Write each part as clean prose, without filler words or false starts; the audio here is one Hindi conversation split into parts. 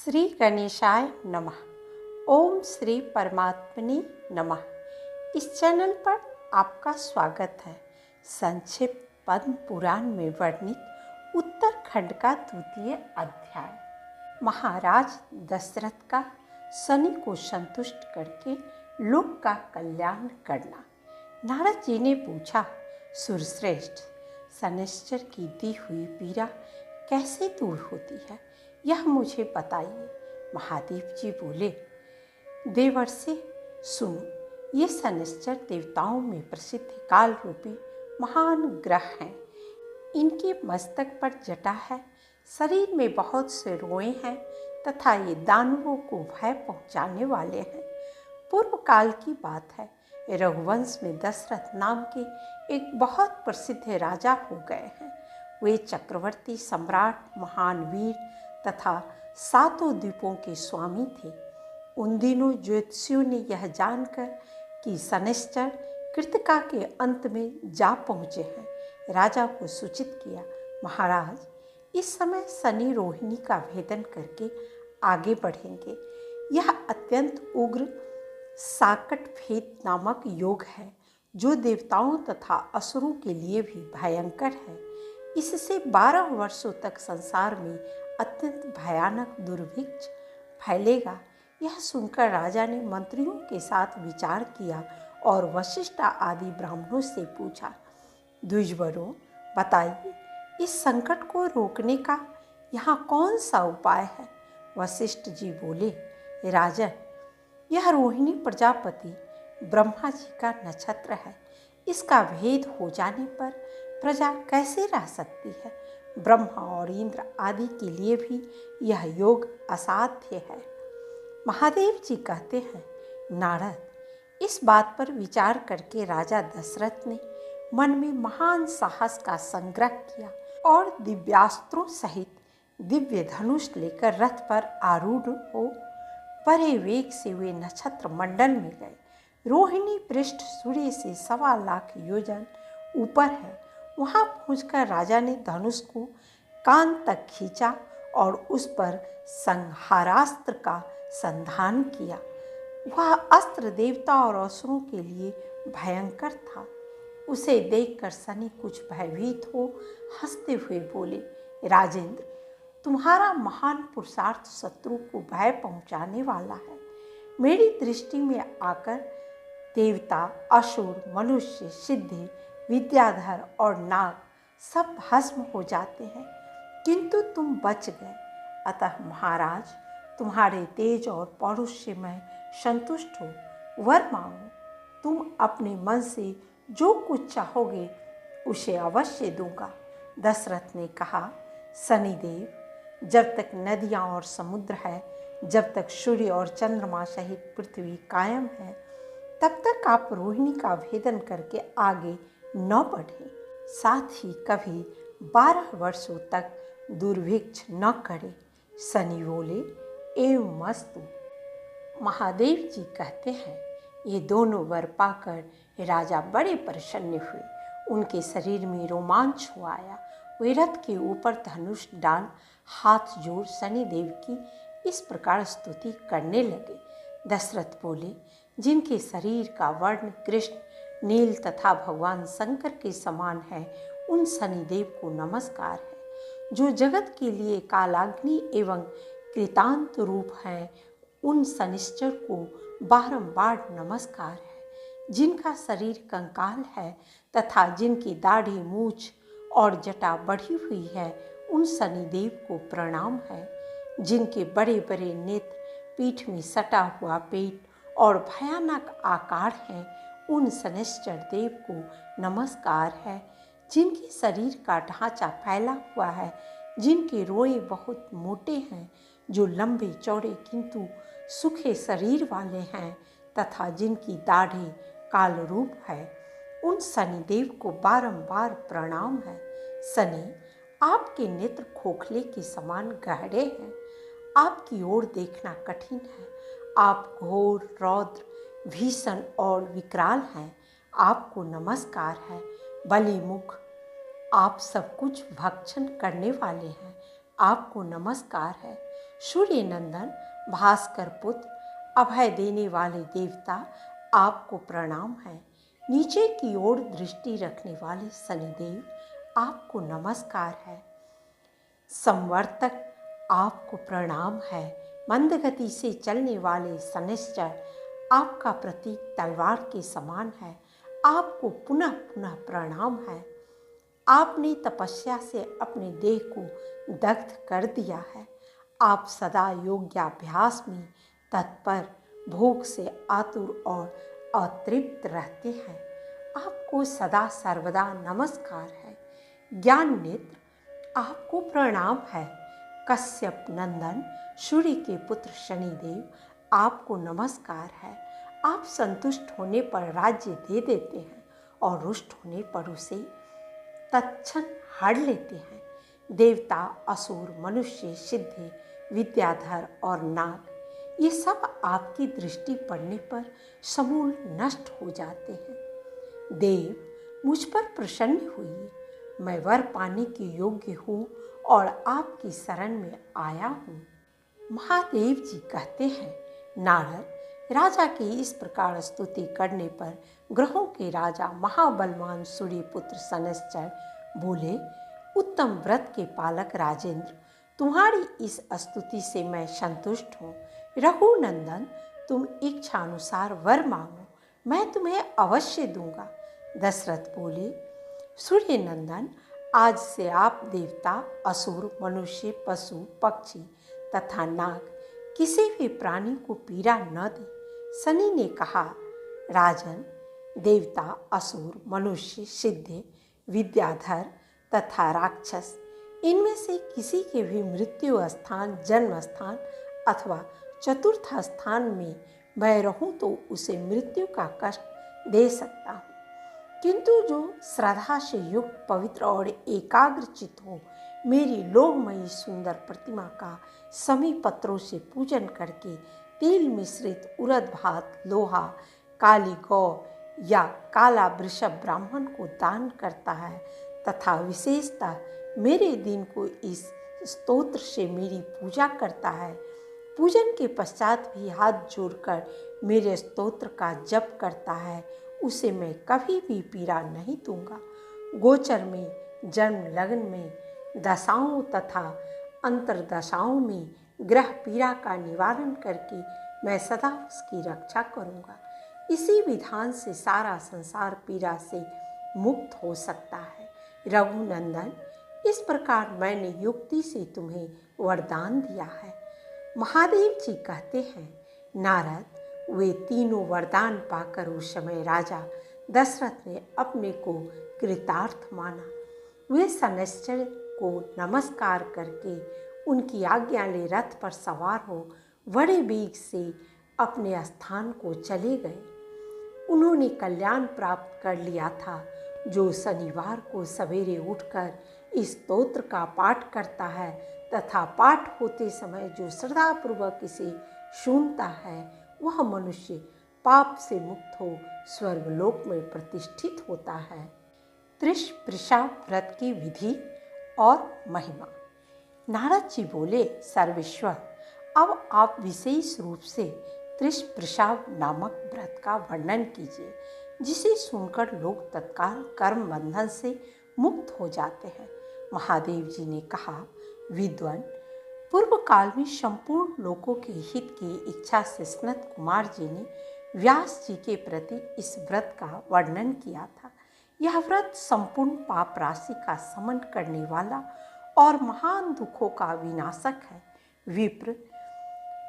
श्री गणेशाय नमः। ओम श्री परमात्मने नमः। इस चैनल पर आपका स्वागत है। संक्षिप्त पद्म पुराण में वर्णित उत्तरखंड का द्वितीय अध्याय। महाराज दशरथ का शनि को संतुष्ट करके लोक का कल्याण करना। नारद जी ने पूछा, सुरश्रेष्ठ, शनिश्चर की दी हुई पीड़ा कैसे दूर होती है, यह मुझे बताइए। महादेव जी बोले, देवर्षि सुनो, ये शनिश्चर देवताओं में प्रसिद्ध काल रूपी महान ग्रह हैं। इनके मस्तक पर जटा है, शरीर में बहुत से रोए हैं तथा ये दानवों को भय पहुंचाने वाले हैं। पूर्व काल की बात है, रघुवंश में दशरथ नाम के एक बहुत प्रसिद्ध राजा हो गए हैं। वे चक्रवर्ती सम्राट, महान वीर तथा 7 द्वीपों के स्वामी थे। उन दिनों ज्योतिषियों ने यह जानकर कि शनिश्चर कृतिका के अंत में जा पहुँचे हैं, राजा को सूचित किया, महाराज, इस समय शनि रोहिणी का भेदन करके आगे बढ़ेंगे। यह अत्यंत उग्र साकट भेद नामक योग है, जो देवताओं तथा असुरों के लिए भी भयंकर है। इससे 12 वर्षों तक संसार में अत्यंत भयानक दुर्भिक्ष फैलेगा। यह सुनकर राजा ने मंत्रियों के साथ विचार किया और वशिष्ठ आदि ब्राह्मणों से पूछा, द्विजवरों, बताइए, इस संकट को रोकने का यहाँ कौन सा उपाय है? वशिष्ठ जी बोले, राजन, यह रोहिणी प्रजापति ब्रह्मा जी का नक्षत्र है। इसका भेद हो जाने पर प्रजा कैसे रह सकती है? ब्रह्मा और इंद्र आदि के लिए भी यह योग असाध्य है। महादेव जी कहते हैं, नारद, इस बात पर विचार करके राजा दशरथ ने मन में महान साहस का संग्रह किया और दिव्यास्त्रों सहित दिव्य धनुष लेकर रथ पर आरूढ़ हो बड़े वेग से वे नक्षत्र मंडल में गए। रोहिणी पृष्ठ सूर्य से 1.25 लाख योजन ऊपर है। वहां पहुंचकर राजा ने धनुष को कान तक खींचा और उस पर संहारास्त्र का संधान किया। वह अस्त्र देवता और असुरों के लिए भयंकर था। उसे देखकर शनि कुछ भयभीत हो हंसते हुए बोले, राजेंद्र, तुम्हारा महान पुरुषार्थ शत्रु को भय पहुंचाने वाला है। मेरी दृष्टि में आकर देवता, असुर, मनुष्य, सिद्धि, विद्याधर और नाग सब भस्म हो जाते हैं, किंतु तुम बच गए। अतः महाराज, तुम्हारे तेज और पौरुष से मैं संतुष्ट हो। वर मांगो, तुम अपने मन से जो कुछ चाहोगे उसे अवश्य दूंगा। दशरथ ने कहा, शनिदेव, जब तक नदियाँ और समुद्र है, जब तक सूर्य और चंद्रमा सहित पृथ्वी कायम है, तब तक आप रोहिणी का भेदन करके आगे न बढ़े। साथ ही कभी 12 वर्षों तक दुर्भिक्ष न करे। शनि बोले, एवं मस्तु। महादेव जी कहते हैं, ये दोनों वर पाकर राजा बड़े प्रसन्न हुए। उनके शरीर में रोमांच हो आया। वे रथ के ऊपर धनुष डाल हाथ जोड़ शनिदेव की इस प्रकार स्तुति करने लगे। दशरथ बोले, जिनके शरीर का वर्ण कृष्ण, नील तथा भगवान शंकर के समान है, उन शनिदेव को नमस्कार है। जो जगत के लिए कालाग्नि एवं कृतांत रूप हैं, उन शनिश्चर को बारंबार नमस्कार है। जिनका शरीर कंकाल है तथा जिनकी दाढ़ी, मूछ और जटा बढ़ी हुई है, उन शनिदेव को प्रणाम है। जिनके बड़े बड़े नेत्र, पीठ में सटा हुआ पेट और भयानक आकार हैं, उन शनिश्चर देव को नमस्कार है। जिनके शरीर का ढांचा फैला हुआ है, जिनके रोए बहुत मोटे हैं, जो लंबे चौड़े किंतु सूखे शरीर वाले हैं तथा जिनकी दाढ़ी काल रूप है, उन शनिदेव को बारंबार प्रणाम है। शनि, आपके नेत्र खोखले के समान गहरे हैं। आपकी ओर देखना कठिन है। आप घोर, रौद्र, भीषण और विकराल हैं। आपको नमस्कार है। बलि मुख, आप सब कुछ भक्षण करने वाले हैं। आपको नमस्कार है। सूर्य नंदन, भास्कर पुत्र, अभय देने वाले देवता, आपको प्रणाम है। नीचे की ओर दृष्टि रखने वाले शनिदेव, आपको नमस्कार है। संवर्तक, आपको प्रणाम है। मंदगति से चलने वाले शनिश्चर, आपका प्रतीक तलवार के समान है, आपको पुनः पुनः प्रणाम है। आपने तपस्या से अपने देह को दग्ध कर दिया है। आप सदा योग्याभ्यास में तत्पर, भूख से आतुर और अतृप्त रहते हैं। आपको सदा सर्वदा नमस्कार है। ज्ञान नेत्र, आपको प्रणाम है। कश्यप नंदन, सूर्य के पुत्र शनिदेव, आपको नमस्कार है। आप संतुष्ट होने पर राज्य दे देते हैं और रुष्ट होने पर उसे तत्क्षण हर लेते हैं। देवता, असुर, मनुष्य, सिद्धि, विद्याधर और नाग, ये सब आपकी दृष्टि पड़ने पर समूल नष्ट हो जाते हैं। देव, मुझ पर प्रसन्न हुई। मैं वर पाने के योग्य हूँ और आपकी शरण में आया हूँ। महादेव जी कहते हैं, नारद, राजा की इस प्रकार स्तुति करने पर ग्रहों के राजा महाबलवान सूर्यपुत्र शनैश्चर बोले, उत्तम व्रत के पालक राजेंद्र, तुम्हारी इस स्तुति से मैं संतुष्ट हूँ। रघुनंदन, तुम इच्छा अनुसार वर मांगो, मैं तुम्हें अवश्य दूंगा। दशरथ बोले, सूर्य नंदन, आज से आप देवता, असुर, मनुष्य, पशु, पक्षी तथा नाग, किसी भी प्राणी को पीड़ा न दे। शनि ने कहा, राजन, देवता, असुर, मनुष्य, सिद्धि, विद्याधर तथा राक्षस, इनमें से किसी के भी मृत्यु स्थान, जन्म स्थान अथवा चतुर्थ स्थान में मैं रहूं तो उसे मृत्यु का कष्ट दे सकता हूँ, किंतु जो श्रद्धा से युक्त, पवित्र और एकाग्रचित हो, मेरी लोहमयी सुंदर प्रतिमा का समी पत्रों से पूजन करके तेल मिश्रित उड़द भात, लोहा, काली गौ या काला वृषभ ब्राह्मण को दान करता है तथा विशेषतः मेरे दिन को इस स्तोत्र से मेरी पूजा करता है, पूजन के पश्चात भी हाथ जोड़कर मेरे स्तोत्र का जप करता है, उसे मैं कभी भी पीड़ा नहीं दूंगा। गोचर में, जन्म लग्न में, दशाओं तथा अंतर्दशाओं में ग्रह पीड़ा का निवारण करके मैं सदा उसकी रक्षा करूंगा। इसी विधान से सारा संसार पीड़ा से मुक्त हो सकता है। रघुनंदन, इस प्रकार मैंने युक्ति से तुम्हें वरदान दिया है। महादेव जी कहते हैं, नारद, वे तीनों वरदान पाकर उस समय राजा दशरथ ने अपने को कृतार्थ माना। वे शनैश्चर को नमस्कार करके उनकी आज्ञा ले रथ पर सवार हो बड़े वेग से अपने स्थान को चले गए। उन्होंने कल्याण प्राप्त कर लिया था। जो शनिवार को सवेरे उठकर इस स्तोत्र का पाठ करता है तथा पाठ होते समय जो श्रद्धापूर्वक इसे सुनता है, वह मनुष्य पाप से मुक्त हो स्वर्गलोक में प्रतिष्ठित होता है। त्रिशप्रिशा व्रत की विधि और महिमा। नारद जी बोले, सर्वेश्वर, अब आप विशेष रूप से त्रिशप्रिशा नामक व्रत का वर्णन कीजिए, जिसे सुनकर लोग तत्काल कर्म बंधन से मुक्त हो जाते हैं। महादेव जी ने कहा, विद्वान, पूर्व काल में संपूर्ण लोगों के हित की इच्छा से सनत कुमार जी ने व्यास जी के प्रति इस व्रत का वर्णन किया था। यह व्रत संपूर्ण पाप राशि का समन करने वाला और महान दुखों का विनाशक है। विप्र,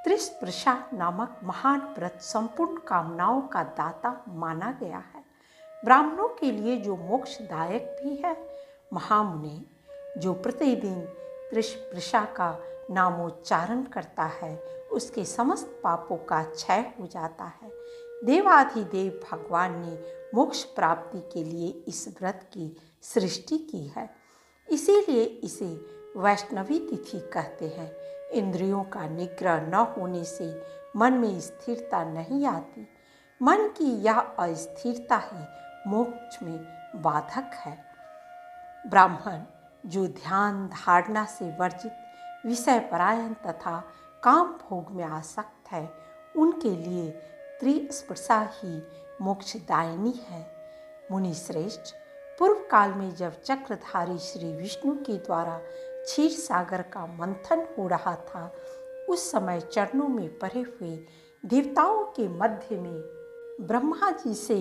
त्रिशप्रिशा नामक महान व्रत संपूर्ण कामनाओं का दाता माना गया है, ब्राह्मणों के लिए जो मोक्षदायक भी है। महामुनि, जो प्रतिदिन त्रिशप्रिशा का नामोच्चारण करता है, उसके समस्त पापों का क्षय हो जाता है। देवाधिदेव भगवान ने मोक्ष प्राप्ति के लिए इस व्रत की सृष्टि की है, इसीलिए इसे वैष्णवी तिथि कहते हैं। इंद्रियों का निग्रह न होने से मन में स्थिरता नहीं आती। मन की यह अस्थिरता ही मोक्ष में बाधक है। ब्राह्मण, जो ध्यान धारणा से वर्जित विषय परायण तथा काम भोग में आसक्त है, उनके लिए त्रिस्पर्शा ही मोक्षदायिनी है। मुनि श्रेष्ठ, पूर्व काल में जब चक्रधारी श्री विष्णु के द्वारा क्षीर सागर का मंथन हो रहा था, उस समय चरणों में पड़े हुए देवताओं के मध्य में ब्रह्मा जी से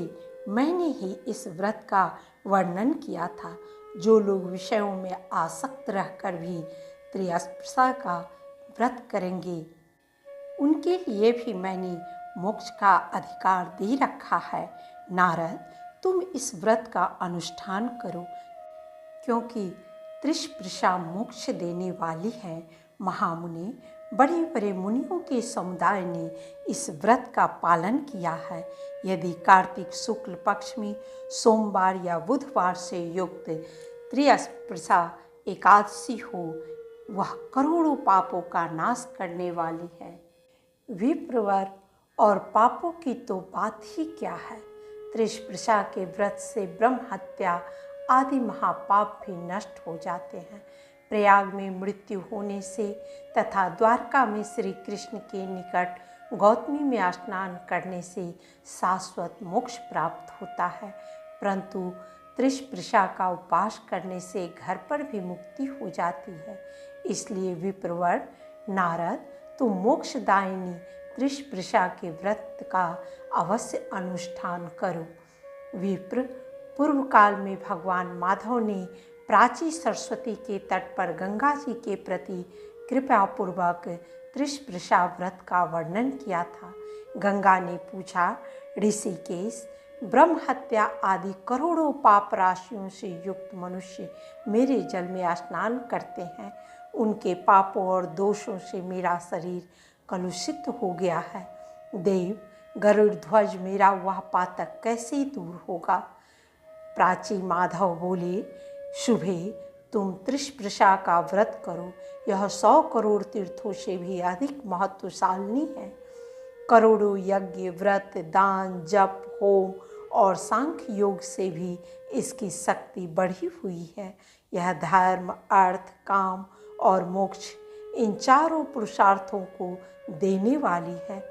मैंने ही इस व्रत का वर्णन किया था। जो लोग विषयों में आसक्त रहकर भी त्रिस्पर्शा का व्रत करेंगे, उनके लिए भी मैंने मोक्ष का अधिकार दे रखा है। नारद, तुम इस व्रत का अनुष्ठान करो, क्योंकि त्रिस्पर्शा मोक्ष देने वाली है। महामुनि, बड़े बड़े मुनियों के समुदाय ने इस व्रत का पालन किया है। यदि कार्तिक शुक्ल पक्ष में सोमवार या बुधवार से युक्त त्रिस्पर्शा एकादशी हो, वह करोड़ों पापों का नाश करने वाली है। विप्रवर और पापों की तो बात ही क्या है। त्रिस्पर्शा के व्रत से ब्रह्म हत्या आदि महापाप भी नष्ट हो जाते हैं। प्रयाग में मृत्यु होने से तथा द्वारका में श्री कृष्ण के निकट गौतमी में स्नान करने से शाश्वत मोक्ष प्राप्त होता है, परंतु त्रिस्पर्शा का उपवास करने से घर पर भी मुक्ति हो जाती है। इसलिए विप्रवर, नारद, तुम मोक्षदायिनी त्रिस्पर्शा के व्रत का अवश्य अनुष्ठान करो। विप्र, पूर्व काल में भगवान माधव ने प्राची सरस्वती के तट पर गंगा जी के प्रति कृपापूर्वक त्रिस्पर्शा व्रत का वर्णन किया था। गंगा ने पूछा, ऋषिकेश, ब्रह्म हत्या आदि करोड़ों पाप राशियों से युक्त मनुष्य मेरे जल में स्नान करते हैं। उनके पापों और दोषों से मेरा शरीर कलुषित हो गया है। देव, गरुड़ ध्वज मेरा वह पातक कैसे दूर होगा। प्राची माधव बोले, शुभे, तुम त्रिस्पर्शा का व्रत करो। यह 100 करोड़ तीर्थों से भी अधिक महत्वशालिनी है। करोड़ों यज्ञ, व्रत, दान, जप, होम और सांख्य योग से भी इसकी शक्ति बढ़ी हुई है। यह धर्म, अर्थ, काम और मोक्ष, इन चारों पुरुषार्थों को देने वाली है।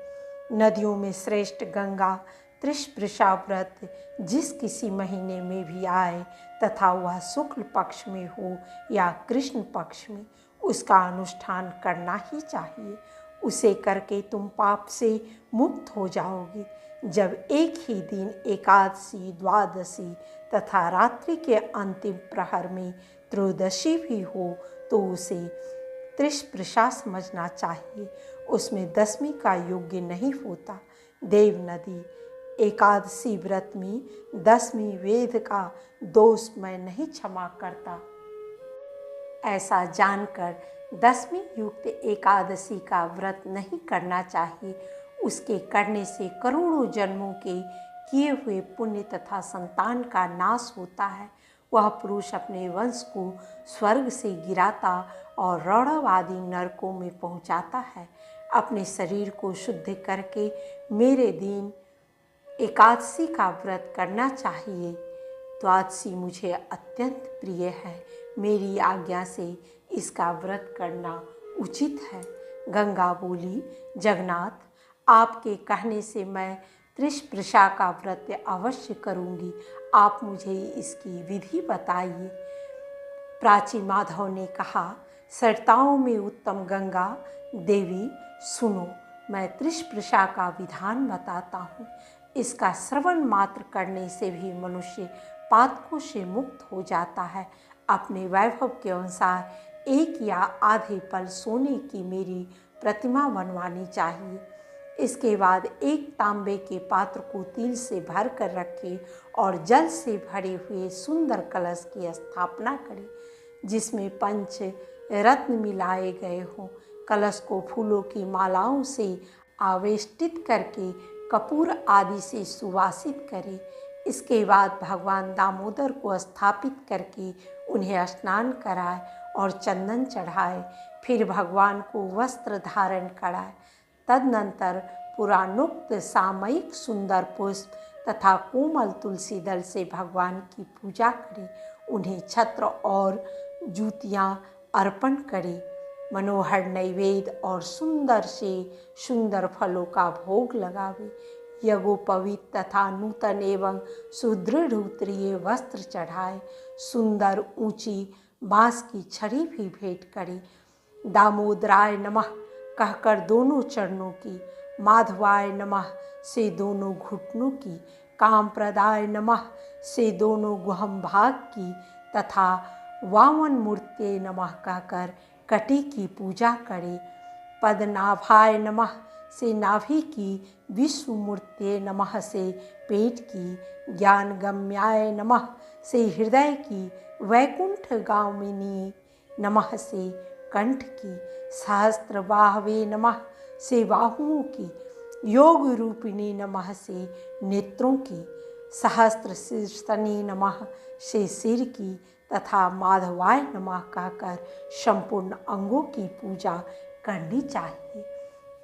नदियों में श्रेष्ठ गंगा त्रिस्पर्शा व्रत जिस किसी महीने में भी आए तथा वह शुक्ल पक्ष में हो या कृष्ण पक्ष में, उसका अनुष्ठान करना ही चाहिए। उसे करके तुम पाप से मुक्त हो जाओगे। जब एक ही दिन एकादशी, द्वादशी तथा रात्रि के अंतिम प्रहर में त्रयोदशी भी हो तो उसे त्रिस्पर्शा समझना चाहिए। उसमें दसवीं का योग्य नहीं होता। देव नदी, एकादशी व्रत में 10वीं वेद का दोष मैं नहीं क्षमा करता। ऐसा जानकर 10वीं युक्त एकादशी का व्रत नहीं करना चाहिए। उसके करने से करोड़ों जन्मों के किए हुए पुण्य तथा संतान का नाश होता है। वह पुरुष अपने वंश को स्वर्ग से गिराता और रौरव आदि नरकों में पहुंचाता है। अपने शरीर को शुद्ध करके मेरे दिन एकादशी का व्रत करना चाहिए। द्वादशी मुझे अत्यंत प्रिय है। मेरी आज्ञा से इसका व्रत करना उचित है। गंगा बोली, जगन्नाथ, आपके कहने से मैं त्रिस्पर्शा का व्रत अवश्य करूंगी। आप मुझे इसकी विधि बताइए। प्राची माधव ने कहा, सरिताओं में उत्तम गंगा देवी, सुनो, मैं त्रिस्पर्शा का विधान बताता हूँ। इसका श्रवण मात्र करने से भी मनुष्य पातकों से मुक्त हो जाता है। अपने वैभव के अनुसार 1 या आधे पल सोने की मेरी प्रतिमा बनवानी चाहिए। इसके बाद एक तांबे के पात्र को तिल से भर कर रखें और जल से भरे हुए सुंदर कलश की स्थापना करें, जिसमें पंच रत्न मिलाए गए हों। कलश को फूलों की मालाओं से आवेष्टित करके कपूर आदि से सुवासित करें। इसके बाद भगवान दामोदर को स्थापित करके उन्हें स्नान कराए और चंदन चढ़ाए। फिर भगवान को वस्त्र धारण कराए। तदनंतर पुराणोक्त सामयिक सुंदर पुष्प तथा कोमल तुलसी दल से भगवान की पूजा करें। उन्हें छत्र और जूतियाँ अर्पण करें। मनोहर नैवेद्य और सुंदर से सुंदर फलों का भोग लगावे। यज्ञोपवीत तथा नूतन एवं सुदृढ़ उत्तरीय वस्त्र चढ़ाए। सुंदर ऊंची बांस की छड़ी भी भेंट करे। दामोदराय नमः कहकर दोनों चरणों की, माधवाय नमः से दोनों घुटनों की, कामप्रदाय नमः से दोनों गुहम भाग की तथा वामन मूर्ते नमः कहकर कटी की पूजा करे। पद्मनाभाय नमः से नाभि की, विश्वमूर्ते नमः से पेट की, ज्ञानगम्याय नमः से हृदय की, वैकुंठगामिनी नमः से कंठ की, सहस्त्रबाहवे नमः से बाहुओं की, योग रूपिणी नमः से नेत्रों की, सहस्त्र शीर्षनी नमः से सिर की तथा माधवाय नमः कहकर संपूर्ण अंगों की पूजा करनी चाहिए।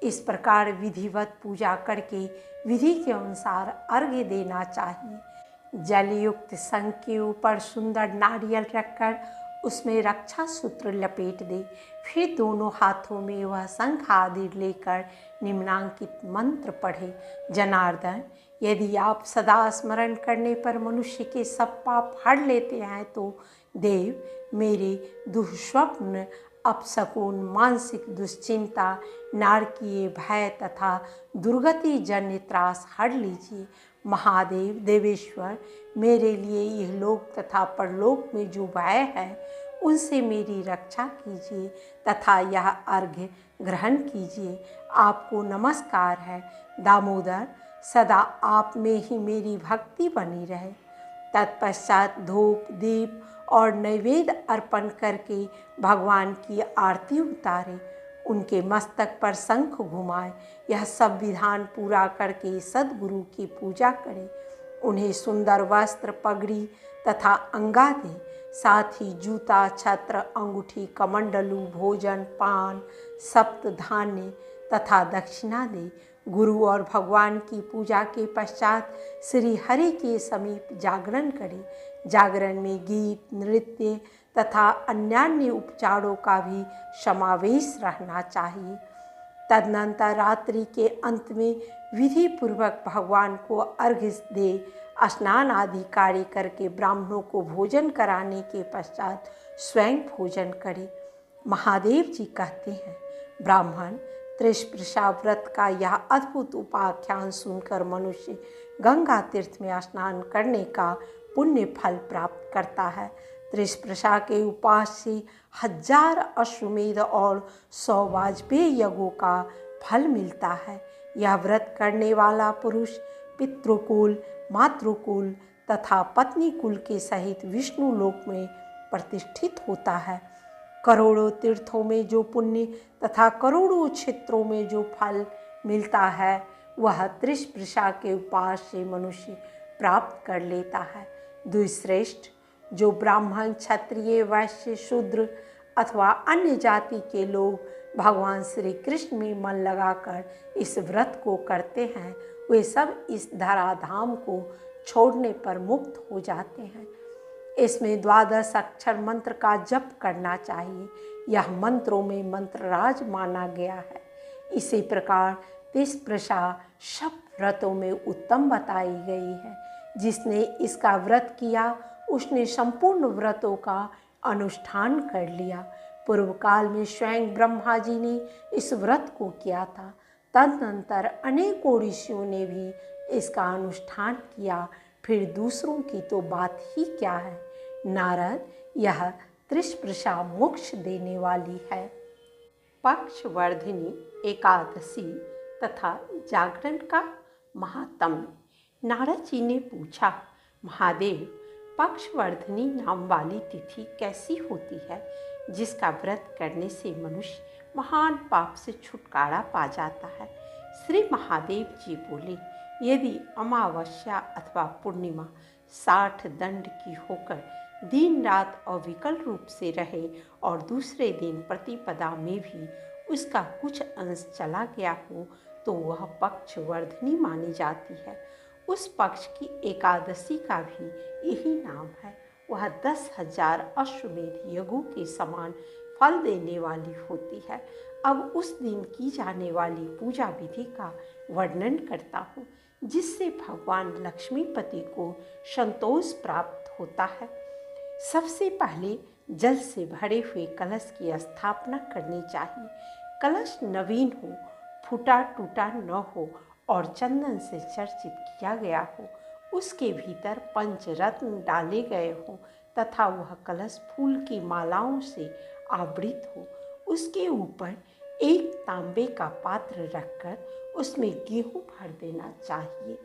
इस प्रकार विधिवत पूजा करके विधि के अनुसार अर्घ्य देना चाहिए। जलयुक्त शंख के ऊपर सुंदर नारियल रखकर उसमें रक्षा सूत्र लपेट दे। फिर दोनों हाथों में वह शंख आदि लेकर निम्नांकित मंत्र पढ़े। जनार्दन, यदि आप सदा स्मरण करने पर मनुष्य के सब पाप हर लेते हैं तो देव मेरे दुष्स्वप्न, अपशकुन, मानसिक दुश्चिंता, नारकीय भय तथा दुर्गति जन्य त्रास हर लीजिए। महादेव देवेश्वर, मेरे लिए यह लोक तथा परलोक में जो भय है उनसे मेरी रक्षा कीजिए तथा यह अर्घ्य ग्रहण कीजिए। आपको नमस्कार है। दामोदर, सदा आप में ही मेरी भक्ति बनी रहे। तत्पश्चात धूप दीप और नैवेद्य अर्पण करके भगवान की आरती उतारे। उनके मस्तक पर शंख घुमाए। यह सब विधान पूरा करके सद्गुरु की पूजा करें। उन्हें सुंदर वस्त्र, पगड़ी तथा अंगा दे। साथ ही जूता, छत्र, अंगूठी, कमंडलू, भोजन, पान, सप्त धान्य तथा दक्षिणा दे। गुरु और भगवान की पूजा के पश्चात श्री हरि के समीप जागरण करें। जागरण में गीत, नृत्य तथा अन्यान्य उपचारों का भी समावेश रहना चाहिए। तदनंतर रात्रि के अंत में विधि पूर्वक भगवान को अर्घ्य दे स्नान आदि कार्य करके ब्राह्मणों को भोजन कराने के पश्चात स्वयं भोजन करे। महादेव जी कहते हैं, ब्राह्मण त्रिस्पर्शा व्रत का यह अद्भुत उपाख्यान सुनकर मनुष्य गंगा तीर्थ में स्नान करने का पुण्य फल प्राप्त करता है। त्रिस्पर्शा के उपास से 1000 अश्वमेध और 100 वाजपेय यज्ञों का फल मिलता है। यह व्रत करने वाला पुरुष पितृकुल, मातृकुल तथा पत्नी कुल के सहित विष्णु लोक में प्रतिष्ठित होता है। करोड़ों तीर्थों में जो पुण्य तथा करोड़ों क्षेत्रों में जो फल मिलता है वह त्रिस्पर्शा के उपास से मनुष्य प्राप्त कर लेता है। द्विश्रेष्ठ, जो ब्राह्मण, क्षत्रिय, वैश्य, शूद्र अथवा अन्य जाति के लोग भगवान श्री कृष्ण में मन लगाकर इस व्रत को करते हैं वे सब इस धराधाम को छोड़ने पर मुक्त हो जाते हैं। इसमें 12 अक्षर मंत्र का जप करना चाहिए। यह मंत्रों में मंत्रराज माना गया है। इसी प्रकार त्रिस्पर्शा सब व्रतों में उत्तम बताई गई है। जिसने इसका व्रत किया उसने संपूर्ण व्रतों का अनुष्ठान कर लिया। पूर्व काल में स्वयं ब्रह्मा जी ने इस व्रत को किया था। तदनंतर अनेकों ऋषियों ने भी इसका अनुष्ठान किया। फिर दूसरों की तो बात ही क्या है। नारद, यह त्रिस्पर्शा मोक्ष देने वाली है। पक्षवर्धिनी एकादशी तथा जागरण का महात्म्य। नारद जी ने पूछा, महादेव, पक्षवर्धिनी नाम वाली तिथि कैसी होती है जिसका व्रत करने से मनुष्य महान पाप से छुटकारा पा जाता है। श्री महादेव जी बोले, यदि अमावस्या अथवा पूर्णिमा 60 दंड की होकर दिन रात अविकल रूप से रहे और दूसरे दिन प्रतिपदा में भी उसका कुछ अंश चला गया हो तो वह पक्षवर्धिनी मानी जाती है। उस पक्ष की एकादशी का भी यही नाम है। वह 10,000 अश्वमेध यज्ञों के समान फल देने वाली होती है। अब उस दिन की जाने वाली पूजा विधि का वर्णन करता हूँ, जिससे भगवान लक्ष्मीपति को संतोष प्राप्त होता है। सबसे पहले जल से भरे हुए कलश की स्थापना करनी चाहिए। कलश नवीन हो, फूटा टूटा न हो और चंदन से चर्चित किया गया हो। उसके भीतर पंचरत्न डाले गए हों तथा वह कलश फूल की मालाओं से आवृत हो। उसके ऊपर एक तांबे का पात्र रखकर उसमें गेहूं भर देना चाहिए।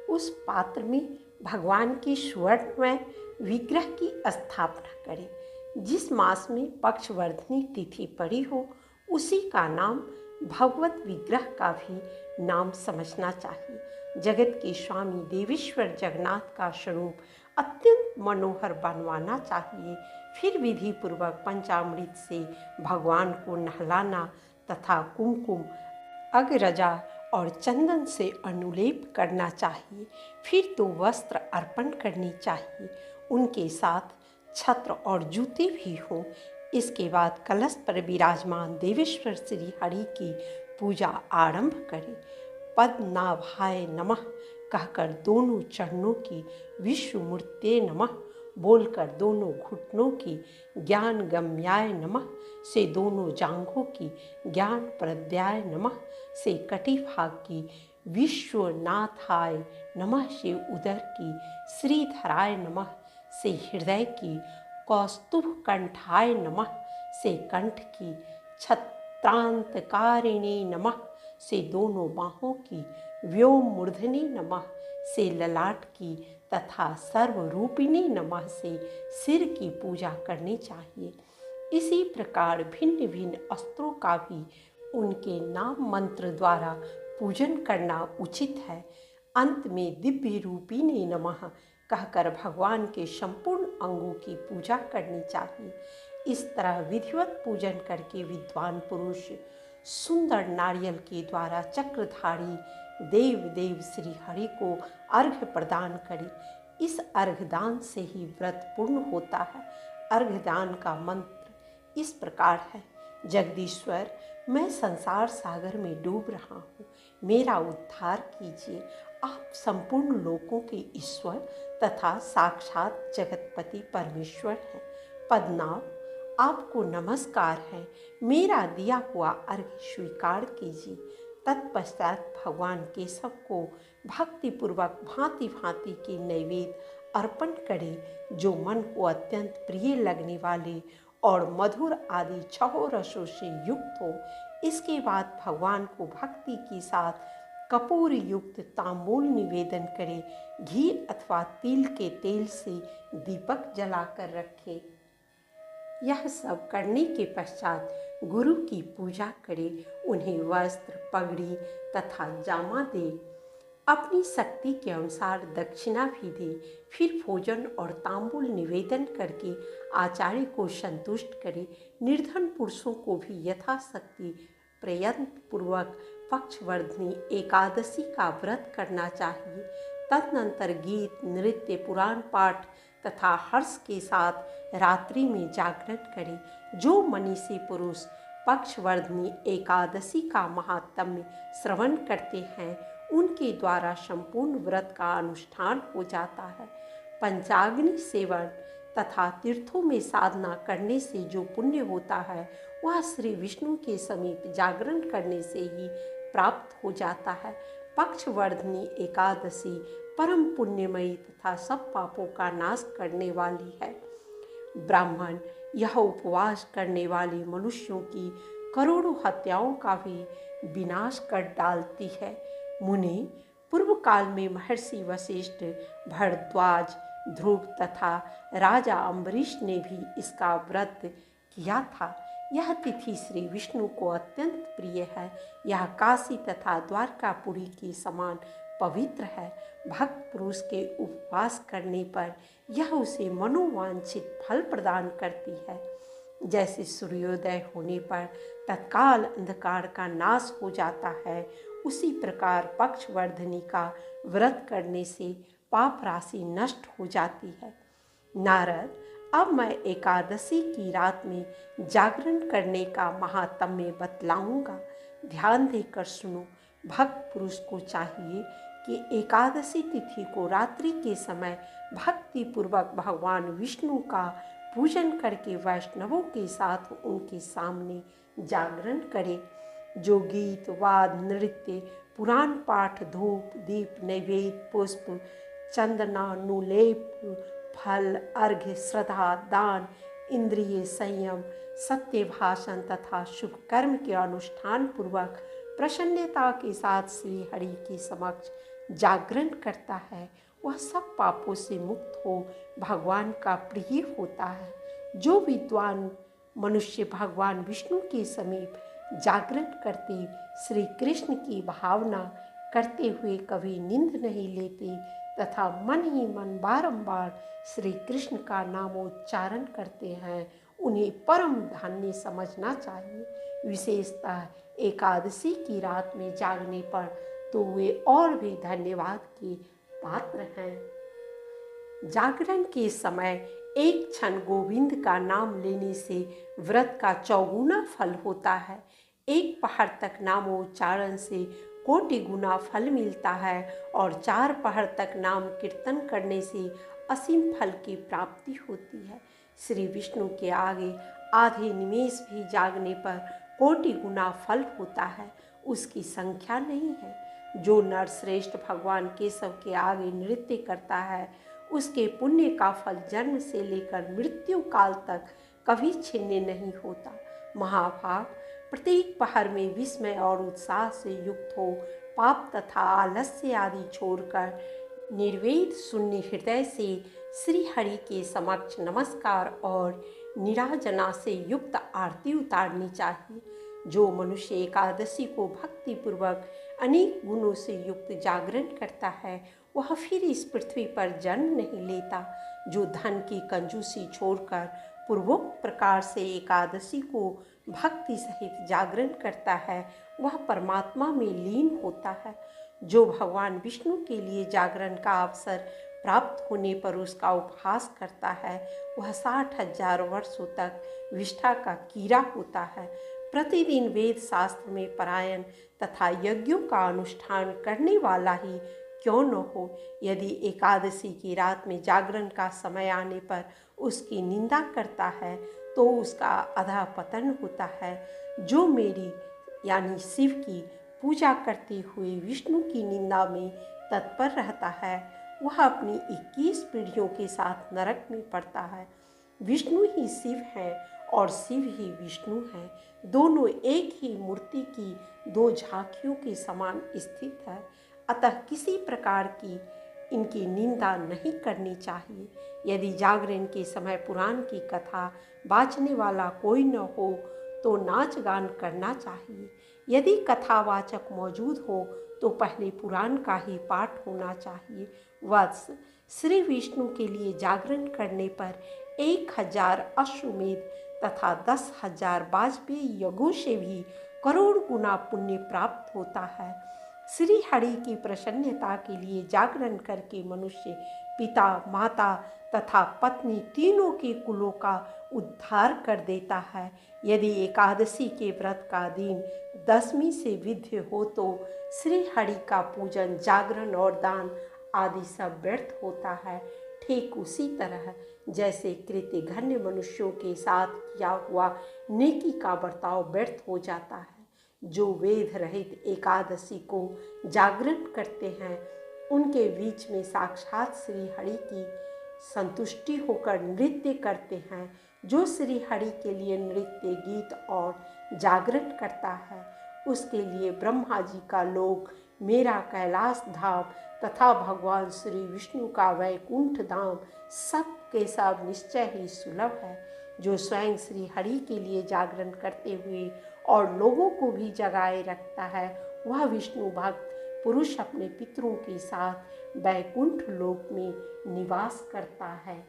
उस पात्र में भगवान की स्वर्णमय विग्रह की स्थापना करें। जिस मास में पक्षवर्धनी तिथि पड़ी हो, उसी का नाम भगवत विग्रह का भी नाम समझना चाहिए। जगत के स्वामी देवेश्वर जगन्नाथ का स्वरूप अत्यंत मनोहर बनवाना चाहिए। फिर विधि पूर्वक पंचामृत से भगवान को नहलाना तथा कुमकुम, अगरजा और चंदन से अनुलेप करना चाहिए। फिर तो वस्त्र अर्पण करनी चाहिए। उनके साथ छत्र और जूते भी हों। इसके बाद कलश पर विराजमान देवेश्वर श्री हरि की पूजा आरंभ करें। पद्मनाभाय नमः कहकर दोनों चरणों की विश्वमूर्ते नमः बोलकर दोनों घुटनों की ज्ञान गम्याय नमः से दोनों जांघों की ज्ञान प्रद्याय नमः से कटिभाग की विश्वनाथाय नमः से उदर की श्रीधराय नमः से हृदय की कौस्तुभ कंठाय नमः से कंठ की छत्रांतकारिणी नमः से दोनों बाहों की व्योमूर्धनि नमः से ललाट की तथा सर्वरूपिणी नमः से सिर की पूजा करनी चाहिए। इसी प्रकार भिन्न भिन्न अस्त्रों का भी उनके नाम मंत्र द्वारा पूजन करना उचित है। अंत में दिव्य रूपिणी नमः कहकर भगवान के संपूर्ण अंगों की पूजा करनी चाहिए। इस तरह विधिवत पूजन करके विद्वान पुरुष सुंदर नारियल के द्वारा चक्रधारी देव श्री हरि को अर्घ्य प्रदान करें। इस अर्घ्यदान से ही व्रत पूर्ण होता है। अर्घ्यदान का मंत्र इस प्रकार है: जगदीश्वर, मैं संसार सागर में डूब रहा हूँ, मेरा उद्धार कीजिए। आप संपूर्ण लोकों के ईश्वर तथा साक्षात जगतपति परमेश्वर हैं। पद्मनाभ, आपको नमस्कार है, मेरा दिया हुआ अर्घ्य स्वीकार कीजिए। तत्पश्चात भगवान केशव को भक्तिपूर्वक भांति भांति के नैवेद्य अर्पण करें, जो मन को अत्यंत प्रिय लगने वाले और मधुर आदि छहों रसों से युक्त हो। इसके बाद भगवान को भक्ति के साथ कपूर युक्त तांबूल निवेदन करें। घी अथवा तिल के तेल से दीपक जलाकर रखें। यह सब करने के पश्चात गुरु की पूजा करें, उन्हें वस्त्र, पगड़ी तथा जामा दें। अपनी शक्ति के अनुसार दक्षिणा भी दें। फिर भोजन और तांबूल निवेदन करके आचार्य को संतुष्ट करें। निर्धन पुरुषों को भी यथाशक्ति प्रयत्न पूर्वक पक्षवर्धनी एकादशी का व्रत करना चाहिए। तदनंतर गीत, नृत्य, पुराण पाठ तथा हर्ष के साथ रात्रि में जागरण करें। जो मनीषी पुरुष पक्षवर्धनी एकादशी का महात्म्य श्रवण करते हैं, उनके द्वारा संपूर्ण व्रत का अनुष्ठान हो जाता है। पंचाग्नि सेवन तथा तीर्थों में साधना करने से जो पुण्य होता है, वह श्री विष्णु के समीप जागरण करने से ही प्राप्त हो जाता है। पक्षवर्धनी एकादशी परम पुण्यमयी तथा सब पापों का नाश करने वाली है। ब्राह्मण यह उपवास करने वाले मनुष्यों की करोड़ों हत्याओं का भी विनाश कर डालती है। मुनि, पूर्व काल में महर्षि वशिष्ठ, भरद्वाज, ध्रुव तथा राजा अम्बरीश ने भी इसका व्रत किया था। यह तिथि श्री विष्णु को अत्यंत प्रिय है। यह काशी तथा द्वारकापुरी के समान पवित्र है। भक्त पुरुष के उपवास करने पर यह उसे मनोवांछित फल प्रदान करती है। जैसे सूर्योदय होने पर तत्काल अंधकार का नाश हो जाता है, उसी प्रकार पक्षवर्धनी का व्रत करने से पाप राशि नष्ट हो जाती है। नारद, अब मैं एकादशी की रात में जागरण करने का महात्म्य बतलाऊंगा। ध्यान देकर सुनो। भक्त पुरुष को चाहिए कि एकादशी तिथि को रात्रि के समय भक्ति पूर्वक भगवान विष्णु का पूजन करके वैष्णवों के साथ उनके सामने जागरण करे। जो गीत वाद नृत्य पुराण पाठ धूप दीप नैवेद्य पुष्प चंदनानुलेप फल अर्घ्य श्रद्धा दान इंद्रिय संयम सत्य भाषण तथा शुभ कर्म के अनुष्ठान पूर्वक प्रसन्नता के साथ श्री हरि के समक्ष जागरण करता है, वह सब पापों से मुक्त हो भगवान का प्रिय होता है। जो विद्वान मनुष्य भगवान विष्णु के समीप जागरण करते श्री कृष्ण की भावना करते हुए कभी नींद नहीं लेते तथा मन ही मन बारंबार श्री कृष्ण का नामोच्चारण करते हैं, उन्हें परम धन्य समझना चाहिए। विशेषतः एकादशी की रात में जागने पर तो वे और भी धन्यवाद के पात्र हैं। जागरण के समय एक क्षण गोविंद का नाम लेने से व्रत का चौगुना फल होता है। एक पहर तक नामोच्चारण से कोटि गुना फल मिलता है और 4 पहर तक नाम कीर्तन करने से असीम फल की प्राप्ति होती है। श्री विष्णु के आगे आधे निमेष भी जागने पर कोटि गुना फल होता है, उसकी संख्या नहीं है। जो नर श्रेष्ठ भगवान केशव के आगे नृत्य करता है, उसके पुण्य का फल जन्म से लेकर मृत्यु काल तक कभी छिन्न नहीं होता। महाभाग प्रत्येक पहर में विस्मय और उत्साह से युक्त हो पाप तथा आलस्य आदि छोड़कर निर्वेद शून्य हृदय से श्री हरि के समक्ष नमस्कार और निराजना से युक्त आरती उतारनी चाहिए। जो मनुष्य एकादशी को भक्ति पूर्वक अनेक गुणों से युक्त जागरण करता है, वह फिर इस पृथ्वी पर जन्म नहीं लेता। जो धन की कंजूसी छोड़कर पूर्वोक्त प्रकार से एकादशी को भक्ति सहित जागरण करता है, वह परमात्मा में लीन होता है। जो भगवान विष्णु के लिए जागरण का अवसर प्राप्त होने पर उसका उपहास करता है, वह 60,000 वर्षों तक विष्ठा का कीड़ा होता है। प्रतिदिन वेद शास्त्र में परायण तथा यज्ञों का अनुष्ठान करने वाला ही क्यों न हो, यदि एकादशी की रात में जागरण का समय आने पर उसकी निंदा करता है तो उसका अधा पतन होता है। जो मेरी यानी शिव की पूजा करते हुए विष्णु की निंदा में तत्पर रहता है, वह अपनी 21 पीढ़ियों के साथ नरक में पड़ता है। विष्णु ही शिव है और शिव ही विष्णु है, दोनों एक ही मूर्ति की 2 झांकियों के समान स्थित है। अतः किसी प्रकार की इनकी निंदा नहीं करनी चाहिए। यदि जागरण के समय पुराण की कथा बाँचने वाला कोई न हो तो नाच गान करना चाहिए। यदि कथावाचक मौजूद हो तो पहले पुराण का ही पाठ होना चाहिए। वत्स, श्री विष्णु के लिए जागरण करने पर 1000 अश्वमेध तथा 10,000 वाजपेयी यज्ञों से भी करोड़ गुना पुण्य प्राप्त होता है। श्री हरि की प्रसन्नता के लिए जागरण करके मनुष्य पिता माता तथा पत्नी तीनों के कुलों का उद्धार कर देता है। यदि एकादशी के व्रत का दिन 10वीं से विद्य हो तो श्री हरि का पूजन जागरण और दान आदि सब व्यर्थ होता है। ठीक उसी तरह जैसे कृतघ्न मनुष्यों के साथ किया हुआ नेकी का बर्ताव व्यर्थ हो जाता है। जो वेद रहित एकादशी को जागरण करते हैं, उनके बीच में साक्षात श्री हरि की संतुष्टि होकर नृत्य करते हैं। जो श्री हरि के लिए नृत्य गीत और जागरण करता है, उसके लिए ब्रह्मा जी का लोक, मेरा कैलाश धाम तथा भगवान श्री विष्णु का वैकुंठ धाम सब के सब निश्चय ही सुलभ है। जो स्वयं श्री हरि के लिए जागरण करते हुए और लोगों को भी जगाए रखता है, वह विष्णु भक्त पुरुष अपने पितरों के साथ वैकुंठ लोक में निवास करता है।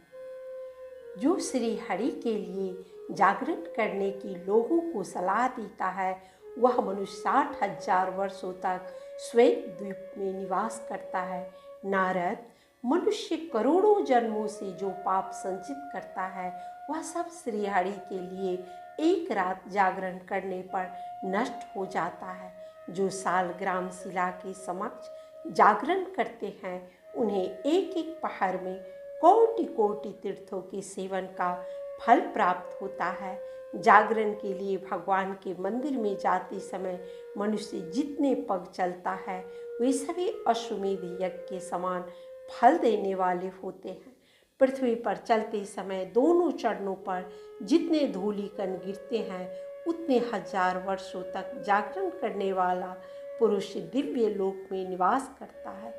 जो श्री हरि के लिए जागरण करने की लोगों को सलाह देता है, वह मनुष्य 60,000 वर्षों तक श्वेत द्वीप में निवास करता है। नारद, मनुष्य करोड़ों जन्मों से जो पाप संचित करता है वह सब श्रीहरि के लिए एक रात जागरण करने पर नष्ट हो जाता है। जो सालग्राम शिला के समक्ष जागरण करते हैं उन्हें एक एक पहर में कोटि कोटि तीर्थों के सेवन का फल प्राप्त होता है। जागरण के लिए भगवान के मंदिर में जाते समय मनुष्य जितने पग चलता है वे सभी अश्वमेध यज्ञ के समान फल देने वाले होते हैं। पृथ्वी पर चलते समय दोनों चरणों पर जितने धूलिकण गिरते हैं उतने हजार वर्षों तक जागरण करने वाला पुरुष दिव्य लोक में निवास करता है।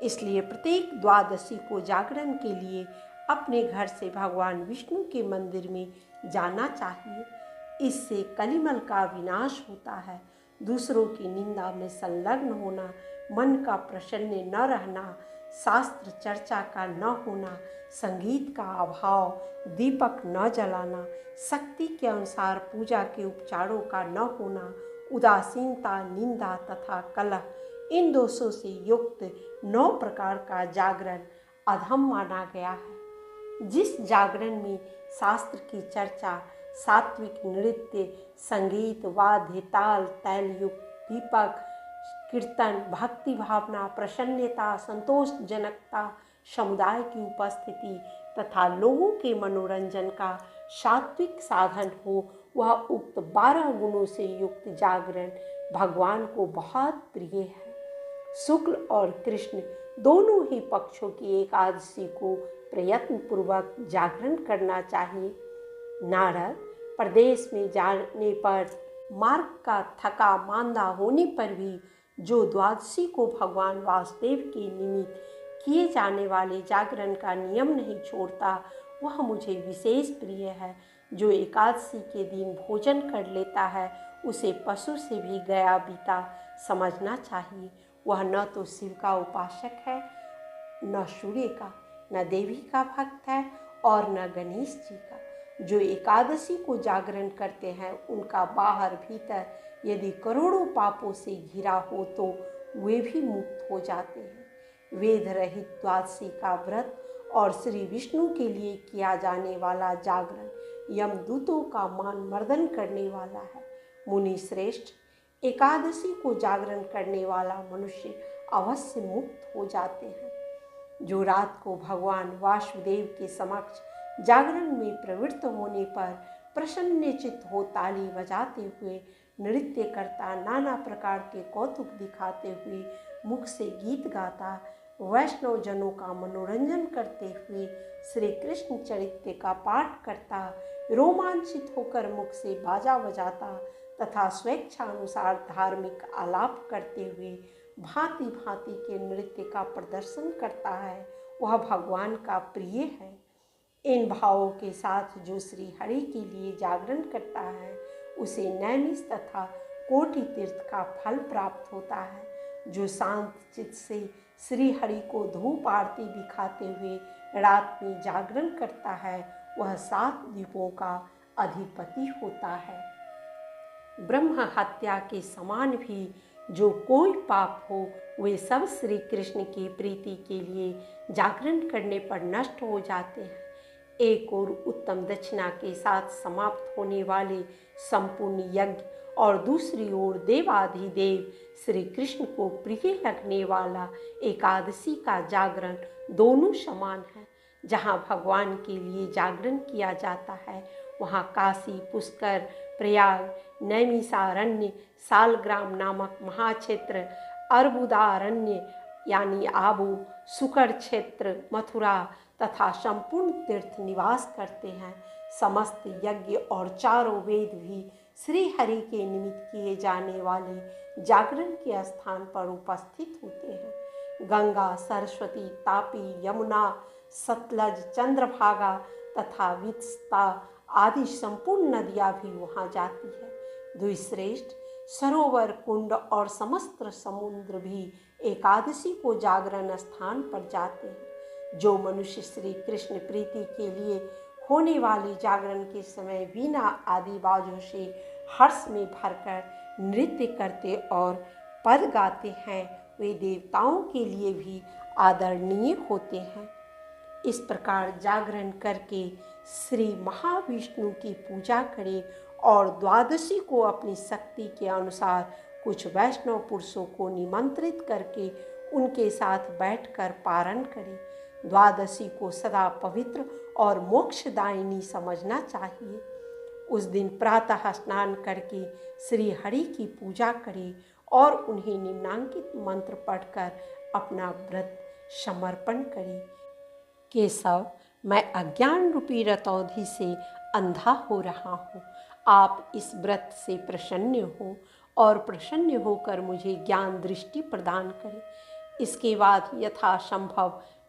इसलिए प्रत्येक द्वादशी को जागरण के लिए अपने घर से भगवान विष्णु के मंदिर में जाना चाहिए। इससे कलिमल का विनाश होता है। दूसरों की निंदा में संलग्न होना, मन का प्रसन्न न रहना, शास्त्र चर्चा का न होना, संगीत का अभाव, दीपक न जलाना, शक्ति के अनुसार पूजा के उपचारों का न होना, उदासीनता, निंदा तथा कलह, इन दोषों से युक्त 9 प्रकार का जागरण अधम माना गया है। जिस जागरण में शास्त्र की चर्चा, सात्विक नृत्य, संगीत, वाद्य, ताल, तैलयुक्त, दीपक, कीर्तन, भक्ति भावना, प्रसन्नता, संतोषजनकता, समुदाय की उपस्थिति तथा लोगों के मनोरंजन का सात्विक साधन हो, वह उक्त 12 गुणों से युक्त जागरण भगवान को बहुत प्रिय है। शुक्ल और कृष्ण दोनों ही पक्षों की एकादशी को प्रयत्न पूर्वक जागरण करना चाहिए। नारद प्रदेश में जाने पर मार्ग का थका मांदा होने पर भी जो द्वादशी को भगवान वासुदेव के निमित्त किए जाने वाले जागरण का नियम नहीं छोड़ता वह मुझे विशेष प्रिय है। जो एकादशी के दिन भोजन कर लेता है उसे पशु से भी गया बीता समझना चाहिए। वह न तो शिव का उपासक है, न सूर्य का, न देवी का भक्त है और न गणेश जी का। जो एकादशी को जागरण करते हैं उनका बाहर भीतर यदि करोड़ों पापों से घिरा हो तो वे भी मुक्त हो जाते हैं। वेद रहित द्वादशी का व्रत और श्री विष्णु के लिए किया जाने वाला जागरण यमदूतों का मान मर्दन करने वाला है। मुनि श्रेष्ठ, एकादशी को जागरण करने वाला मनुष्य अवश्य मुक्त हो जाते हैं। जो रात को भगवान वासुदेव के समक्ष जागरण में प्रवृत्त होने पर प्रसन्नचित्त हो ताली बजाते हुए नृत्य करता, नाना प्रकार के कौतुक दिखाते हुए मुख से गीत गाता, वैष्णव जनों का मनोरंजन करते हुए श्री कृष्ण चरित्र का पाठ करता, रोमांचित होकर मुख से बाजा बजाता तथा स्वेच्छानुसार धार्मिक आलाप करते हुए भांति भांति के नृत्य का प्रदर्शन करता है, वह भगवान का प्रिय है। इन भावों के साथ जो श्री हरि के लिए जागरण करता है उसे नैमिष तथा कोटि तीर्थ का फल प्राप्त होता है। जो शांत चित्त से श्री हरि को धूप आरती दिखाते हुए रात में जागरण करता है वह 7 द्वीपों का अधिपति होता है। ब्रह्म हत्या के समान भी जो कोई पाप हो वे सब श्री कृष्ण की प्रीति के लिए जागरण करने पर नष्ट हो जाते हैं। एक और उत्तम दक्षिणा के साथ समाप्त होने वाले संपूर्ण यज्ञ और दूसरी ओर देवाधिदेव श्री कृष्ण को प्रिय लगने वाला एकादशी का जागरण दोनों समान है। जहाँ भगवान के लिए जागरण किया जाता है वहाँ काशी, पुष्कर, प्रयाग, नैमिषारण्य, सालग्राम नामक महाक्षेत्र, अर्बुदारण्य यानी आबू, सुकर क्षेत्र, मथुरा तथा संपूर्ण तीर्थ निवास करते हैं। समस्त यज्ञ और चारों वेद भी श्री हरि के निमित्त किए जाने वाले जागरण के स्थान पर उपस्थित होते हैं। गंगा, सरस्वती, तापी, यमुना, सतलज, चंद्रभागा तथा वित्सता आदि संपूर्ण नदियाँ भी वहाँ जाती है। द्विश्रेष्ठ सरोवर, कुंड और समस्त समुद्र भी एकादशी को जागरण स्थान पर जाते हैं। जो मनुष्य श्री कृष्ण प्रीति के लिए होने वाले जागरण के समय वीणा आदि बाजों से हर्ष में भरकर नृत्य करते और पद गाते हैं वे देवताओं के लिए भी आदरणीय होते हैं। इस प्रकार जागरण करके श्री महाविष्णु की पूजा करें और द्वादशी को अपनी शक्ति के अनुसार कुछ वैष्णव पुरुषों को निमंत्रित करके उनके साथ बैठकर पारण करें। द्वादशी को सदा पवित्र और मोक्षदायिनी समझना चाहिए। उस दिन प्रातः स्नान करके श्री हरि की पूजा करें और उन्हें निम्नांकित मंत्र पढ़कर अपना व्रत समर्पण करें। केशव, मैं अज्ञान रूपी रतौंधी से अंधा हो रहा हूँ। आप इस व्रत से प्रसन्न हो और प्रसन्न होकर मुझे ज्ञान दृष्टि प्रदान करें। इसके बाद यथासंभव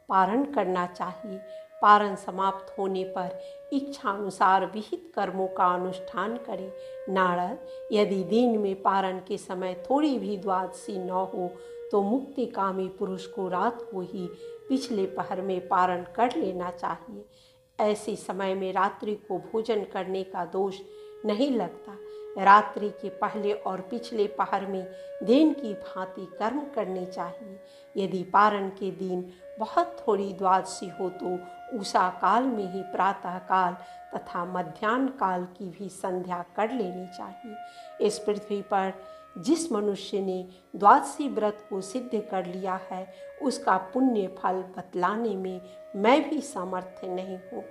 पारण करना चाहिए। पारण समाप्त होने पर इच्छानुसार विहित कर्मों का अनुष्ठान करें। नारद, यदि दिन में पारण के समय थोड़ी भी द्वादशी न हो तो मुक्तिकामी पुरुष को रात को ही पिछले पहर में पारण कर लेना चाहिए। ऐसे समय में रात्रि को भोजन करने का दोष नहीं लगता। रात्रि के पहले और पिछले पहर में दिन की भांति कर्म करने चाहिए। यदि पारण के दिन बहुत थोड़ी द्वादशी हो तो उषा काल में ही प्रातः काल तथा मध्याह्न काल की भी संध्या कर लेनी चाहिए। इस पृथ्वी पर जिस मनुष्य ने द्वादशी व्रत को सिद्ध कर लिया है उसका पुण्य फल बतलाने में मैं भी सामर्थ्य नहीं हूँ।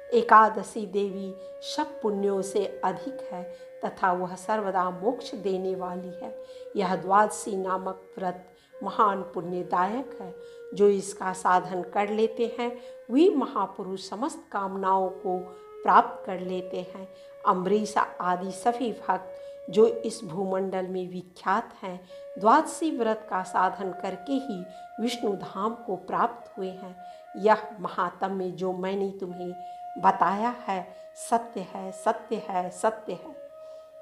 एकादशी देवी सब पुण्यों से अधिक है तथा वह सर्वदा मोक्ष देने वाली है। यह द्वादशी नामक व्रत महान पुण्यदायक है। जो इसका साधन कर लेते हैं वे महापुरुष समस्त कामनाओं को प्राप्त कर लेते हैं। अम्बरीश आदि सभी भक्त जो इस भूमंडल में विख्यात हैं द्वादशी व्रत का साधन करके ही विष्णु धाम को प्राप्त हुए हैं। यह महात्म्य जो मैंने तुम्हें बताया है सत्य है, सत्य है, सत्य है।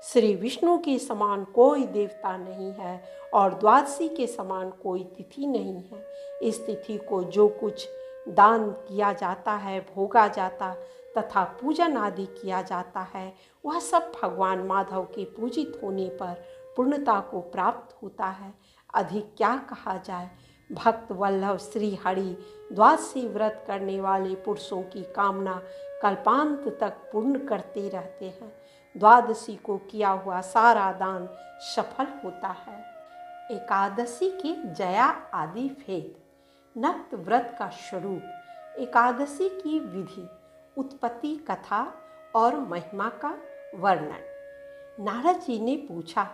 श्री विष्णु के समान कोई देवता नहीं है और द्वादशी के समान कोई तिथि नहीं है। इस तिथि को जो कुछ दान किया जाता है, भोगा जाता तथा पूजन आदि किया जाता है वह सब भगवान माधव के पूजित होने पर पूर्णता को प्राप्त होता है। अधिक क्या कहा जाए। भक्त वल्लभ श्री हरि द्वादशी व्रत करने वाले पुरुषों की कामना कल्पांत तक पूर्ण करते रहते हैं। द्वादशी को किया हुआ सारा दान सफल होता है। एकादशी के जया आदि भेद। नक्त व्रत का स्वरूप, एकादशी की विधि, उत्पत्ति, कथा और महिमा का वर्णन। नारद जी ने पूछा,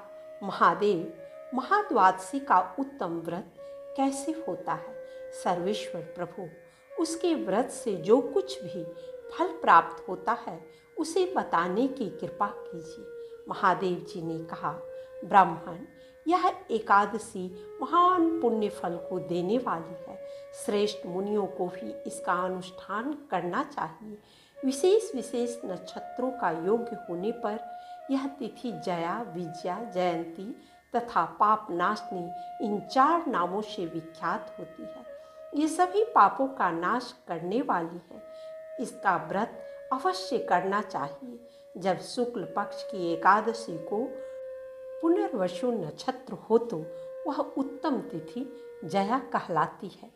महादेव, महाद्वादशी का उत्तम व्रत कैसे होता है? सर्वेश्वर प्रभु, उसके व्रत से जो कुछ भी फल प्राप्त होता है उसे बताने की कृपा कीजिए। महादेव जी ने कहा, ब्राह्मण, यह एकादशी महान पुण्य फल को देने वाली है। श्रेष्ठ मुनियों को भी इसका अनुष्ठान करना चाहिए। विशेष विशेष नक्षत्रों का योग्य होने पर यह तिथि जया, विजया, जयंती तथा पाप नाशनी इन 4 नामों से विख्यात होती है। ये सभी पापों का नाश करने वाली है। इसका व्रत अवश्य करना चाहिए। जब शुक्ल पक्ष की एकादशी को पुनर्वसु नक्षत्र हो तो वह उत्तम तिथि जया कहलाती है।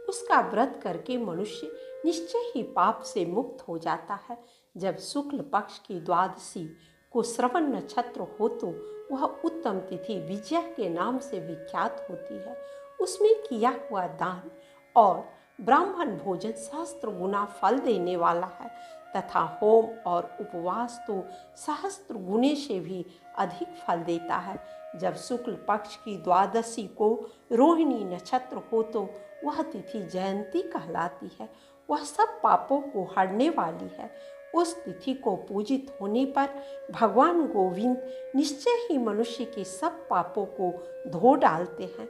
उसका व्रत करके मनुष्य निश्चय ही पाप से मुक्त हो जाता है। जब शुक्ल पक्ष की द्वादशी को श्रवण नक्षत्र हो तो वह उत्तम तिथि विजया के नाम से विख्यात होती है। उसमें किया हुआ दान और ब्राह्मण भोजन सहस्त्र गुना फल देने वाला है तथा होम और उपवास तो सहस्त्र गुने से भी अधिक फल देता है। जब शुक्ल पक्ष की द्वादशी को रोहिणी नक्षत्र हो तो वह तिथि जयंती कहलाती है। वह सब पापों को हरने वाली है। उस तिथि को पूजित होने पर भगवान गोविंद निश्चय ही मनुष्य के सब पापों को धो डालते हैं।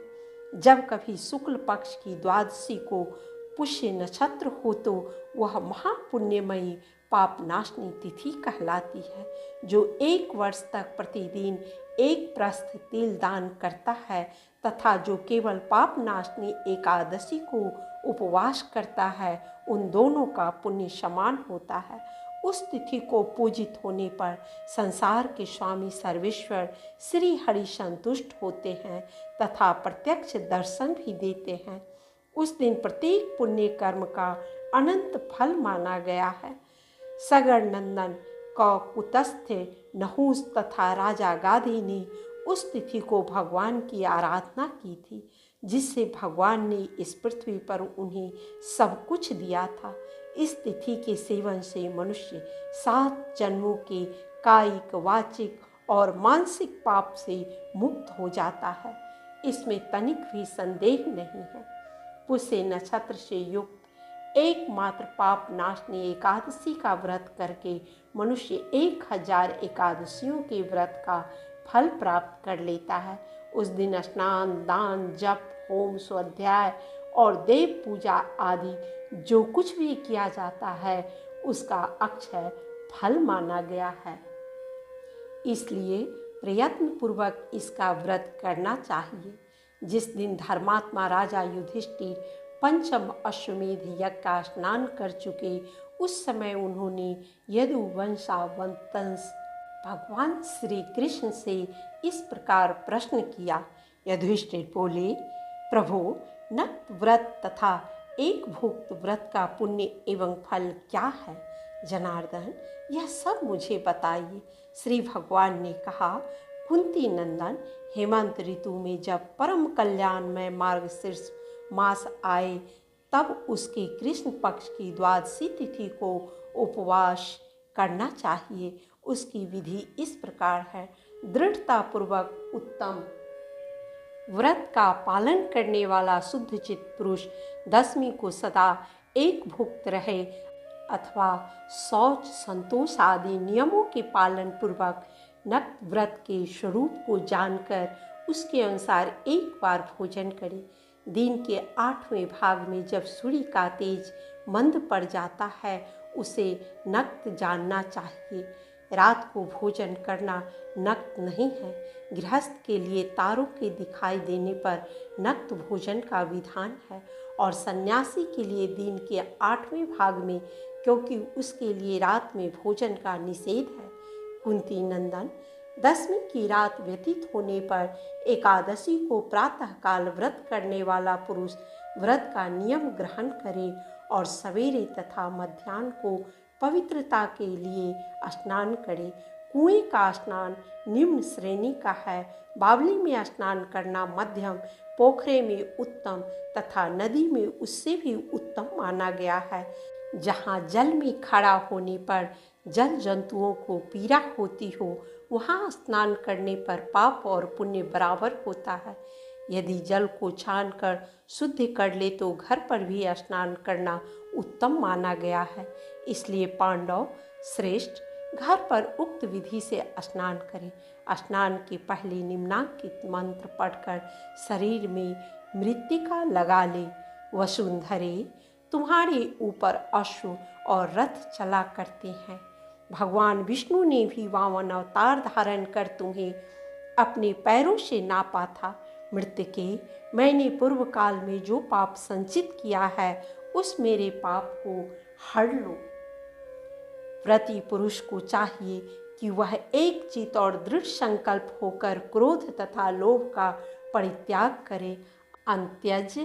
जब कभी शुक्ल पक्ष की द्वादशी को पुष्य नक्षत्र हो तो वह महापुण्यमयी पाप नाशनी तिथि कहलाती है। जो 1 वर्ष तक प्रतिदिन 1 प्रस्थ तिल दान करता है तथा जो केवल पाप नाशनी एकादशी को उपवास करता है उन दोनों का पुण्य समान होता है। उस तिथि को पूजित होने पर संसार के स्वामी सर्वेश्वर श्री हरि संतुष्ट होते हैं तथा प्रत्यक्ष दर्शन भी देते हैं। उस दिन प्रत्येक पुण्य कर्म का अनंत फल माना गया है। सगर नंदन कुतस्थ नहुस तथा राजा गाधी ने उस तिथि को भगवान की आराधना की थी, जिससे भगवान ने इस पृथ्वी पर उन्हें सब कुछ दिया था। इस तिथि के सेवन से मनुष्य 7 जन्मों के कायिक, वाचिक और मानसिक पाप से मुक्त हो जाता है। इसमें तनिक भी संदेह नहीं है। पुष्य नक्षत्र से युक्त एकमात्र पाप नाशनी एकादशी का व्रत करके मनुष्य 1000 एकादशियों के व्रत का फल प्राप्त कर लेता है। उस दिन स्नान, दान, जप, होम, स्वाध्याय और देव पूजा आदि जो कुछ भी किया जाता है उसका अक्षय फल माना गया है। इसलिए प्रयत्न पूर्वक इसका व्रत करना चाहिए। जिस दिन धर्मात्मा राजा युधिष्ठिर पंचम अश्वमेध यज्ञ का स्नान कर चुके, उस समय उन्होंने यदुवंशावतंस भगवान श्री कृष्ण से इस प्रकार प्रश्न किया। युधिष्ठिर बोले, प्रभो, नक्त व्रत तथा एक भुक्त व्रत का पुण्य एवं फल क्या है? जनार्दन, यह सब मुझे बताइए। श्री भगवान ने कहा, कुंती नंदन, हेमंत ऋतु में जब परम कल्याणमय मार्गशीर्ष मास आए, तब उसके कृष्ण पक्ष की द्वादशी तिथि को उपवास करना चाहिए। उसकी विधि इस प्रकार है। दृढ़ता पूर्वक उत्तम व्रत का पालन करने वाला शुद्ध चित्त पुरुष दशमी को सदा एक भुक्त रहे अथवा शौच, संतोष आदि नियमों के पालन पूर्वक नक्त व्रत के स्वरूप को जानकर उसके अनुसार एक बार भोजन करे। दिन के 8वें भाग में जब सूर्य का तेज मंद पड़ जाता है, उसे नक्त जानना चाहिए। रात को भोजन करना नक्त नहीं है। गृहस्थ के लिए तारों के दिखाई देने पर नक्त भोजन का विधान है और सन्यासी के लिए दिन के 8वें भाग में, क्योंकि उसके लिए रात में भोजन का निषेध है। कुंती नंदन, दशमी की रात व्यतीत होने पर एकादशी को प्रातःकाल व्रत करने वाला पुरुष व्रत का नियम ग्रहण करे और सवेरे तथा मध्याह्न को पवित्रता के लिए स्नान करे। कुएं का स्नान निम्न श्रेणी का है। बावली में स्नान करना मध्यम, पोखरे में उत्तम तथा नदी में उससे भी उत्तम माना गया है। जहाँ जल में खड़ा होने पर जल जंतुओं को पीड़ा होती हो, वहाँ स्नान करने पर पाप और पुण्य बराबर होता है। यदि जल को छानकर शुद्ध कर ले तो घर पर भी स्नान करना उत्तम माना गया है। इसलिए पांडव श्रेष्ठ घर पर उक्त विधि से स्नान करें। स्नान के पहले निम्नांकित मंत्र पढ़कर शरीर में मृत्तिका लगा ले। वसुंधरे, तुम्हारे ऊपर अश्व और रथ चला करते हैं। भगवान विष्णु ने भी वामन अवतार धारण कर तुम्हें अपने पैरों से नापा था। मृत्यके, मैंने पूर्व काल में जो पाप संचित किया है, उस मेरे पाप को हर लो। व्रती पुरुष को चाहिए कि वह एक चित और दृढ़ संकल्प होकर क्रोध तथा लोभ का परित्याग करे। अंत्यज,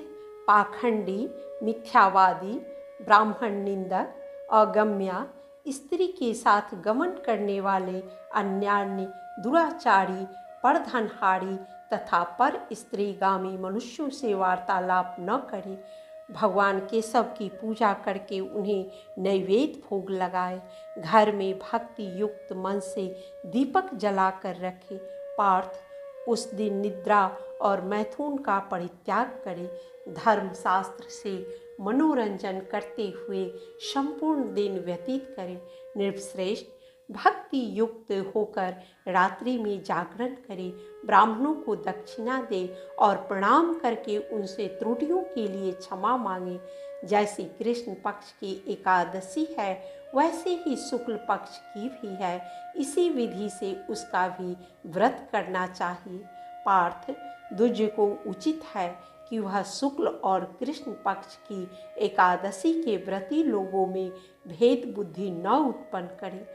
पाखंडी, मिथ्यावादी, ब्राह्मण निंदक, अगम्या, स्त्री के साथ गमन करने वाले, अन्यान्य, दुराचारी, परधनहारी तथा पर स्त्रीगामी मनुष्यों से वार्तालाप न करे। भगवान केशव की पूजा करके उन्हें नैवेद्य भोग लगाए। घर में भक्ति युक्त मन से दीपक जलाकर रखे। पार्थ, उस दिन निद्रा और मैथुन का परित्याग करे। धर्मशास्त्र से मनोरंजन करते हुए संपूर्ण दिन व्यतीत करें। निर्श्रेष्ठ, भक्ति युक्त होकर रात्रि में जागरण करे। ब्राह्मणों को दक्षिणा दे और प्रणाम करके उनसे त्रुटियों के लिए क्षमा मांगे। जैसी कृष्ण पक्ष की एकादशी है, वैसे ही शुक्ल पक्ष की भी है। इसी विधि से उसका भी व्रत करना चाहिए। पार्थ, दुज को उचित है कि वह शुक्ल और कृष्ण पक्ष की एकादशी के व्रती लोगों में भेद बुद्धि न उत्पन्न करे।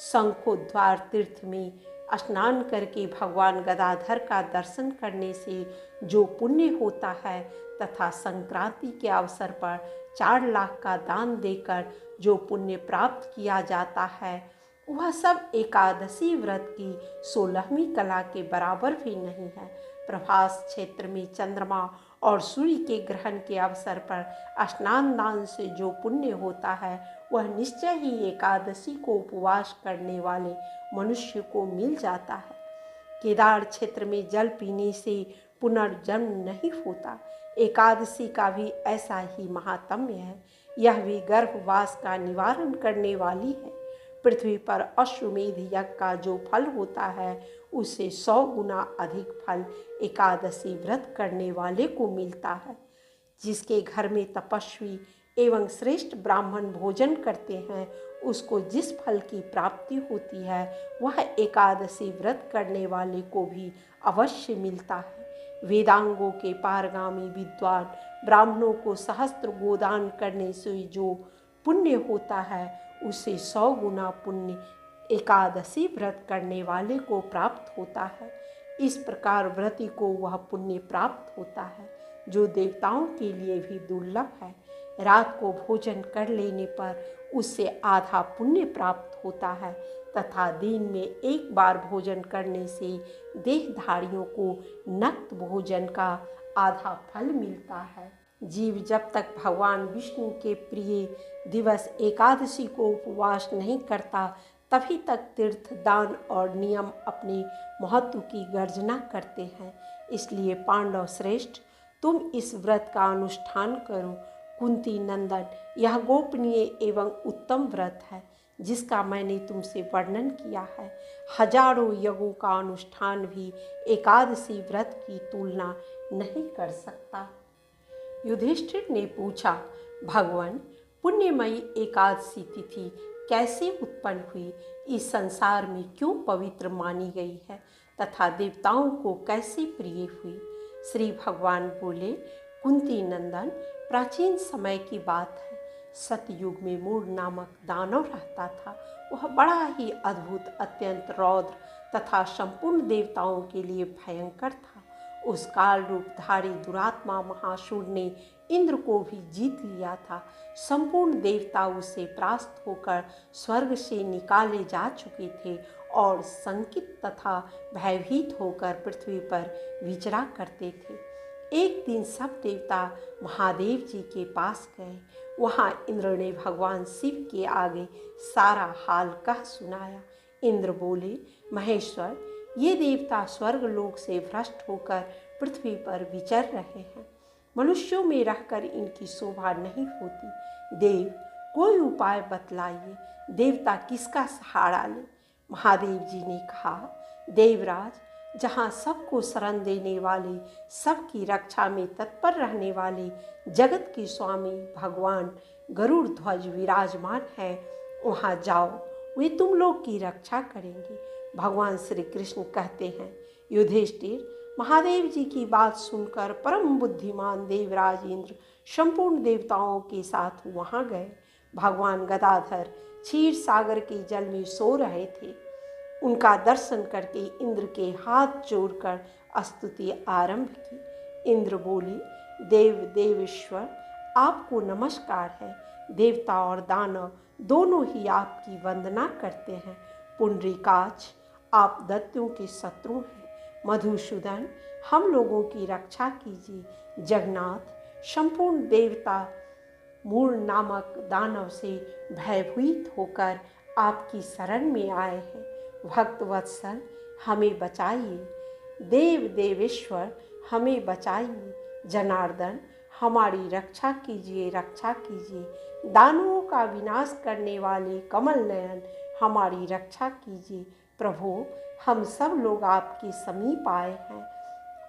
शंखोद्वार तीर्थ में स्नान करके भगवान गदाधर का दर्शन करने से जो पुण्य होता है तथा संक्रांति के अवसर पर 4 लाख का दान देकर जो पुण्य प्राप्त किया जाता है वह सब एकादशी व्रत की 16वीं कला के बराबर भी नहीं है। प्रभास क्षेत्र में चंद्रमा और सूर्य के ग्रहण के अवसर पर स्नान दान से जो पुण्य होता है वह निश्चय ही एकादशी को उपवास करने वाले मनुष्य को मिल जाता है। केदार क्षेत्र में जल पीने से पुनर्जन्म नहीं होता। एकादशी का भी ऐसा ही महात्म्य है। यह भी गर्भवास का निवारण करने वाली है। पृथ्वी पर अश्वमेध यज्ञ का जो फल होता है उससे 100 गुना अधिक फल एकादशी व्रत करने वाले को मिलता है। जिसके घर में तपस्वी एवं श्रेष्ठ ब्राह्मण भोजन करते हैं उसको जिस फल की प्राप्ति होती है वह एकादशी व्रत करने वाले को भी अवश्य मिलता है। वेदांगों के पारगामी विद्वान ब्राह्मणों को सहस्त्र गोदान करने से जो पुण्य होता है उसे 100 गुना पुण्य एकादशी व्रत करने वाले को प्राप्त होता है। इस प्रकार व्रती को वह पुण्य प्राप्त होता है जो देवताओं के लिए भी दुर्लभ है। रात को भोजन कर लेने पर उससे आधा पुण्य प्राप्त होता है तथा दिन में एक बार भोजन करने से देहधारियों को नक्त भोजन का आधा फल मिलता है। जीव जब तक भगवान विष्णु के प्रिय दिवस एकादशी को उपवास नहीं करता तभी तक तीर्थ दान और नियम अपने महत्व की गर्जना करते हैं। इसलिए पांडव श्रेष्ठ तुम इस व्रत का अनुष्ठान करो। कुंती नंदन यह गोपनीय एवं उत्तम व्रत है जिसका मैंने तुमसे वर्णन किया है। हजारों यज्ञों का अनुष्ठान भी एकादशी व्रत की तुलना नहीं कर सकता। युधिष्ठिर ने पूछा, भगवान पुण्यमयी एकादशी तिथि कैसे उत्पन्न हुई, इस संसार में क्यों पवित्र मानी गई है तथा देवताओं को कैसे प्रिय हुई। श्री भगवान बोले, कुंती नंदन प्राचीन समय की बात है। सतयुग में मूढ़ नामक दानव रहता था। वह बड़ा ही अद्भुत अत्यंत रौद्र तथा संपूर्ण देवताओं के लिए भयंकर था। उस काल रूपधारी दुरात्मा महाशूर ने इंद्र को भी जीत लिया था। संपूर्ण देवता उससे परास्त होकर स्वर्ग से निकाले जा चुके थे और संकित तथा भयभीत होकर पृथ्वी पर विचरा करते थे। एक दिन सब देवता महादेव जी के पास गए। वहाँ इंद्र ने भगवान शिव के आगे सारा हाल कह सुनाया। इंद्र बोले, महेश्वर ये देवता स्वर्ग लोक से भ्रष्ट होकर पृथ्वी पर विचर रहे हैं। मनुष्यों में रहकर इनकी शोभा नहीं होती। देव कोई उपाय बतलाइए, देवता किसका सहारा ले। महादेव जी ने कहा, देवराज जहाँ सबको शरण देने वाले, सबकी रक्षा में तत्पर रहने वाले जगत के स्वामी भगवान गरुड़ ध्वज विराजमान है, वहाँ जाओ, वे तुम लोग की रक्षा करेंगे। भगवान श्री कृष्ण कहते हैं, युधिष्ठिर महादेव जी की बात सुनकर परम बुद्धिमान देवराज इंद्र संपूर्ण देवताओं के साथ वहाँ गए। भगवान गदाधर क्षीर सागर के जल में सो रहे थे। उनका दर्शन करके इंद्र के हाथ जोड़कर स्तुति आरंभ की। इंद्र बोले, देव देवेश्वर आपको नमस्कार है। देवता और दानव दोनों ही आपकी वंदना करते हैं। पुंडरीकाक्ष आप दैत्यों के शत्रु हैं। मधुसूदन हम लोगों की रक्षा कीजिए। जगन्नाथ संपूर्ण देवता मूढ़ नामक दानव से भयभीत होकर आपकी शरण में आए हैं। भक्त वत्सल हमें बचाइए। देव देवेश्वर हमें बचाइए। जनार्दन हमारी रक्षा कीजिए, रक्षा कीजिए। दानवों का विनाश करने वाले कमल नयन हमारी रक्षा कीजिए। प्रभु हम सब लोग आपके समीप आए हैं,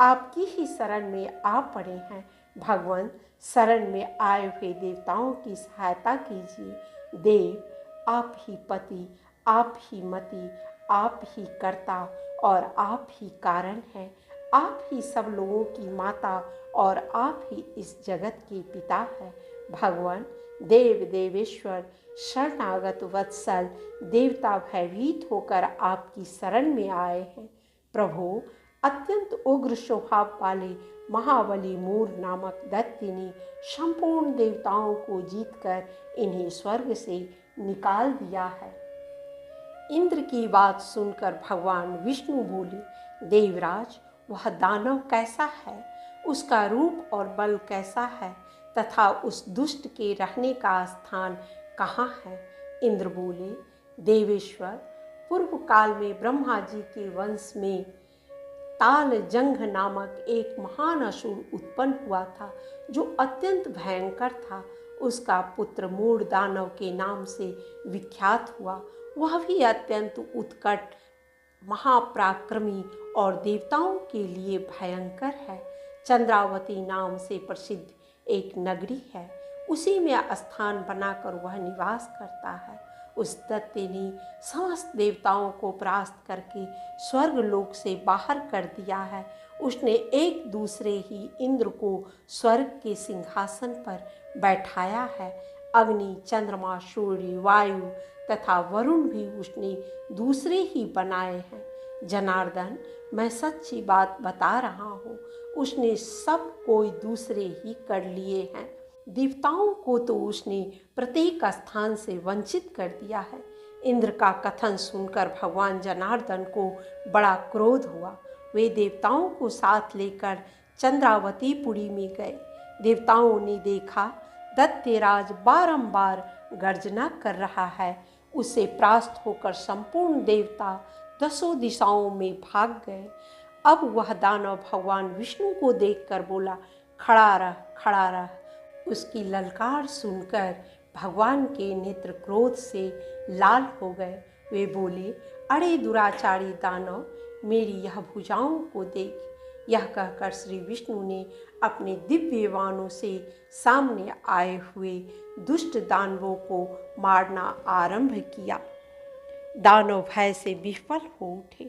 आपकी ही शरण में आ पड़े हैं। भगवान शरण में आए हुए देवताओं की सहायता कीजिए। देव आप ही पति, आप ही मति, आप ही कर्ता और आप ही कारण हैं। आप ही सब लोगों की माता और आप ही इस जगत के पिता हैं। भगवान देव देवेश्वर शरणागत वत्सल देवता भयभीत होकर आपकी शरण में आए हैं। प्रभु अत्यंत उग्र स्वभाव वाले महाबली मूर नामक दैत्य ने संपूर्ण देवताओं को जीतकर इन्हें स्वर्ग से निकाल दिया है। इंद्र की बात सुनकर भगवान विष्णु बोले, देवराज वह दानव कैसा है, उसका रूप और बल कैसा है तथा उस दुष्ट के रहने का स्थान कहाँ है। इंद्र बोले, देवेश्वर पूर्व काल में ब्रह्मा जी के वंश में ताल जंघ नामक एक महान असुर उत्पन्न हुआ था जो अत्यंत भयंकर था। उसका पुत्र मूढ़ दानव के नाम से विख्यात हुआ। वह भी अत्यंत उत्कट महापराक्रमी और देवताओं के लिए भयंकर है। चंद्रावती नाम से प्रसिद्ध एक नगरी है, उसी में स्थान बनाकर वह निवास करता है। उस दैत्य ने समस्त देवताओं को परास्त करके स्वर्ग लोक से बाहर कर दिया है। उसने एक दूसरे ही इंद्र को स्वर्ग के सिंहासन पर बैठाया है। अग्नि, चंद्रमा, सूर्य, वायु तथा वरुण भी उसने दूसरे ही बनाए हैं। जनार्दन, मैं सच्ची बात बता रहा हूँ, उसने सब कोई दूसरे ही कर लिए हैं। देवताओं को तो उसने प्रत्येक स्थान से वंचित कर दिया है। इंद्र का कथन सुनकर भगवान जनार्दन को बड़ा क्रोध हुआ। वे देवताओं को साथ लेकर चंद्रावतीपुरी में गए। देवताओं ने देखा दैत्यराज बारंबार गर्जना कर रहा है। उससे परास्त होकर संपूर्ण देवता दसों दिशाओं में भाग गए। अब वह दानव भगवान विष्णु को देखकर बोला, खड़ा रह, खड़ा रह। उसकी ललकार सुनकर भगवान के नेत्र क्रोध से लाल हो गए। वे बोले, अरे दुराचारी दानव, मेरी यह भुजाओं को देख। यह कहकर श्री विष्णु ने अपने दिव्य बाणों से सामने आए हुए दुष्ट दानवों को मारना आरंभ किया। दानव भय से विफल हो उठे।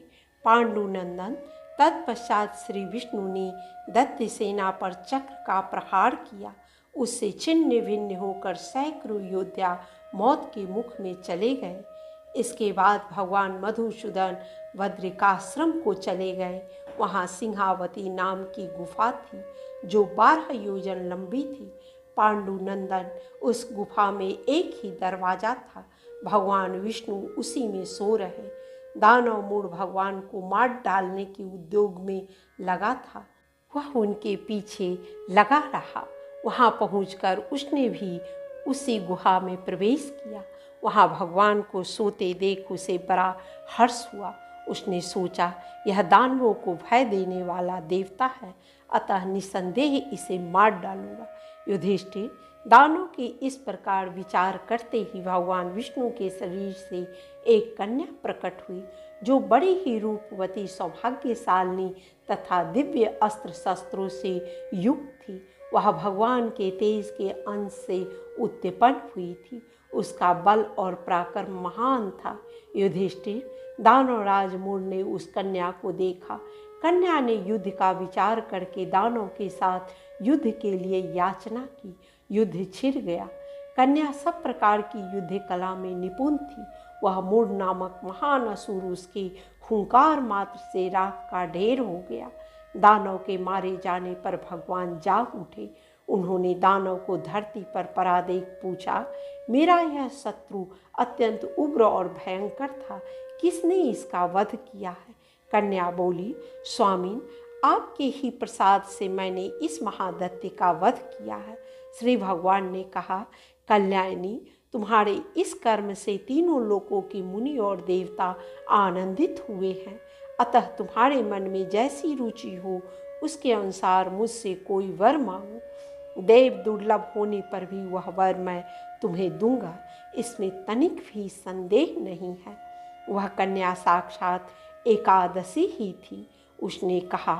पांडुनंदन, तत्पश्चात श्री विष्णु ने दैत्य सेना पर चक्र का प्रहार किया। उससे छिन्न भिन्न होकर सैकड़ों योद्धा मौत के मुख में चले गए। इसके बाद भगवान मधुसूदन बद्रिकाश्रम को चले गए। वहाँ सिंहावती नाम की गुफा थी जो 12 योजन लंबी थी। पांडुनंदन, उस गुफा में एक ही दरवाजा था। भगवान विष्णु उसी में सो रहे। दानव मूढ़ भगवान को मार डालने के उद्योग में लगा था। वह उनके पीछे लगा रहा। वहाँ पहुंचकर उसने भी उसी गुहा में प्रवेश किया। वहाँ भगवान को सोते देख उसे बड़ा हर्ष हुआ। उसने सोचा, यह दानवों को भय देने वाला देवता है, अतः निसंदेह इसे मार डालूंगा। युधिष्ठिर, दानव के इस प्रकार विचार करते ही भगवान विष्णु के शरीर से एक कन्या प्रकट हुई जो बड़ी ही रूपवती, सौभाग्यशालिनी तथा दिव्य अस्त्र शस्त्रों से युक्त थी। वह भगवान के तेज के अंश से उत्पन्न हुई थी। उसका बल और पराक्रम महान था। युधिष्ठिर, दानवराज मूढ़ ने उस कन्या को देखा। कन्या ने युद्ध का विचार करके दानव के साथ युद्ध के लिए याचना की। युद्ध छिड़ गया। कन्या सब प्रकार की युद्ध कला में निपुण थी। वह मूढ़ नामक महान असुर उसके हुंकार मात्र से राख का ढेर हो गया। दानव के मारे जाने पर भगवान जाग उठे। उन्होंने दानव को धरती पर पड़ा देख पूछा, मेरा यह शत्रु अत्यंत उग्र और भयंकर था, किसने इसका वध किया है? कन्या बोली, स्वामीन, आपके ही प्रसाद से मैंने इस महादैत्य का वध किया है। श्री भगवान ने कहा, कल्याणी, तुम्हारे इस कर्म से तीनों लोकों के मुनि और देवता आनंदित हुए हैं। अतः तुम्हारे मन में जैसी रुचि हो उसके अनुसार मुझसे कोई वर मांगो। देव दुर्लभ होने पर भी वह वर मैं तुम्हें दूंगा, इसमें तनिक भी संदेह नहीं है। वह कन्या साक्षात एकादशी ही थी। उसने कहा,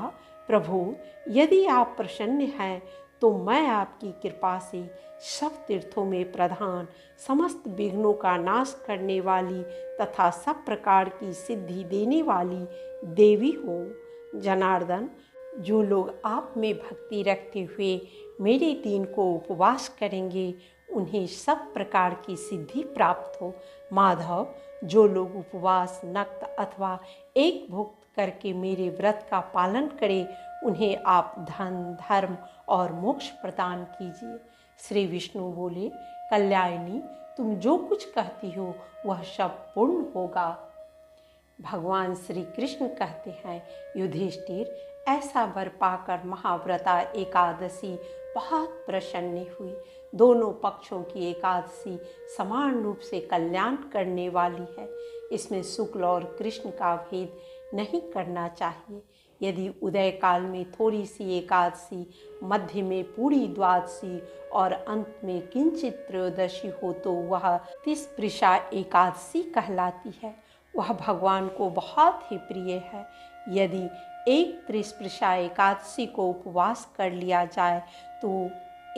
प्रभु, यदि आप प्रसन्न हैं तो मैं आपकी कृपा से सब तीर्थों में प्रधान, समस्त विघ्नों का नाश करने वाली तथा सब प्रकार की सिद्धि देने वाली देवी हूँ। जनार्दन, जो लोग आप में भक्ति रखते हुए मेरे दिन को उपवास करेंगे उन्हें सब प्रकार की सिद्धि प्राप्त हो। माधव, जो लोग उपवास, नक्त अथवा एक भुक्त करके मेरे व्रत का पालन करें उन्हें आप धन, धर्म और मोक्ष प्रदान कीजिए। श्री विष्णु बोले, कल्याणी, तुम जो कुछ कहती हो वह सब पूर्ण होगा। भगवान श्री कृष्ण कहते हैं, युधिष्ठिर, ऐसा वर पाकर महाव्रता एकादशी बहुत प्रसन्न हुई। दोनों पक्षों की एकादशी समान रूप से कल्याण करने वाली है। इसमें शुक्ल और कृष्ण का भेद नहीं करना चाहिए। यदि उदय काल में थोड़ी सी एकादशी, मध्य में पूरी द्वादशी और अंत में किंचित त्रयोदशी हो तो वह तिस्पृशा एकादशी कहलाती है। वह भगवान को बहुत ही प्रिय है। यदि एक त्रिस्पृशा एकादशी को उपवास कर लिया जाए तो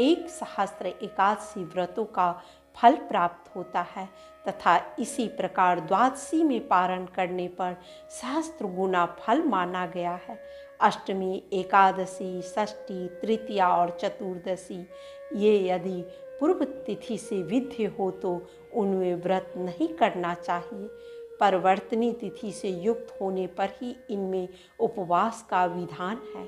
1,000 एकादशी व्रतों का फल प्राप्त होता है तथा इसी प्रकार द्वादशी में पारण करने पर सहस्त्र गुना फल माना गया है। अष्टमी, एकादशी, षष्ठी, तृतीया और चतुर्दशी ये यदि पूर्व तिथि से विद्य हो तो उनमें व्रत नहीं करना चाहिए। परिवर्तनी तिथि से युक्त होने पर ही इनमें उपवास का विधान है।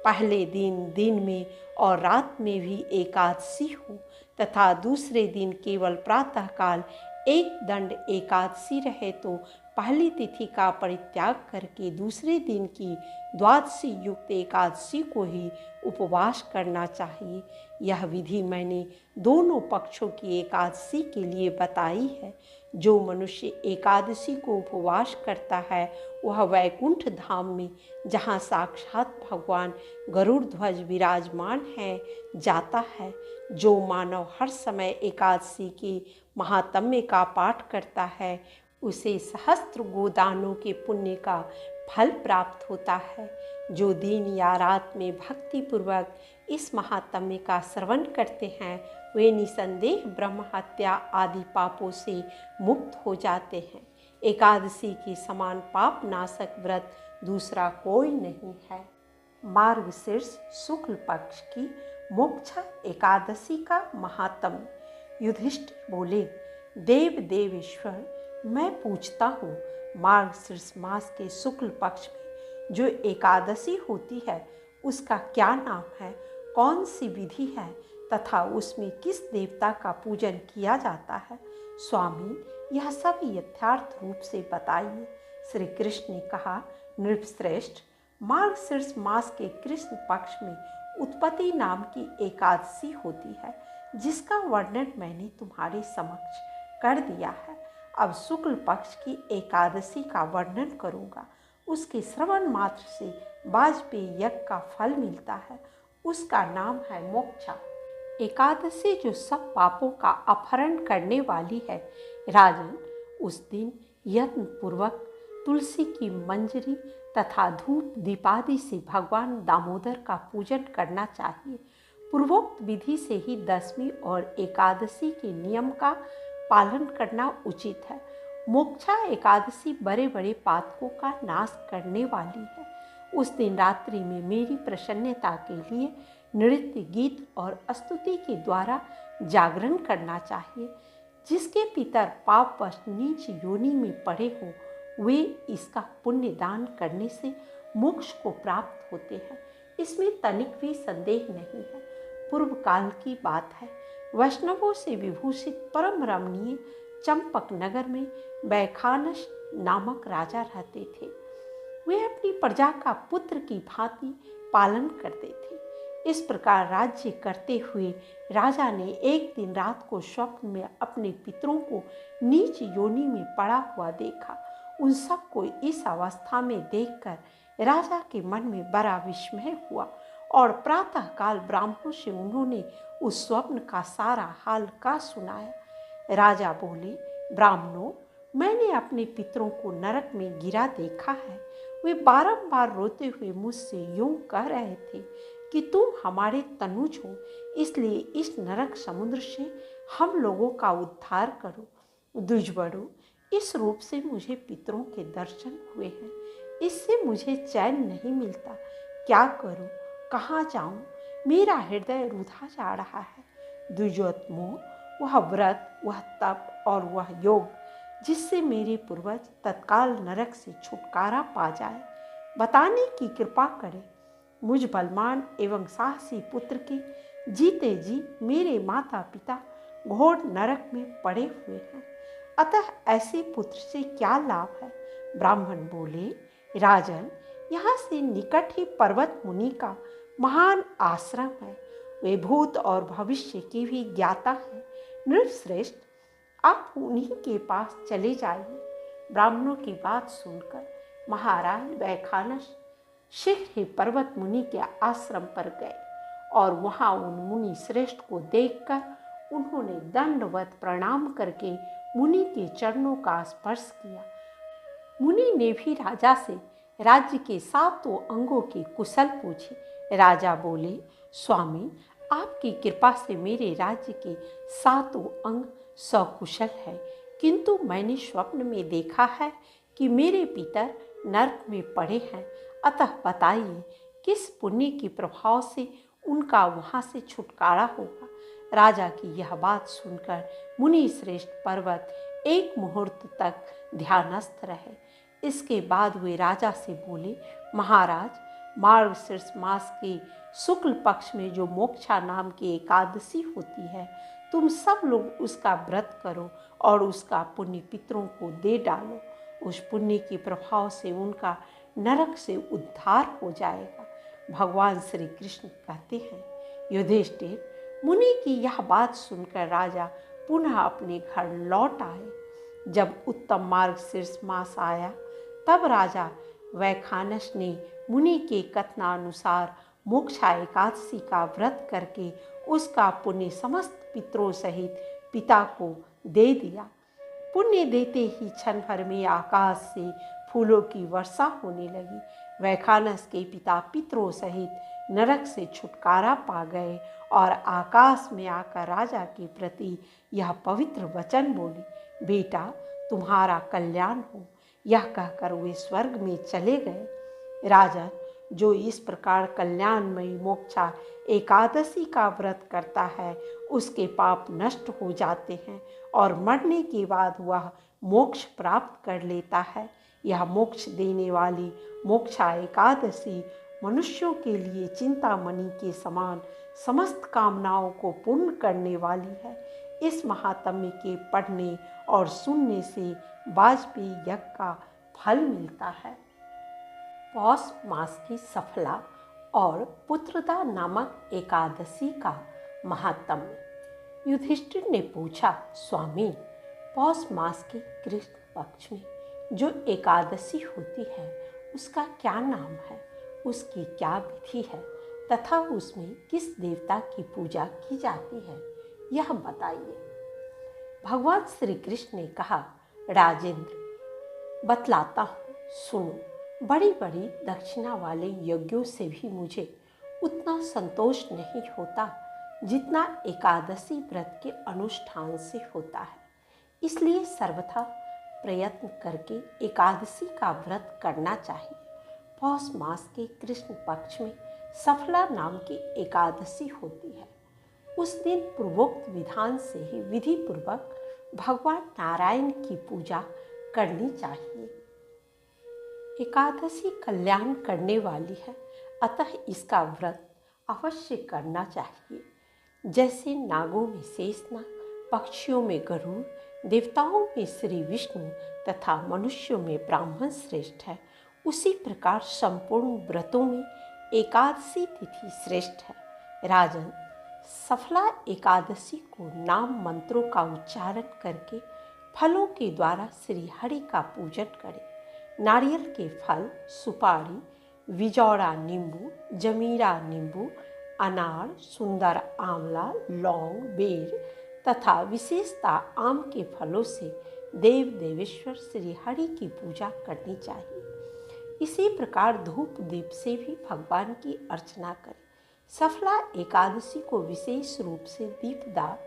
पहले दिन में और रात में भी एकादशी हो तथा दूसरे दिन केवल प्रातःकाल एक दंड एकादशी रहे तो पहली तिथि का परित्याग करके दूसरे दिन की द्वादशी युक्त एकादशी को ही उपवास करना चाहिए। यह विधि मैंने दोनों पक्षों की एकादशी के लिए बताई है। जो मनुष्य एकादशी को उपवास करता है वह वैकुंठ धाम में, जहाँ साक्षात भगवान गरुड़ ध्वज विराजमान है, जाता है। जो मानव हर समय एकादशी के महात्म्य का पाठ करता है उसे सहस्त्र गोदानों के पुण्य का फल प्राप्त होता है। जो दिन या रात में भक्ति पूर्वक इस महात्म्य का श्रवण करते हैं वे निसंदेह ब्रह्म हत्या आदि पापों से मुक्त हो जाते हैं। एकादशी के समान पाप नाशक व्रत दूसरा कोई नहीं है। मार्गशीर्ष शुक्ल पक्ष की मोक्षा एकादशी का महात्म्य। युधिष्ठिर बोले, देव देवेश्वर, मैं पूछता हूँ, मार्गशीर्ष मास के शुक्ल पक्ष में जो एकादशी होती है उसका क्या नाम है, कौन सी विधि है तथा उसमें किस देवता का पूजन किया जाता है? स्वामी, यह सब यथार्थ रूप से बताइए। श्री कृष्ण ने कहा, नृपश्रेष्ठ, मार्गशीर्ष मास के कृष्ण पक्ष में उत्पत्ति नाम की एकादशी होती है जिसका वर्णन मैंने तुम्हारे समक्ष कर दिया है। अब शुक्ल पक्ष की एकादशी का वर्णन करूँगा। उसके श्रवण मात्र से वाजपेयी यज्ञ का फल मिलता है। उसका नाम है मोक्षा। एकादशी जो सब पापों का अपहरण करने वाली है। राजन, उस दिन यत्न पूर्वक तुलसी की मंजरी तथा धूप दीपादि से भगवान दामोदर का पूजन करना चाहिए। पूर्वोक्त विधि से ही दशमी और एकादशी के नियम का पालन करना उचित है। मोक्षा एकादशी बड़े बड़े पातकों का नाश करने वाली है। उस दिन रात्रि में मेरी प्रसन्नता के लिए नृत्य, गीत और स्तुति के द्वारा जागरण करना चाहिए। जिसके पितर पापवश नीच योनि में पड़े हों वे इसका पुण्य दान करने से मोक्ष को प्राप्त होते हैं। इसमें तनिक भी संदेह नहीं है। पूर्व काल की बात है। वैष्णवों से विभूषित परम रमणीय चंपक नगर में बैखानस नामक राजा रहते थे। वे अपनी प्रजा का पुत्र की भांति पालन करते थे। इस प्रकार राज्य करते हुए राजा ने एक दिन रात को स्वप्न में अपने पितरों को नीच योनि में पड़ा हुआ देखा। उन सबको इस अवस्था में देखकर राजा के मन में बड़ा विस्मय हुआ और प्रातःकाल ब्राह्मणों से उन्होंने उस स्वप्न का सारा हाल का सुनाया। राजा बोले, ब्राह्मणों, मैंने अपने पितरों को नरक में गिरा देखा है। वे बारंबार रोते हुए मुझसे यूं कह रहे थे कि तुम हमारे तनुज हो, इसलिए इस नरक समुद्र से हम लोगों का उद्धार करो। द्विजवरों, इस रूप से मुझे पितरों के दर्शन हुए हैं। इससे मुझे चैन नहीं मिलता। क्या करूं, कहाँ जाऊं? मेरा हृदय रुधा जा रहा है। द्विजोत मोह, वह व्रत, वह तप और वह योग जिससे मेरे पूर्वज तत्काल नरक से छुटकारा पा जाए, बताने की कृपा करें। मुझ बलवान एवं साहसी पुत्र के जीते जी मेरे माता पिता घोर नरक में पड़े हुए हैं, अतः ऐसे पुत्र से क्या लाभ है? ब्राह्मण बोले, राजन, यहाँ से निकट ही पर्वत मुनि का महान आश्रम है। वे भूत और भविष्य के भी ज्ञाता है। नृपश्रेष्ठ, आप उन्हीं के पास चले जाइए। ब्राह्मणों की बात सुनकर महाराज वैखानस शीघ्र ही पर्वत मुनि के आश्रम पर गए और वहां उन मुनि श्रेष्ठ को देखकर उन्होंने दंडवत प्रणाम करके मुनि के चरणों का स्पर्श किया। मुनि ने भी राजा से राज्य के सातों अंगों की कुशल पूछी। राजा बोले, स्वामी, आपकी कृपा से मेरे राज्य के सातों अंग सकुशल है, किंतु मैंने स्वप्न में देखा है कि मेरे पितर नरक में पड़े हैं। अतः बताइए, किस पुण्य के प्रभाव से उनका वहां से छुटकारा होगा? राजा की यह बात सुनकर मुनि श्रेष्ठ पर्वत एक मुहूर्त तक ध्यानस्थ रहे। इसके बाद वे राजा से बोले, महाराज, मार्गशीर्ष मास के शुक्ल पक्ष में जो मोक्षा नाम की एकादशी होती है, तुम सब लोग उसका व्रत करो और उसका पुण्य पितरों को दे डालो। उस पुण्य के प्रभाव से उनका नरक से उद्धार हो जाएगा। भगवान श्री कृष्ण कहते हैं, युधिष्ठिर, मुनि की यह बात सुनकर राजा पुनः अपने घर लौट आए। जब उत्तम मार्गशीर्ष मास आया, तब राजा वैखानस ने मुनि के कथनानुसार मोक्षा एकादशी का व्रत करके उसका पुण्य समस्त पितरों सहित पिता को दे दिया। पुण्य देते ही क्षण भर में आकाश से फूलों की वर्षा होने लगी। वैखानस के पिता पितरों सहित नरक से छुटकारा पा गए और आकाश में आकर राजा के प्रति यह पवित्र वचन बोले, बेटा, तुम्हारा कल्याण हो। यह कहकर वे स्वर्ग में चले गए। राजन, जो इस प्रकार कल्याणमयी मोक्षा एकादशी का व्रत करता है, उसके पाप नष्ट हो जाते हैं और मरने के बाद वह मोक्ष प्राप्त कर लेता है। यह मोक्ष देने वाली मोक्षा एकादशी मनुष्यों के लिए चिंतामणि के समान समस्त कामनाओं को पूर्ण करने वाली है। इस महात्म्य के पढ़ने और सुनने से वाजपेयी यज्ञ का फल मिलता है। पौष मास की सफला और पुत्रदा नामक एकादशी का महात्म्य। युधिष्ठिर ने पूछा, स्वामी, पौष मास के कृष्ण पक्ष में जो एकादशी होती है, उसका क्या नाम है, उसकी क्या विधि है तथा उसमें किस देवता की पूजा की जाती है, यह बताइए। भगवान श्री कृष्ण ने कहा, राजेंद्र, बतलाता हूँ, सुनो। बड़ी बड़ी दक्षिणा वाले यज्ञों से भी मुझे उतना संतोष नहीं होता जितना एकादशी व्रत के अनुष्ठान से होता है। इसलिए सर्वथा प्रयत्न करके एकादशी का व्रत करना चाहिए। पौष मास के कृष्ण पक्ष में सफला नाम की एकादशी होती है। उस दिन पूर्वोक्त विधान से ही विधि पूर्वक भगवान नारायण की पूजा करनी चाहिए। एकादशी कल्याण करने वाली है, अतः इसका व्रत अवश्य करना चाहिए। जैसे नागों में शेषनाग, पक्षियों में गरुड़, देवताओं में श्री विष्णु तथा मनुष्यों में ब्राह्मण श्रेष्ठ है, उसी प्रकार संपूर्ण व्रतों में एकादशी तिथि श्रेष्ठ है। राजन, सफला एकादशी को नाम मंत्रों का उच्चारण करके फलों के द्वारा श्री हरि का पूजन करें। नारियल के फल, सुपारी, विजौड़ा नींबू, जमीरा नींबू, अनार, सुंदर आंवला, लौंग, बेर तथा विशेषता आम के फलों से देव देवेश्वर श्री हरि की पूजा करनी चाहिए। इसी प्रकार धूप दीप से भी भगवान की अर्चना करें। सफला एकादशी को विशेष रूप से दीपदान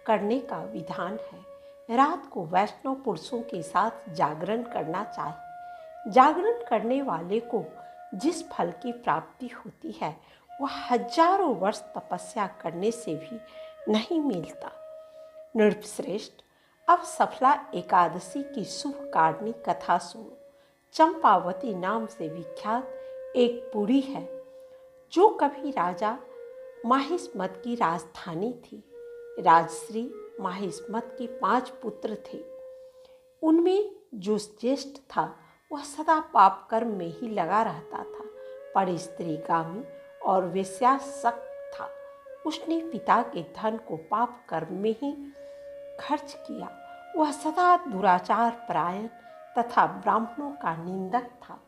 करने का विधान है। रात को वैष्णव पुरुषों के साथ जागरण करना चाहिए। जागरण करने वाले को जिस फल की प्राप्ति होती है वह हजारों वर्ष तपस्या करने से भी नहीं मिलता। नृपश्रेष्ठ, अब सफला एकादशी की शुभ कारणी कथा सुनो। चंपावती नाम से विख्यात एक पुरी है जो कभी राजा माहिष्मत की राजधानी थी। राजश्री माहिष्मत के 5 पुत्र थे। उनमें जो ज्येष्ठ था वह सदा पाप कर्म में ही लगा रहता था, पर स्त्रीगामी और वेश्यासक्त था। उसने पिता के धन को पाप कर्म में ही खर्च किया। वह सदा दुराचार परायण तथा ब्राह्मणों का निंदक था।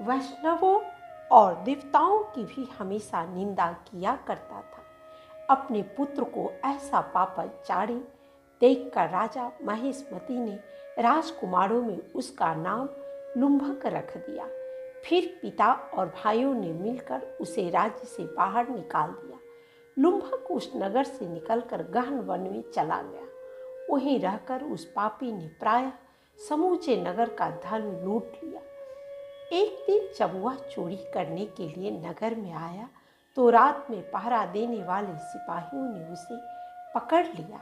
वैष्णवों और देवताओं की भी हमेशा निंदा किया करता था। अपने पुत्र को ऐसा पापाचारी देखकर राजा माहिष्मती ने राजकुमारों में उसका नाम लुम्भक रख दिया। फिर पिता और भाइयों ने मिलकर उसे राज्य से बाहर निकाल दिया। लुम्भक उस नगर से निकलकर गहन वन में चला गया। वहीं रहकर उस पापी ने प्रायः समूचे नगर का धन लूट लिया। एक दिन जब वह चोरी करने के लिए नगर में आया तो रात में पहरा देने वाले सिपाहियों ने उसे पकड़ लिया,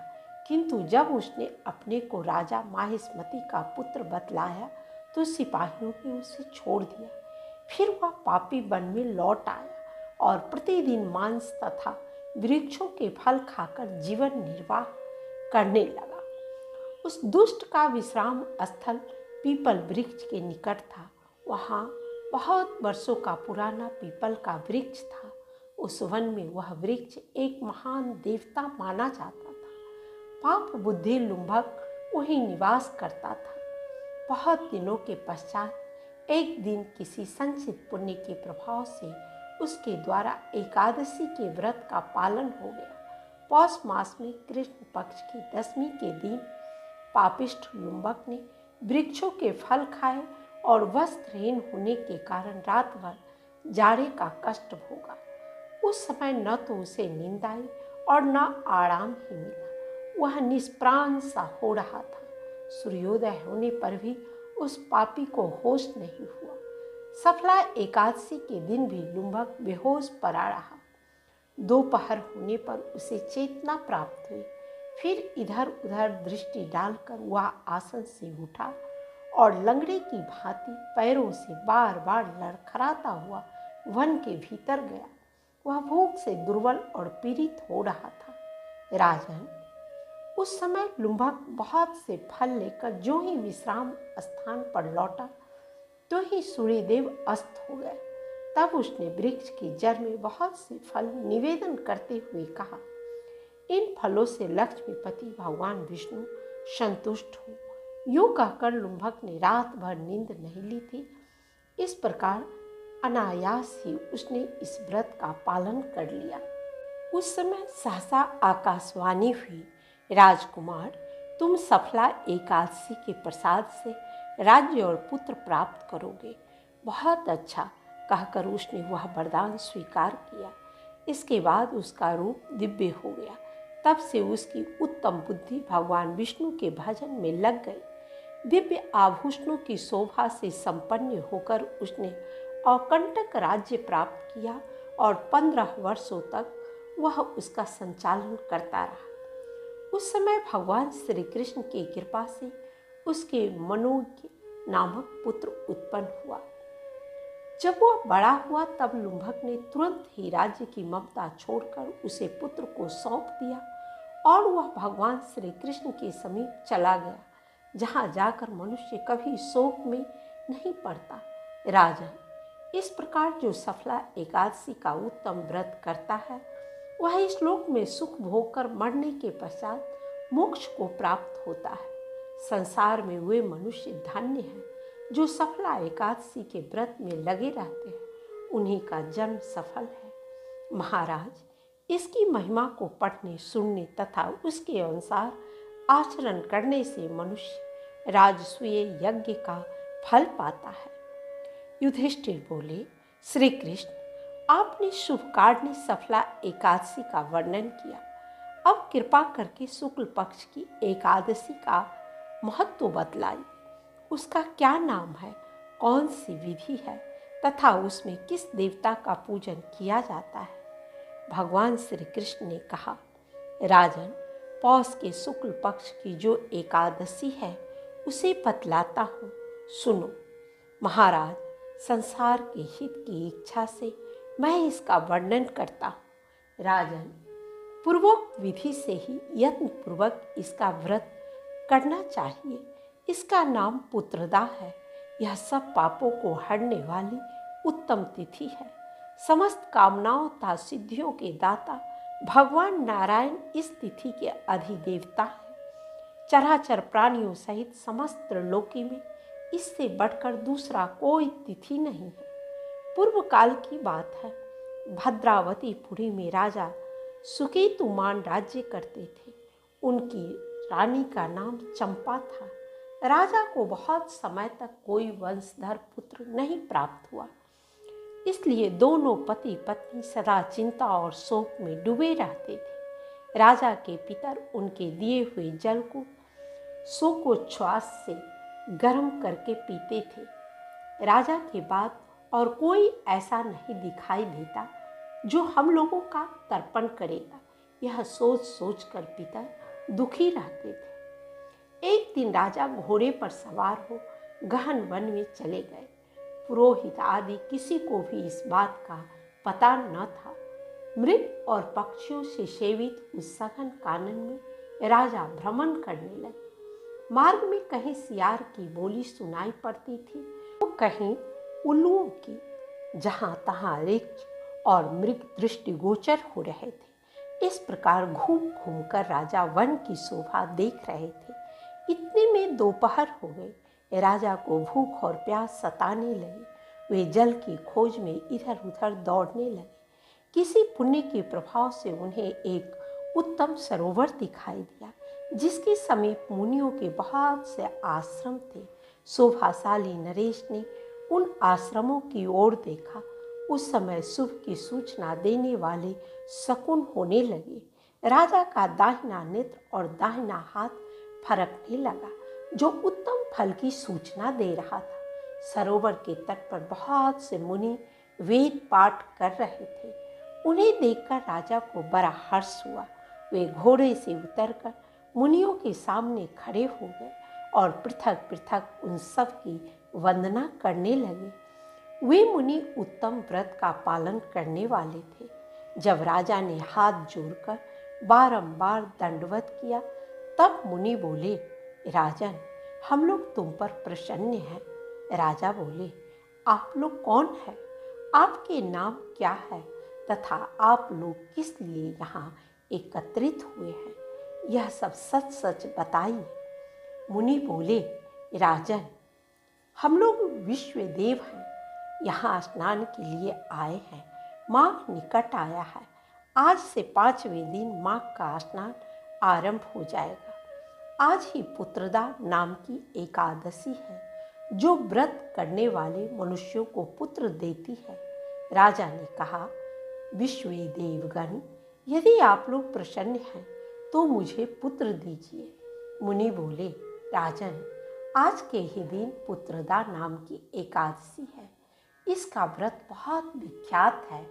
किंतु जब उसने अपने को राजा माहिष्मती का पुत्र बतलाया तो सिपाहियों ने उसे छोड़ दिया। फिर वह पापी वन में लौट आया और प्रतिदिन मांस तथा वृक्षों के फल खाकर जीवन निर्वाह करने लगा। उस दुष्ट का विश्राम स्थल पीपल वृक्ष के निकट था। वहाँ बहुत वर्षों का पुराना पीपल का वृक्ष था। उस वन में वह वृक्ष एक महान देवता माना जाता था। पाप बुद्धि लुम्भक वहीं निवास करता था। बहुत दिनों के पश्चात एक दिन किसी संचित पुण्य के प्रभाव से उसके द्वारा एकादशी के व्रत का पालन हो गया। पौष मास में कृष्ण पक्ष की 10वीं के दिन पापिष्ठ लुम्भक ने वृक्षों के फल खाए और वस्त्रहीन होने के कारण रात भर जाड़े का कष्ट भोगा। उस समय न तो उसे नींद आई और न आराम ही मिला। वह निष्प्राण सा हो रहा था। सूर्योदय होने पर भी उस पापी को होश नहीं हुआ। सफला एकादशी के दिन भी लुम्भक बेहोश पड़ा रहा। दोपहर होने पर उसे चेतना प्राप्त हुई। फिर इधर उधर दृष्टि डालकर वह आसन से उठा और लंगड़े की भांति पैरों से बार बार लड़खड़ाता हुआ वन के भीतर गया। वह भूख से दुर्बल और पीड़ित हो रहा था। राजन, उस समय लुम्भक बहुत से फल लेकर जो ही विश्राम स्थान पर लौटा तो ही सूर्यदेव अस्त हो गए। तब उसने वृक्ष की जड़ में बहुत से फल निवेदन करते हुए कहा, इन फलों से लक्ष्मीपति भगवान विष्णु संतुष्ट हो। यूं कहकर लुम्भक ने रात भर नींद नहीं ली थी। इस प्रकार अनायास ही उसने इस व्रत का पालन कर लिया। उस समय सहसा आकाशवाणी हुई, राजकुमार, तुम सफला एकादशी के प्रसाद से राज्य और पुत्र प्राप्त करोगे। बहुत अच्छा, कहकर उसने वह वरदान स्वीकार किया। इसके बाद उसका रूप दिव्य हो गया। तब से उसकी उत्तम बुद्धि भगवान विष्णु के भजन में लग गई। दिव्य आभूषणों की शोभा से संपन्न होकर उसने अकंटक राज्य प्राप्त किया और 15 वर्षों तक वह उसका संचालन करता रहा। उस समय भगवान श्री कृष्ण की कृपा से उसके मनोज्ञ नामक पुत्र उत्पन्न हुआ। जब वह बड़ा हुआ तब लुम्भक ने तुरंत ही राज्य की ममता छोड़कर उसे पुत्र को सौंप दिया और वह भगवान श्री कृष्ण के समीप चला गया, जहाँ जाकर मनुष्य कभी शोक में नहीं पड़ता। राजन, इस प्रकार जो सफला एकादशी का उत्तम व्रत करता है वह इस लोक में सुख भोग कर मरने के पश्चात मोक्ष को प्राप्त होता है। संसार में वे मनुष्य धन्य हैं जो सफला एकादशी के व्रत में लगे रहते हैं, उन्हीं का जन्म सफल है। महाराज, इसकी महिमा को पढ़ने, सुनने तथा उसके अनुसार आचरण करने से मनुष्य राजसूय यज्ञ का फल पाता है। युधिष्ठिर बोले, श्री कृष्ण, आपने शुभ कारणी सफला एकादशी का वर्णन किया। अब कृपा करके शुक्ल पक्ष की एकादशी का महत्व बतलाइए। उसका क्या नाम है, कौन सी विधि है तथा उसमें किस देवता का पूजन किया जाता है। भगवान श्री कृष्ण ने कहा, राजन, पौष के शुक्ल पक्ष की जो एकादशी है उसे बतलाता हूँ, सुनो। महाराज, संसार के हित की इच्छा से मैं इसका वर्णन करता हूँ। राजन, पूर्वोक्त विधि से ही यत्न पूर्वक इसका व्रत करना चाहिए। इसका नाम पुत्रदा है। यह सब पापों को हरने वाली उत्तम तिथि है। समस्त कामनाओं तथा सिद्धियों के दाता भगवान नारायण इस तिथि के अधिदेवता हैं। चराचर प्राणियों सहित समस्त लोकी में इससे बढ़कर दूसरा कोई तिथि नहीं है। पूर्व काल की बात है। भद्रावतीपुरी में राजा सुकेतुमान राज्य करते थे। उनकी रानी का नाम चंपा था। राजा को बहुत समय तक कोई वंशधर पुत्र नहीं प्राप्त हुआ। इसलिए दोनों पति पत्नी सदा चिंता और शोक में डूबे रहते थे। राजा के पितर उनके दिए हुए जल को शोकोच्छ्वास से गर्म करके पीते थे। राजा के बाद और कोई ऐसा नहीं दिखाई देता जो हम लोगों का तर्पण करेगा। यह सोच सोच कर पितर दुखी रहते थे। एक दिन राजा घोड़े पर सवार हो गहन वन में चले गए। पुरोहित आदि किसी को भी इस बात का पता न था। मृग और पक्षियों से सेवित उस सघन कानन में राजा भ्रमण करने लगे। मार्ग में कहीं सियार की बोली सुनाई पड़ती थी तो कहीं उल्लुओं की। जहाँ तहाँ रिक्ष और मृग दृष्टिगोचर हो रहे थे। इस प्रकार घूम घूम कर राजा वन की शोभा देख रहे थे। इतने में दोपहर हो गए। राजा को भूख और प्यास सताने लगी। वे जल की खोज में इधर उधर दौड़ने लगे। किसी पुण्य के प्रभाव से उन्हें एक उत्तम सरोवर दिखाई दिया, जिसके समीप मुनियों के बहुत से आश्रम थे। शोभाशाली नरेश ने उन आश्रमों की ओर देखा। उस समय शुभ की सूचना देने वाले शकुन होने लगे। राजा का दाहिना नेत्र और दाहिना हाथ फरकने लगा, जो उत्तम फल की सूचना दे रहा था। सरोवर के तट पर बहुत से मुनि वेद पाठ कर रहे थे। उन्हें देखकर राजा को बड़ा हर्ष हुआ। वे घोड़े से उतरकर मुनियों के सामने खड़े हो गए और पृथक पृथक उन सब की वंदना करने लगे। वे मुनि उत्तम व्रत का पालन करने वाले थे। जब राजा ने हाथ जोड़कर बारंबार दंडवत किया, तब मुनि बोले, राजन, हम लोग तुम पर प्रसन्न हैं। राजा बोले, आप लोग कौन हैं? आपके नाम क्या है तथा आप लोग किस लिए यहाँ एकत्रित हुए हैं? यह सब सच सच बताइए। मुनि बोले, राजन, हम लोग विश्वदेव हैं। यहाँ स्नान के लिए आए हैं। माघ निकट आया है। आज से 5वें दिन माघ का स्नान आरंभ हो जाएगा। आज ही पुत्रदा नाम की एकादशी है, जो व्रत करने वाले मनुष्यों को पुत्र देती है। राजा ने कहा, विश्वदेवगण, यदि आप लोग प्रसन्न हैं तो मुझे पुत्र दीजिए। मुनि बोले, राजन, आज के ही दिन पुत्रदा नाम की एकादशी है। इसका व्रत बहुत विख्यात है।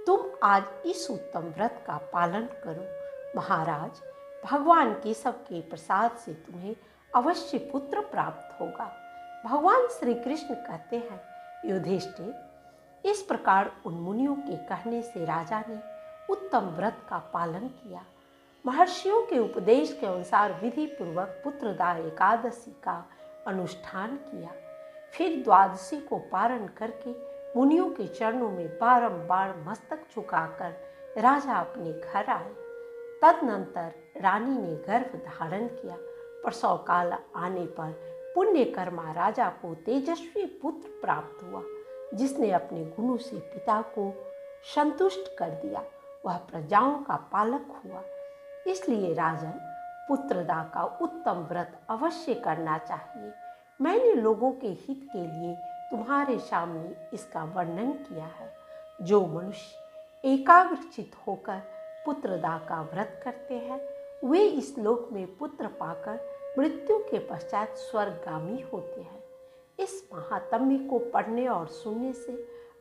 तुम आज इस उत्तम व्रत का पालन करो। महाराज, भगवान केशव के प्रसाद से तुम्हें अवश्य पुत्र प्राप्त होगा। भगवान श्री कृष्ण कहते हैं, युधिष्ठिर, इस प्रकार उन मुनियों के कहने से राजा ने उत्तम व्रत का पालन किया। महर्षियों के उपदेश के अनुसार विधि पूर्वक पुत्रदा एकादशी का अनुष्ठान किया। फिर द्वादशी को पारण करके मुनियों के चरणों में बारंबार मस्तक झुकाकर राजा अपने घर आए। तदनंतर रानी ने गर्भ धारण किया। प्रसव काल आने पर पुण्यकर्मा राजा को तेजस्वी पुत्र प्राप्त हुआ, जिसने अपने गुणों से पिता को संतुष्ट कर दिया। वह प्रजाओं का पालक हुआ। इसलिए राजन, पुत्रदा का उत्तम व्रत अवश्य करना चाहिए। मैंने लोगों के हित के लिए तुम्हारे सामने इसका वर्णन किया है। जो मनुष्य एकाग्रचित होकर पुत्रदा का व्रत करते हैं, वे इस लोक में पुत्र पाकर मृत्यु के पश्चात स्वर्गगामी होते हैं। इस महात्म्य को पढ़ने और सुनने से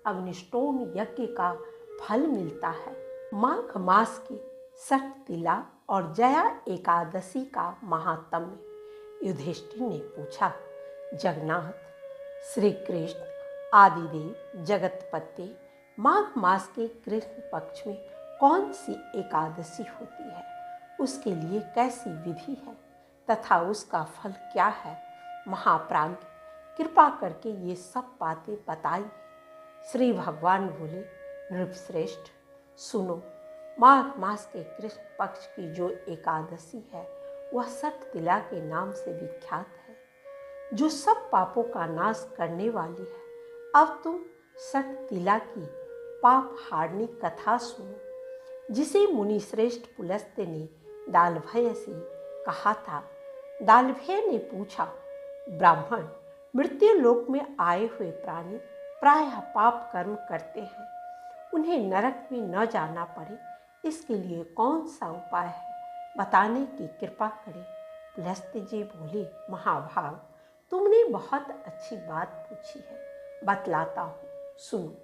अग्निष्टोम यज्ञ का फल मिलता है। माघ मास की षठ तिला और जया एकादशी का महात्म्य। युधिष्ठिर ने पूछा, जगन्नाथ, श्री कृष्ण आदिदेव जगतपति माघ मास के कृष्ण पक्ष में कौन सी एकादशी होती है, उसके लिए कैसी विधि है तथा उसका फल क्या है? महाप्राज्ञ, कृपा करके ये सब बातें बताइए। श्री भगवान बोले, नृपश्रेष्ठ, सुनो, माघ मास के कृष्ण पक्ष की जो एकादशी है वह षठ तिला के नाम से विख्यात है, जो सब पापों का नाश करने वाली है। अब तुम षठ तिला की पाप हारनी कथा सुनो, जिसे मुनि श्रेष्ठ पुलस्त्य ने दालभय से कहा था। दालभय ने पूछा, ब्राह्मण, मृत्यु लोक में आए हुए प्राणी प्रायः पाप कर्म करते हैं, उन्हें नरक में न जाना पड़े, इसके लिए कौन सा उपाय है, बताने की कृपा करें। पुलस्त्य जी बोले, महाभाग, तुमने बहुत अच्छी बात पूछी है, बतलाता हूँ, सुनो।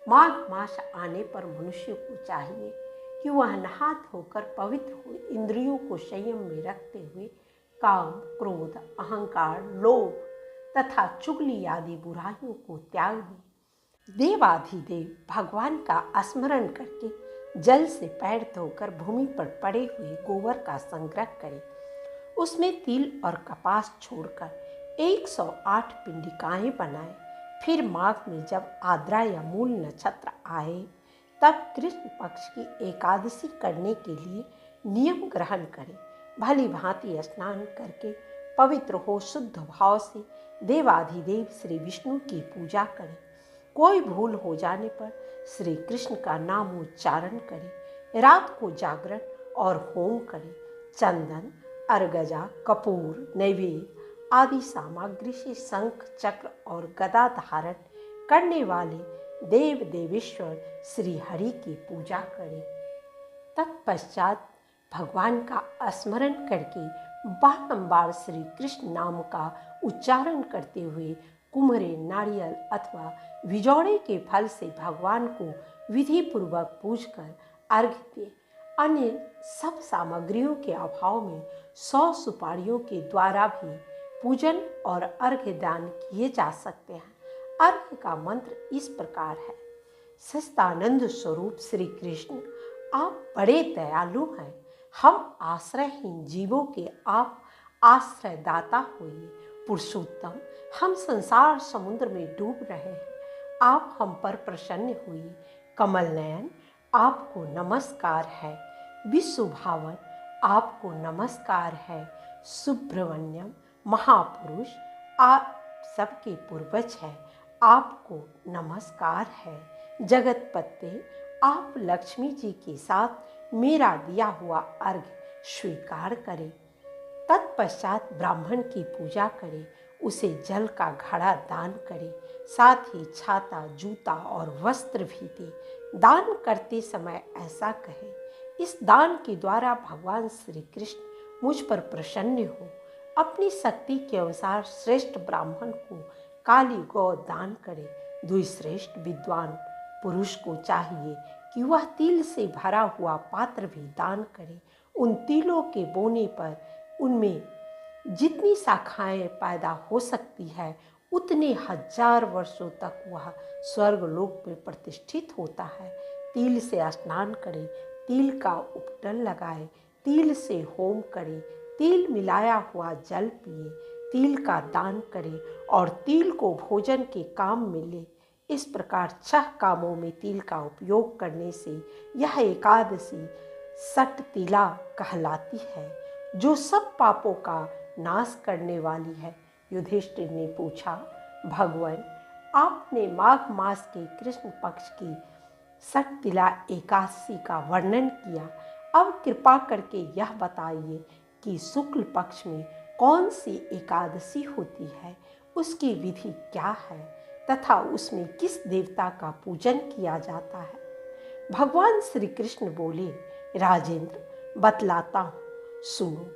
माघ मास आने पर मनुष्य को चाहिए कि वह नहा धोकर पवित्र हो इंद्रियों को संयम में रखते हुए काम, क्रोध, अहंकार, लोभ तथा चुगली आदि बुराइयों को त्याग दे। देवाधिदेव भगवान का स्मरण करके जल से पैर धोकर भूमि पर पड़े हुए गोबर का संग्रह करे, उसमें तिल और कपास छोड़कर 108 पिंडिकाएं बनाए। फिर माघ में जब आद्रा या मूल नक्षत्र आए तब कृष्ण पक्ष की एकादशी करने के लिए नियम ग्रहण करें। भली भांति स्नान करके पवित्र हो शुद्ध भाव से देवाधिदेव श्री विष्णु की पूजा करें। कोई भूल हो जाने पर श्री कृष्ण का नाम उच्चारण करें। रात को जागरण और होम करें। चंदन, अर्गजा, कपूर, नैवेद्य आदि सामग्री से शंख, चक्र और गदा धारण करने वाले देव देवेश्वर श्री हरि की पूजा करें। तत्पश्चात भगवान का स्मरण करके बारंबार श्री कृष्ण नाम का उच्चारण करते हुए कुम्हरे, नारियल अथवा विजौड़े के फल से भगवान को विधि पूर्वक पूजकर अर्घ्य दे। अन्य सब सामग्रियों के अभाव में 100 सुपारियों के द्वारा भी पूजन और अर्घ्य दान किए जा सकते हैं। अर्घ्य का मंत्र इस प्रकार है, सच्चिदानंद स्वरूप श्री कृष्ण, आप बड़े दयालु हैं। हम आश्रयहीन जीवों के आप आश्रयदाता होइए। पुरुषोत्तम, हम संसार समुद्र में डूब रहे हैं, आप हम पर प्रसन्न हुई। कमल नयन, आपको नमस्कार है। विश्वभावन, आपको नमस्कार है। सुब्रमण्यम, महापुरुष, आप सबके पूर्वज हैं, आपको नमस्कार है। जगतपते, आप लक्ष्मी जी के साथ मेरा दिया हुआ अर्घ्य स्वीकार करें। तत्पश्चात ब्राह्मण की पूजा करें, उसे जल का घड़ा दान करें, साथ ही छाता, जूता और वस्त्र भी दे। दान करते समय ऐसा कहे, इस दान के द्वारा भगवान श्री कृष्ण मुझ पर प्रसन्न हो। अपनी शक्ति के अनुसार श्रेष्ठ ब्राह्मण को काली गौ दान करे। द्विश्रेष्ठ विद्वान पुरुष को चाहिए कि वह तिल से भरा हुआ पात्र भी दान करे। उन तिलों के बोने पर उनमें जितनी शाखाएं पैदा हो सकती है उतने 1000 वर्षों तक वह स्वर्गलोक में प्रतिष्ठित होता है। तिल से स्नान करे, तिल का उपटन लगाए, तिल से होम करे, तिल मिलाया हुआ जल पिए, तिल का दान करे और तिल को भोजन के काम में ले। इस प्रकार 6 कामों में तिल का उपयोग करने से यह एकादशी षठ तिला कहलाती है, जो सब पापों का नाश करने वाली है। युधिष्ठिर ने पूछा, भगवान, आपने माघ मास के कृष्ण पक्ष की षठ तिला एकादशी का वर्णन किया, अब कृपा करके यह बताइए कि शुक्ल पक्ष में कौन सी एकादशी होती है, उसकी विधि क्या है तथा उसमें किस देवता का पूजन किया जाता है। भगवान श्री कृष्ण बोले, राजेंद्र, बतलाता हूँ, सुनो।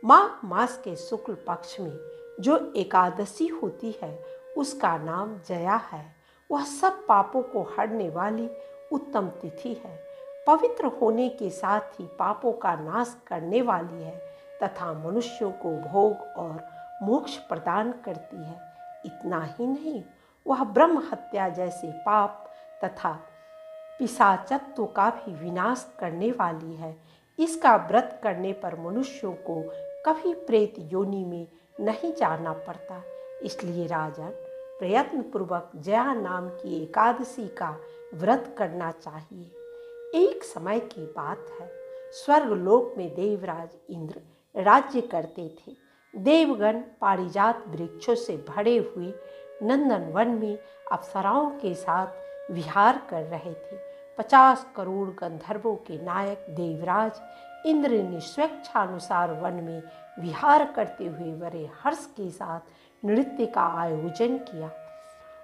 माघ मास के शुक्ल पक्ष में जो एकादशी होती है उसका नाम जया है। वह सब पापों को हरने वाली उत्तम तिथि है, पवित्र होने के साथ ही पापों का नाश करने वाली है तथा मनुष्यों को भोग और मोक्ष प्रदान करती है। इतना ही नहीं, वह ब्रह्म हत्या जैसे पाप तथा पिशाचत्व का भी विनाश करने वाली है। इसका व्रत करने पर मनुष्यों को कभी प्रेत योनि में नहीं जाना पड़ता। इसलिए राजन, प्रयत्न पूर्वक जया नाम की एकादशी का व्रत करना चाहिए। एक समय की बात है, स्वर्गलोक में देवराज इंद्र राज्य करते थे। देवगण पारिजात वृक्षों से भरे हुए नंदन वन में अप्सराओं के साथ विहार कर रहे थे। 50 करोड़ गंधर्वों के नायक देवराज इंद्र ने स्वेच्छानुसार वन में विहार करते हुए बड़े हर्ष के साथ नृत्य का आयोजन किया।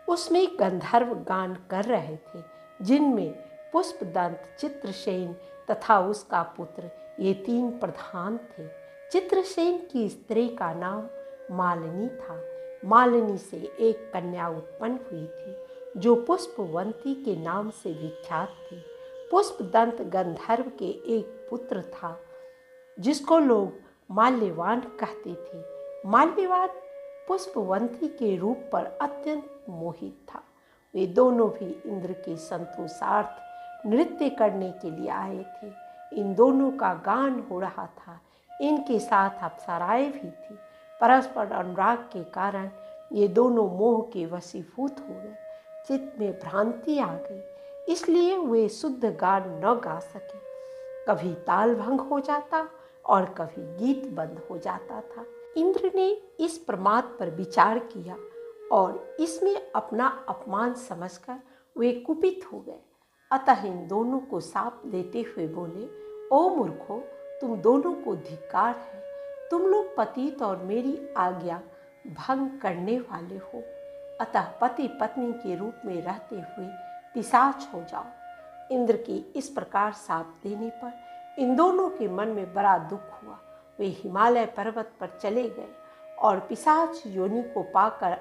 उसमें गंधर्व गान कर रहे थे, जिनमें पुष्पदंत, चित्रसेन तथा उसका पुत्र, ये 3 प्रधान थे। चित्रसेन की स्त्री का नाम मालिनी था। मालिनी से एक कन्या उत्पन्न हुई थी जो पुष्पवंती के नाम से विख्यात थी। पुष्पदंत गंधर्व के एक पुत्र था जिसको लोग माल्यवान कहते थे। माल्यवान पुष्पवंती के रूप पर अत्यंत मोहित था। वे दोनों भी इंद्र के संतोषार्थ नृत्य करने के लिए आए थे। इन दोनों का गान हो रहा था। इनके साथ अप्सराएं भी थी। परस्पर अनुराग के कारण ये दोनों मोह के वशीभूत हो गए। चित्त में भ्रांति आ गई, इसलिए वे शुद्ध गान न गा सके। कभी ताल भंग हो जाता और कभी गीत बंद हो जाता था। इंद्र ने इस प्रमाद पर विचार किया और इसमें अपना अपमान समझकर वे कुपित हो गए। अतः इन दोनों को शाप देते हुए बोले, ओ मूर्खों, तुम दोनों को धिक्कार है। तुम लोग पतित और मेरी आज्ञा भंग करने वाले हो। अतः पति पत्नी के रूप में रहते हुए पिशाच हो जाओ। इंद्र के इस प्रकार शाप देने पर इन दोनों के मन में बड़ा दुख हुआ। वे हिमालय पर्वत पर चले गए और पिशाच योनि को पाकर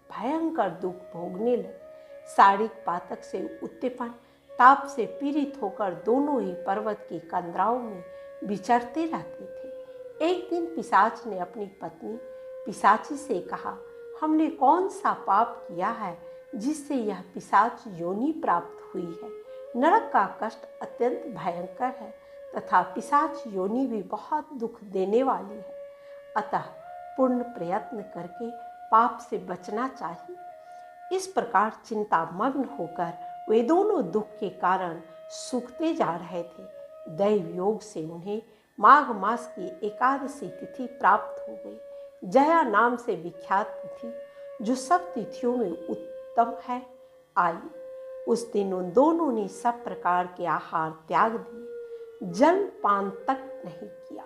भयंकर दुख भोगने लगे। शारीरिक पातक से उत्पन्न ताप से पीड़ित होकर दोनों ही पर्वत की कंदराओं में विचरते रहते थे। एक दिन पिशाच ने अपनी पत्नी पिशाची से कहा, हमने कौन सा पाप किया है जिससे यह पिशाच योनि प्राप्त हुई है। नरक का कष्ट अत्यंत भयंकर है तथा पिशाच योनि भी बहुत दुख देने वाली है। अतः पूर्ण प्रयत्न करके पाप से बचना चाहिए। इस प्रकार चिंतामग्न होकर वे दोनों दुख के कारण सूखते जा रहे थे। दैव योग से उन्हें माघ मास की एकादशी तिथि प्राप्त हो गई। जया नाम से विख्यात तिथि, जो सब तिथियों में उत्तम है, आई। उस दिन उन दोनों ने सब प्रकार के आहार त्याग दिए, जल पान तक नहीं किया,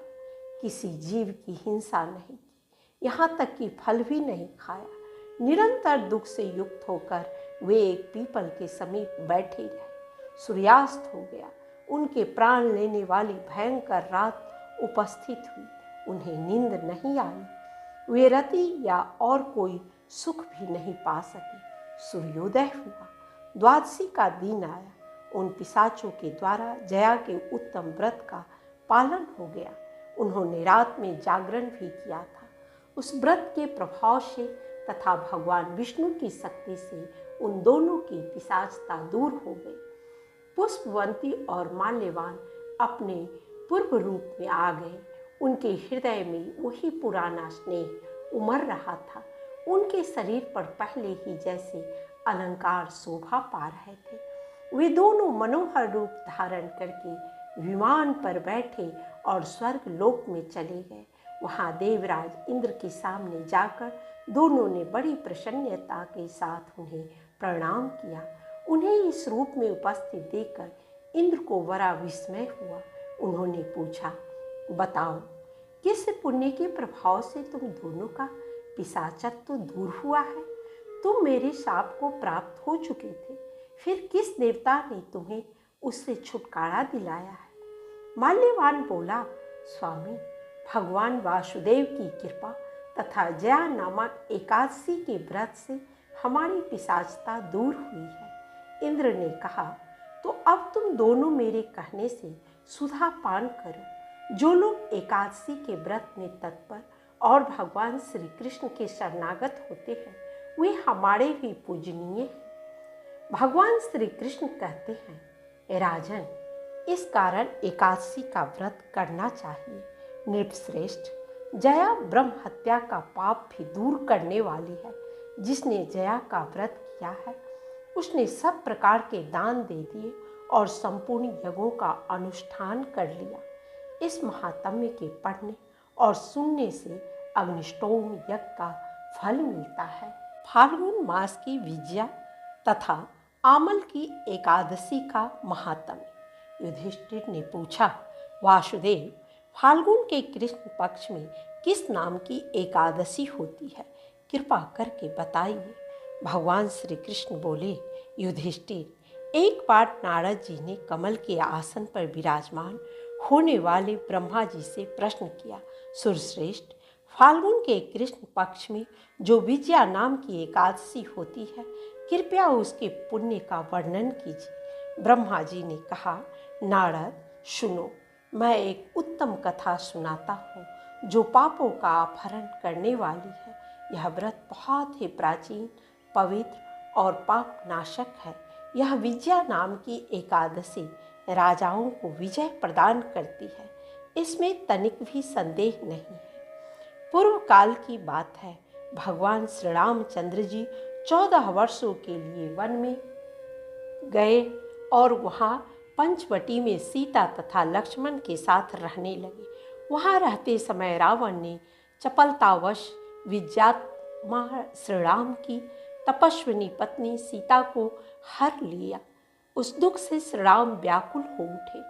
किसी जीव की हिंसा नहीं की, यहाँ तक कि फल भी नहीं खाया। निरंतर दुख से युक्त होकर वे एक पीपल के समीप बैठे रहे। सूर्यास्त हो गया। उनके प्राण लेने वाली भयंकर रात उपस्थित हुई। उन्हें नींद नहीं आई। वे रति या और कोई सुख भी नहीं पा सके। सूर्योदय हुआ। द्वादशी का दिन आया। उन पिशाचों के द्वारा जया के उत्तम व्रत का पालन हो गया। उन्होंने रात में जागरण भी किया था। उस व्रत के प्रभाव से तथा भगवान विष्णु की शक्ति से उन दोनों की पिशाचता दूर हो गई। पुष्पवंती और माल्यवान अपने पूर्व रूप में आ गए। उनके हृदय में वही पुराना स्नेह उमड़ रहा था। उनके शरीर पर पहले ही जैसे अलंकार शोभा पा रहे थे। वे दोनों मनोहर रूप धारण करके विमान पर बैठे और स्वर्ग लोक में चले गए। वहाँ देवराज इंद्र के सामने जाकर दोनों ने बड़ी प्रसन्नता के साथ उन्हें प्रणाम किया। उन्हें इस रूप में उपस्थित देखकर इंद्र को बड़ा विस्मय हुआ। उन्होंने पूछा, बताओ, किस पुण्य के प्रभाव से तुम दोनों का पिशाचत्व दूर हुआ है? तुम मेरे शाप को प्राप्त हो चुके थे, फिर किस देवता ने तुम्हें उससे छुटकारा दिलाया है? माल्यवान बोला, स्वामी, भगवान वासुदेव की कृपा तथा जया नामक एकादशी के व्रत से हमारी पिशाचता दूर हुई है। इंद्र ने कहा, तो अब तुम दोनों मेरे कहने से सुधा पान करो। जो लोग एकादशी के व्रत में तत्पर और भगवान श्री कृष्ण के शरणागत होते हैं वे हमारे भी पूजनीय हैं। भगवान श्री कृष्ण कहते हैं, राजन, इस कारण एकादशी का व्रत करना चाहिए। नृपश्रेष्ठ, जया ब्रह्म हत्या का पाप भी दूर करने वाली है। जिसने जया का व्रत किया है उसने सब प्रकार के दान दे दिए और संपूर्ण यज्ञों का अनुष्ठान कर लिया। इस महात्म्य के पढ़ने और सुनने से अग्निष्टोम यज्ञ का फल मिलता है। फाल्गुन मास की विजया तथा आमल की एकादशी का महात्म्य। युधिष्ठिर ने पूछा, वासुदेव, फाल्गुन के कृष्ण पक्ष में किस नाम की एकादशी होती है? कृपा करके बताइए। भगवान श्री कृष्ण बोले, युधिष्ठिर, एक बार नारद जी ने कमल के आसन पर विराजमान होने वाले ब्रह्मा जी से प्रश्न किया, सुरश्रेष्ठ, फाल्गुन के कृष्ण पक्ष में जो विजया नाम की एकादशी होती है, कृपया उसके पुण्य का वर्णन कीजिए। ब्रह्मा जी ने कहा, नारद, सुनो, मैं एक उत्तम कथा सुनाता हूँ जो पापों का अपहरण करने वाली है। यह व्रत बहुत ही प्राचीन, पवित्र और पाप नाशक है। यह विजया नाम की एकादशी राजाओं को विजय प्रदान करती है, इसमें तनिक भी संदेह नहीं है। पूर्व काल की बात है, भगवान श्री रामचंद्र जी 14 वर्षों के लिए वन में गए और वहाँ पंचवटी में सीता तथा लक्ष्मण के साथ रहने लगे। वहाँ रहते समय रावण ने चपलतावश विद्यात्मा श्री राम की तपस्विनी पत्नी सीता को हर लिया। उस दुख से श्री राम व्याकुल हो उठे।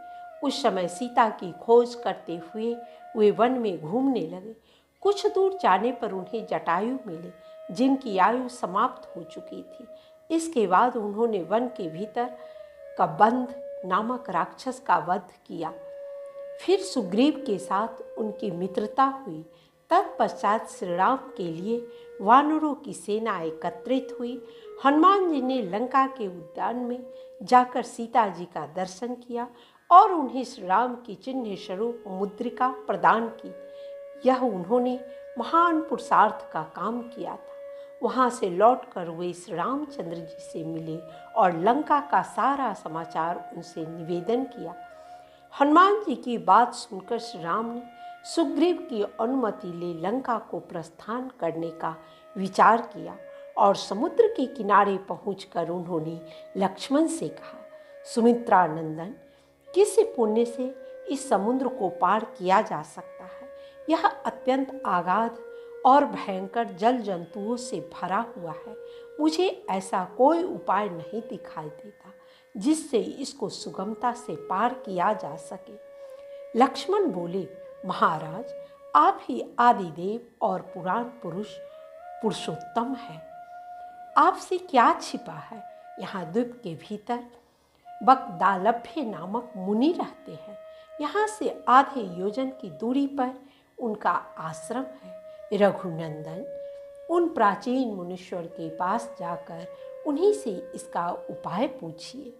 उस समय सीता की खोज करते हुए वे वन में घूमने लगे। कुछ दूर जाने पर उन्हें जटायु मिले, जिनकी आयु समाप्त हो चुकी थी। इसके बाद उन्होंने वन के भीतर कबंध नामक राक्षस का वध किया। फिर सुग्रीव के साथ उनकी मित्रता हुई। तत्पश्चात श्री राम के लिए वानरों की सेना एकत्रित हुई। हनुमान जी ने लंका के उद्यान में जाकर सीता जी का दर्शन किया और उन्हें श्री राम की चिन्ह स्वरूप मुद्रिका प्रदान की। यह उन्होंने महान पुरुषार्थ का काम किया था। वहाँ से लौटकर वे श्री रामचंद्र जी से मिले और लंका का सारा समाचार उनसे निवेदन किया। हनुमान जी की बात सुनकर श्री राम ने सुग्रीव की अनुमति ले लंका को प्रस्थान करने का विचार किया और समुद्र के किनारे पहुंचकर उन्होंने लक्ष्मण से कहा, सुमित्रा नंदन, किस पुण्य से इस समुद्र को पार किया जा सकता है? यह अत्यंत आगाध और भयंकर जल जंतुओं से भरा हुआ है। मुझे ऐसा कोई उपाय नहीं दिखाई देता जिससे इसको सुगमता से पार किया जा सके। लक्ष्मण बोले, महाराज, आप ही आदिदेव और पुराण पुरुषोत्तम हैं। आपसे क्या छिपा है? यहाँ द्वीप के भीतर बकदालभ्य नामक मुनि रहते हैं। यहाँ से आधे योजन की दूरी पर उनका आश्रम है। रघुनंदन, उन प्राचीन मुनीश्वर के पास जाकर उन्हीं से इसका उपाय पूछिए।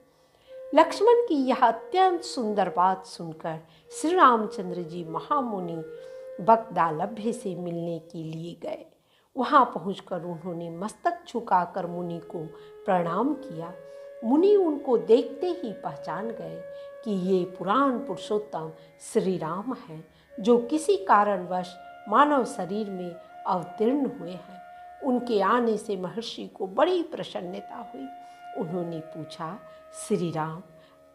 लक्ष्मण की यह अत्यंत सुंदर बात सुनकर श्री रामचंद्र जी महामुनि बकदालभ्य से मिलने के लिए गए। वहां पहुंचकर उन्होंने मस्तक झुकाकर मुनि को प्रणाम किया। मुनि उनको देखते ही पहचान गए कि ये पुराण पुरुषोत्तम श्री राम हैं, जो किसी कारणवश मानव शरीर में अवतीर्ण हुए हैं। उनके आने से महर्षि को बड़ी प्रसन्नता हुई। उन्होंने पूछा, श्री राम,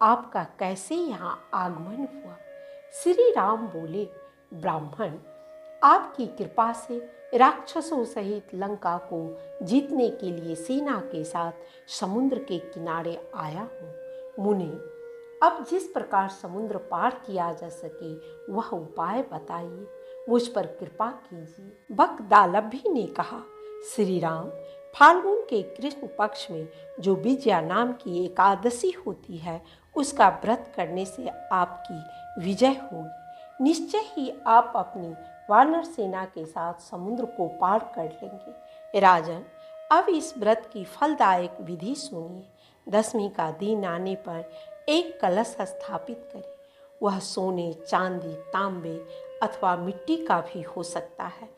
आपका कैसे यहाँ आगमन हुआ? श्री राम बोले, ब्राह्मण, आपकी कृपा से राक्षसों सहित लंका को जीतने के लिए सेना के साथ समुद्र के किनारे आया हूँ। मुनि, अब जिस प्रकार समुद्र पार किया जा सके वह उपाय बताइए, मुझ पर कृपा कीजिए। बकदालभ्य ने कहा, श्री राम, फाल्गुन के कृष्ण पक्ष में जो विजया नाम की एकादशी होती है उसका व्रत करने से आपकी विजय होगी। निश्चय ही आप अपनी वानर सेना के साथ समुद्र को पार कर लेंगे। राजन, अब इस व्रत की फलदायक विधि सुनिए। 10वीं का दिन आने पर एक कलश स्थापित करें। वह सोने, चांदी, तांबे अथवा मिट्टी का भी हो सकता है।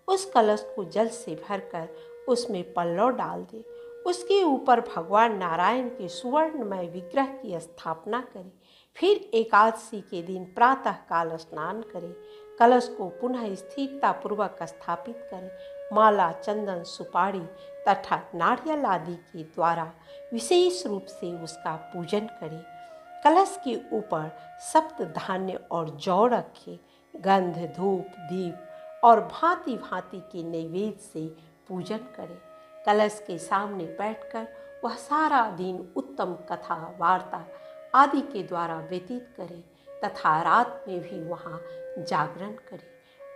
उस कलश को जल से भरकर उसमें पल्लव डाल दें। उसके ऊपर भगवान नारायण के सुवर्णमय विग्रह की स्थापना करें। फिर एकादशी के दिन प्रातः काल स्नान करें। कलश को पुनः स्थिरतापूर्वक स्थापित करें। माला, चंदन, सुपारी तथा नारियल आदि के द्वारा विशेष रूप से उसका पूजन करें। कलश के ऊपर सप्त धान्य और जौ रखें। गंध, धूप, दीप और भांति भांति के नैवेद्य से पूजन करें। कलश के सामने बैठकर वह सारा दिन उत्तम कथा, वार्ता आदि के द्वारा व्यतीत करें तथा रात में भी वहाँ जागरण करें।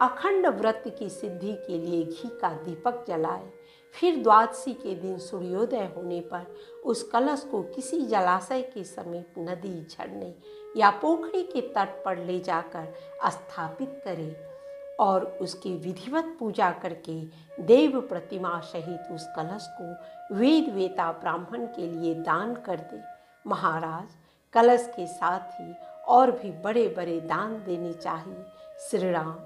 अखंड व्रत की सिद्धि के लिए घी का दीपक जलाएं। फिर द्वादशी के दिन सूर्योदय होने पर उस कलश को किसी जलाशय के समीप, नदी, झरने या पोखरी के तट पर ले जाकर स्थापित करें और उसकी विधिवत पूजा करके देव प्रतिमा सहित उस कलश को वेद वेता ब्राह्मण के लिए दान कर दे। महाराज, कलश के साथ ही और भी बड़े बड़े दान देने चाहिए। श्री राम,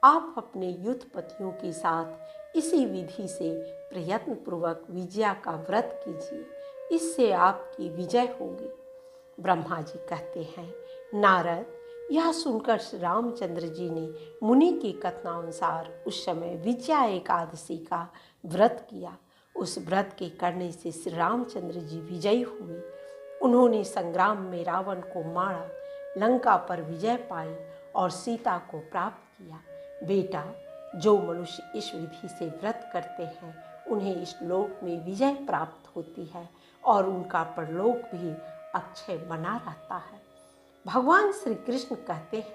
आप अपने युद्धपतियों के साथ इसी विधि से प्रयत्नपूर्वक विजया का व्रत कीजिए, इससे आपकी विजय होगी। ब्रह्मा जी कहते हैं, नारद, यह सुनकर श्री रामचंद्र जी ने मुनि की कथनानुसार उस समय विजया एकादशी का व्रत किया। उस व्रत के करने से श्री रामचंद्र जी विजयी हुए। उन्होंने संग्राम में रावण को मारा, लंका पर विजय पाई और सीता को प्राप्त किया। बेटा, जो मनुष्य इस विधि से व्रत करते हैं उन्हें इस लोक में विजय प्राप्त होती है और उनका परलोक भी अक्षय बना रहता है। भगवान श्री कृष्ण कहते हैं,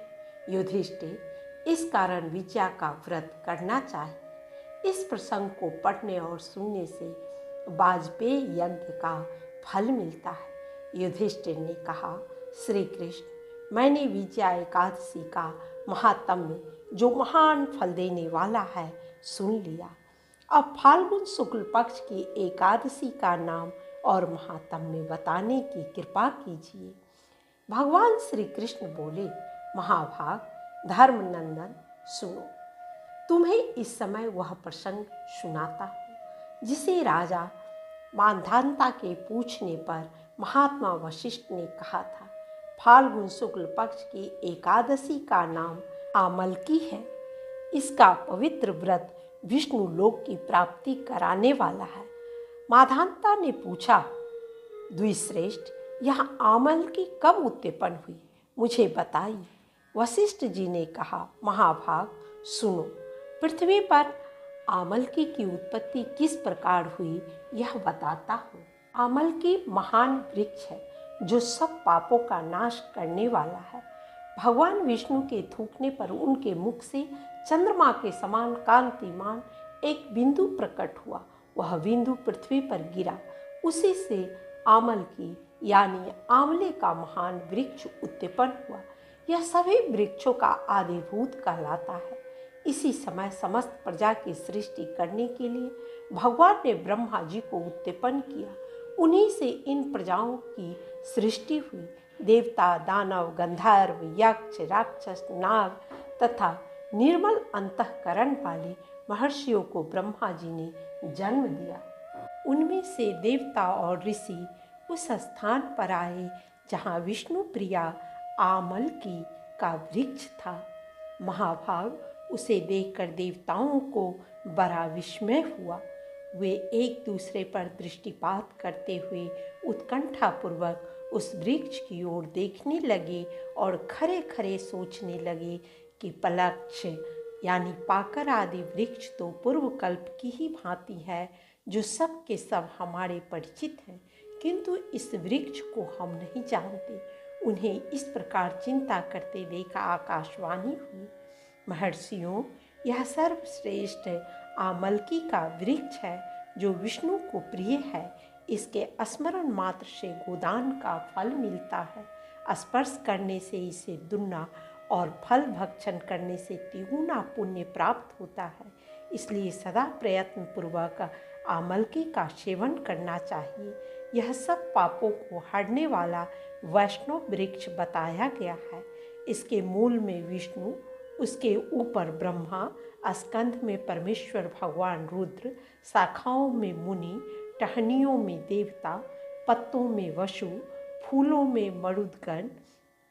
युधिष्ठिर, इस कारण विजया का व्रत करना चाहिए। इस प्रसंग को पढ़ने और सुनने से वाजपेयी यज्ञ का फल मिलता है। युधिष्ठिर ने कहा, श्री कृष्ण, मैंने विजया एकादशी का महात्म्य, जो महान फल देने वाला है, सुन लिया। अब फाल्गुन शुक्ल पक्ष की एकादशी का नाम और महात्म्य बताने की कृपा कीजिए। भगवान श्री कृष्ण बोले, महाभाग, धर्मनंदन, सुनो। तुम्हें इस समय वह प्रसंग सुनाता हूँ जिसे राजा मांधाता के पूछने पर महात्मा वशिष्ठ ने कहा था। फाल्गुन शुक्ल पक्ष की एकादशी का नाम आमलकी है। इसका पवित्र व्रत विष्णु लोक की प्राप्ति कराने वाला है। मांधाता ने पूछा, द्विश्रेष्ठ, यह आमलकी कब उत्पन्न हुई, मुझे बताइए। वशिष्ठ जी ने कहा, महाभाग, सुनो। पृथ्वी पर आमलकी की उत्पत्ति किस प्रकार हुई यह बताता हूँ। आमलकी महान वृक्ष है जो सब पापों का नाश करने वाला है। भगवान विष्णु के थूकने पर उनके मुख से चंद्रमा के समान कांतिमान एक बिंदु प्रकट हुआ। वह बिंदु पृथ्वी पर गिरा। उसी से आमलकी यानी आंवले का महान वृक्ष उत्पन्न हुआ। यह सभी वृक्षों का आदिभूत कहलाता है। इसी समय समस्त प्रजा की सृष्टि करने के लिए भगवान ने ब्रह्मा जी को उत्पन्न किया। उन्हीं से इन प्रजाओं की सृष्टि हुई। देवता, दानव, गंधर्व, यक्ष, राक्षस, नाग तथा निर्मल अंतःकरण वाले महर्षियों को ब्रह्मा जी ने जन्म दिया। उनमें से देवता और ऋषि उस स्थान पर आए जहाँ विष्णु प्रिया आमलकी का वृक्ष था। महाभाग, उसे देखकर देवताओं को बड़ा विस्मय हुआ। वे एक दूसरे पर दृष्टिपात करते हुए उत्कंठापूर्वक उस वृक्ष की ओर देखने लगे और खरे खरे सोचने लगे कि पलक्ष यानी पाकर आदि वृक्ष तो पूर्व कल्प की ही भांति है, जो सब के सब हमारे परिचित हैं, किंतु इस वृक्ष को हम नहीं जानते। उन्हें इस प्रकार चिंता करते देखा आकाशवाणी हुई, महर्षियों, यह सर्वश्रेष्ठ आमलकी का वृक्ष है जो विष्णु को प्रिय है। इसके स्मरण मात्र से गोदान का फल मिलता है। स्पर्श करने से इसे दुगना और फल भक्षण करने से तिगुना पुण्य प्राप्त होता है। इसलिए सदा प्रयत्न पूर्वक आमलकी का सेवन करना चाहिए। यह सब पापों को हरने वाला वैष्णव वृक्ष बताया गया है। इसके मूल में विष्णु, उसके ऊपर ब्रह्मा, स्कंध में परमेश्वर भगवान रुद्र, शाखाओं में मुनि, टहनियों में देवता, पत्तों में वसु, फूलों में मरुदगण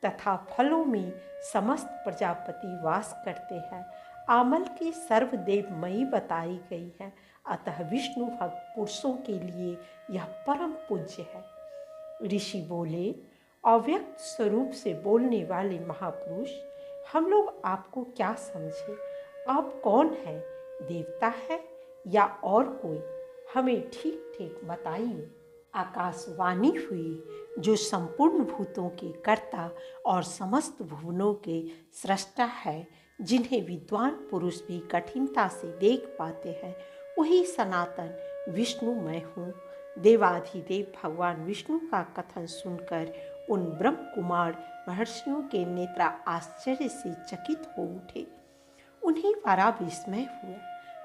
तथा फलों में समस्त प्रजापति वास करते हैं। आमल की सर्वदेवमयी बताई गई है, अतः विष्णु भक्त पुरुषों के लिए यह परम पूज्य है। ऋषि बोले, अव्यक्त स्वरूप से बोलने वाले महापुरुष, हम लोग आपको क्या समझे? आप कौन हैं? देवता है या और कोई? हमें ठीक ठीक बताइए। आकाशवाणी हुई, जो संपूर्ण भूतों के कर्ता और समस्त भुवनों के सृष्टा है, जिन्हें विद्वान पुरुष भी कठिनता से देख पाते हैं, वही सनातन विष्णु मैं हूँ। देवाधिदेव भगवान विष्णु का कथन सुनकर उन ब्रह्म कुमार महर्षियों के नेत्र आश्चर्य से चकित हो उठे। उन्हें बड़ा विस्मय हुआ।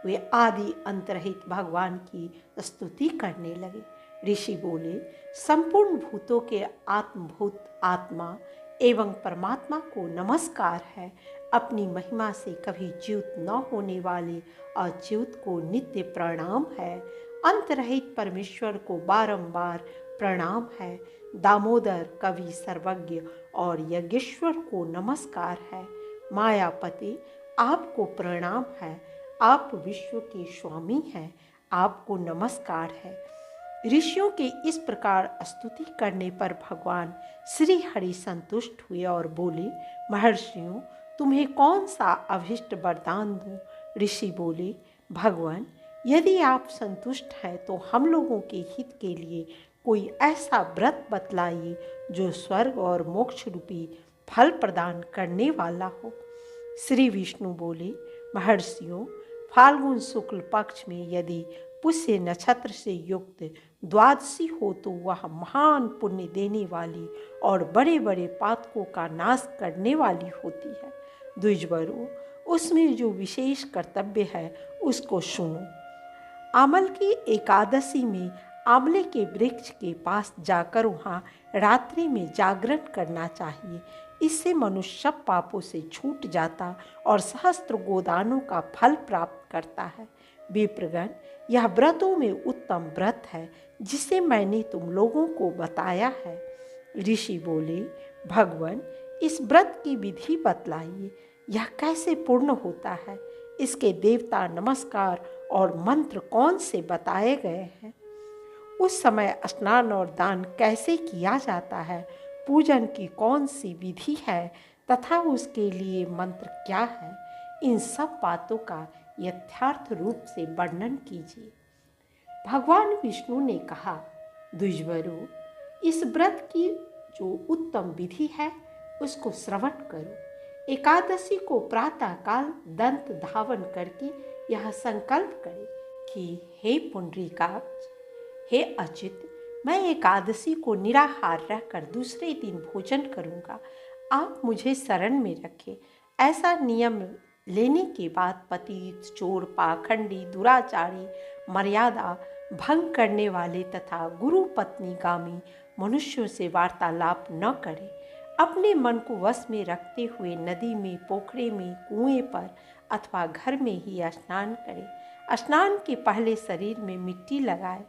वे आदि अंतरहित भगवान की स्तुति करने लगे। ऋषि बोले, संपूर्ण भूतों के आत्मभूत आत्मा एवं परमात्मा को नमस्कार है। अपनी महिमा से कभी च्युत न होने वाले अच्युत को नित्य प्रणाम है। अंतरहित परमेश्वर को बारंबार प्रणाम है। दामोदर कवि सर्वज्ञ और यज्ञेश्वर को नमस्कार है। मायापति आपको प्रणाम है। आप विश्व के स्वामी हैं, आपको नमस्कार है। ऋषियों के इस प्रकार स्तुति करने पर भगवान श्री हरि संतुष्ट हुए और बोले, महर्षियों, तुम्हें कौन सा अभिष्ट वरदान दूं? ऋषि बोले, भगवान, यदि आप संतुष्ट हैं तो हम लोगों के हित के लिए कोई ऐसा व्रत बतलाइए जो स्वर्ग और मोक्ष रूपी फल प्रदान करने वाला हो। श्री विष्णु बोले, महर्षियों, फाल्गुन शुक्ल पक्ष में यदि पुष्य नक्षत्र से युक्त द्वादशी हो तो वह महान पुण्य देने वाली और बड़े बड़े पातकों का नाश करने वाली होती है। द्विजवरों, उसमें जो विशेष कर्तव्य है उसको सुनो। आमल की एकादशी में आंवले के वृक्ष के पास जाकर वहाँ रात्रि में जागरण करना चाहिए। इससे मनुष्य सब पापों से छूट जाता और सहस्त्र गोदानों का फल प्राप्त करता है। विप्रगण, यह व्रतों में उत्तम व्रत है जिसे मैंने तुम लोगों को बताया है। ऋषि बोले, भगवान, इस व्रत की विधि बतलाइए। यह कैसे पूर्ण होता है? इसके देवता, नमस्कार और मंत्र कौन से बताए गए हैं? उस समय स्नान और दान कैसे किया जाता है? पूजन की कौन सी विधि है तथा उसके लिए मंत्र क्या है? इन सब बातों का यथार्थ रूप से वर्णन कीजिए। भगवान विष्णु ने कहा, द्विजवरों, इस व्रत की जो उत्तम विधि है उसको श्रवण करो। एकादशी को प्रातः काल दंत धावन करके यह संकल्प करें कि हे पुंडरीकाक्ष, हे अच्युत, मैं एकादशी को निराहार रहकर दूसरे दिन भोजन करूंगा। आप मुझे शरण में रखें। ऐसा नियम लेने के बाद पतित, चोर, पाखंडी, दुराचारी, मर्यादा भंग करने वाले तथा गुरु पत्नीगामी मनुष्यों से वार्तालाप न करें। अपने मन को वश में रखते हुए नदी में, पोखरे में, कुएं पर अथवा घर में ही स्नान करें। स्नान के पहले शरीर में मिट्टी लगाए।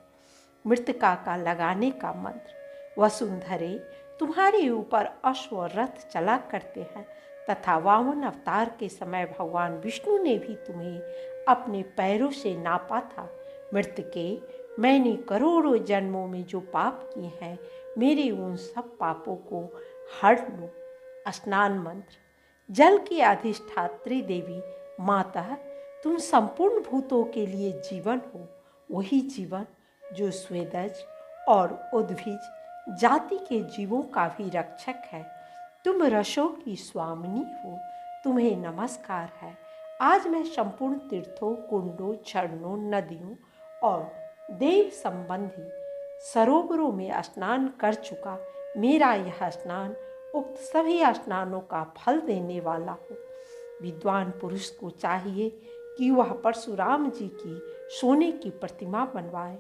मृतका का लगाने का मंत्र, वसुंधरे, तुम्हारे ऊपर अश्व और रथ चला करते हैं तथा वामन अवतार के समय भगवान विष्णु ने भी तुम्हें अपने पैरों से नापा था। मृतके, मैंने करोड़ों जन्मों में जो पाप किए हैं, मेरे उन सब पापों को हर लो। स्नान मंत्र, जल की अधिष्ठात्री देवी माता, तुम संपूर्ण भूतों के लिए जीवन हो। वही जीवन जो स्वेदज और उद्भिज जाति के जीवों का भी रक्षक है। तुम रसों की स्वामिनी हो, तुम्हें नमस्कार है। आज मैं संपूर्ण तीर्थों, कुंडों, झरनों, नदियों और देव संबंधी सरोवरों में स्नान कर चुका। मेरा यह स्नान उक्त सभी स्नानों का फल देने वाला हो। विद्वान पुरुष को चाहिए कि वह परशुराम जी की सोने की प्रतिमा बनवाए।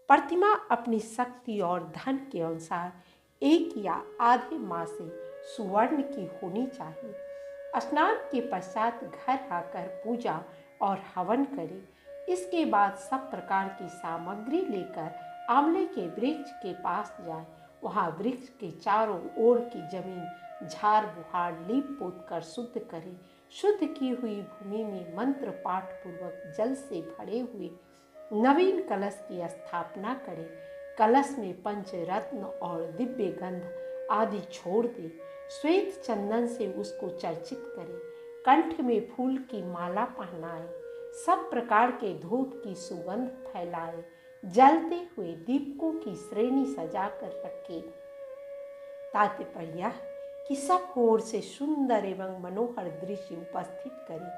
प्रतिमा अपनी शक्ति और धन के अनुसार 1 या आधे माह से सुवर्ण की होनी चाहिए। स्नान के पश्चात घर आकर पूजा और हवन करें। इसके बाद सब प्रकार की सामग्री लेकर आंवले के वृक्ष के पास जाए। वहाँ वृक्ष के चारों ओर की जमीन झाड़ बुहार लीप पोत कर शुद्ध करें। शुद्ध की हुई भूमि में मंत्र पाठ पूर्वक जल से भरे हुए नवीन कलश की स्थापना करें। कलश में पंचरत्न और दिव्य गंध आदि छोड़ दे। श्वेत चंदन से उसको चर्चित करें। कंठ में फूल की माला पहनाए। सब प्रकार के धूप की सुगंध फैलाए। जलते हुए दीपकों की श्रेणी सजाकर रखे। तात्पर्य कि सब ओर से सुंदर एवं मनोहर दृश्य उपस्थित करें।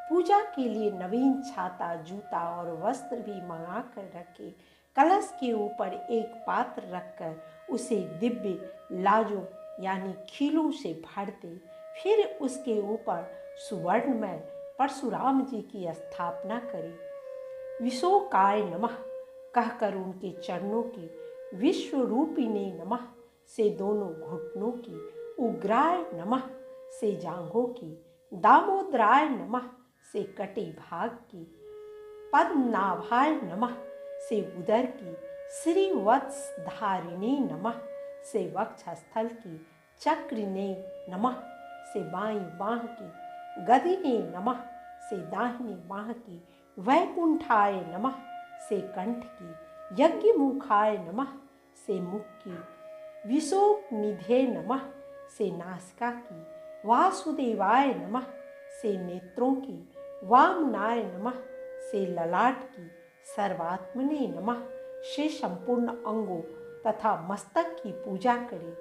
पूजा के लिए नवीन छाता, जूता और वस्त्र भी मंगा कर रखे। कलश के ऊपर एक पात्र रखकर उसे दिव्य लाजों यानी खीलों से भर दे। फिर उसके ऊपर सुवर्णमय परशुराम जी की स्थापना करें। विशोकाय नमः कहकर उनके चरणों की, विश्वरूपिणे नमः से दोनों घुटनों की, उग्राय नमः से जांघों की, दामोदराय नमः से कटे भाग की, पद्मनाभाय नमः से उदर की, श्रीवत्सधारिणे नमः से वक्षस्थल की, चक्रिणे नमः से बाईं बाँह की, गदिने नमः से दाहिनी बाँह की, वैकुंठाय नमः से कंठ की, यज्ञमुखाय नमः से मुख की, विशोकनिधे नमः से नासिका की, वासुदेवाय नमः से नेत्रों की, वामनाय नमः से ललाट की, सर्वात्मने नमः से संपूर्ण अंगों तथा मस्तक की पूजा करें।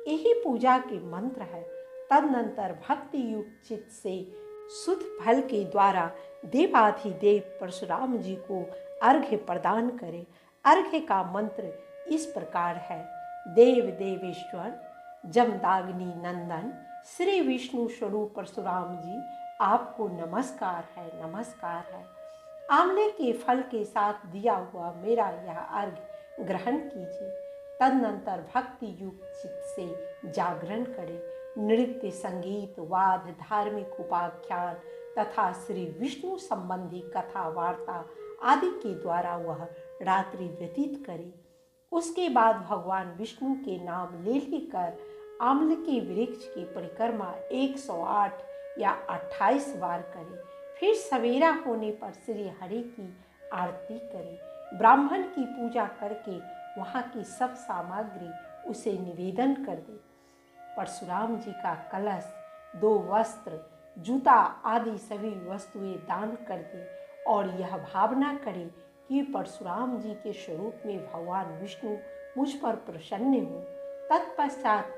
यही पूजा के मंत्र है। तदनंतर भक्ति युक्त चित्त से शुद्ध फल के द्वारा देवाधिदेव परशुराम जी को अर्घ्य प्रदान करें। अर्घ्य का मंत्र इस प्रकार है। देव देवेश्वर जमदाग्नि नंदन श्री विष्णु स्वरूप परशुराम जी, आपको नमस्कार है, नमस्कार है। आंवले के फल के साथ दिया हुआ मेरा यह अर्घ्य ग्रहण कीजिए। तदनंतर भक्ति युक्त चित्त से जागरण करें। नृत्य, संगीत, वाद, धार्मिक उपाख्यान तथा श्री विष्णु संबंधी कथा वार्ता आदि के द्वारा वह रात्रि व्यतीत करे। उसके बाद भगवान विष्णु के नाम ले लेकर आंवले के वृक्ष की परिक्रमा 108 या 28 बार करें। फिर सवेरा होने पर श्री हरि की आरती करें। ब्राह्मण की पूजा करके वहाँ की सब सामग्री उसे निवेदन कर दे। परशुराम जी का कलश, 2 वस्त्र, जूता आदि सभी वस्तुएं दान कर दे और यह भावना करे कि परशुराम जी के स्वरूप में भगवान विष्णु मुझ पर प्रसन्न हो। तत्पश्चात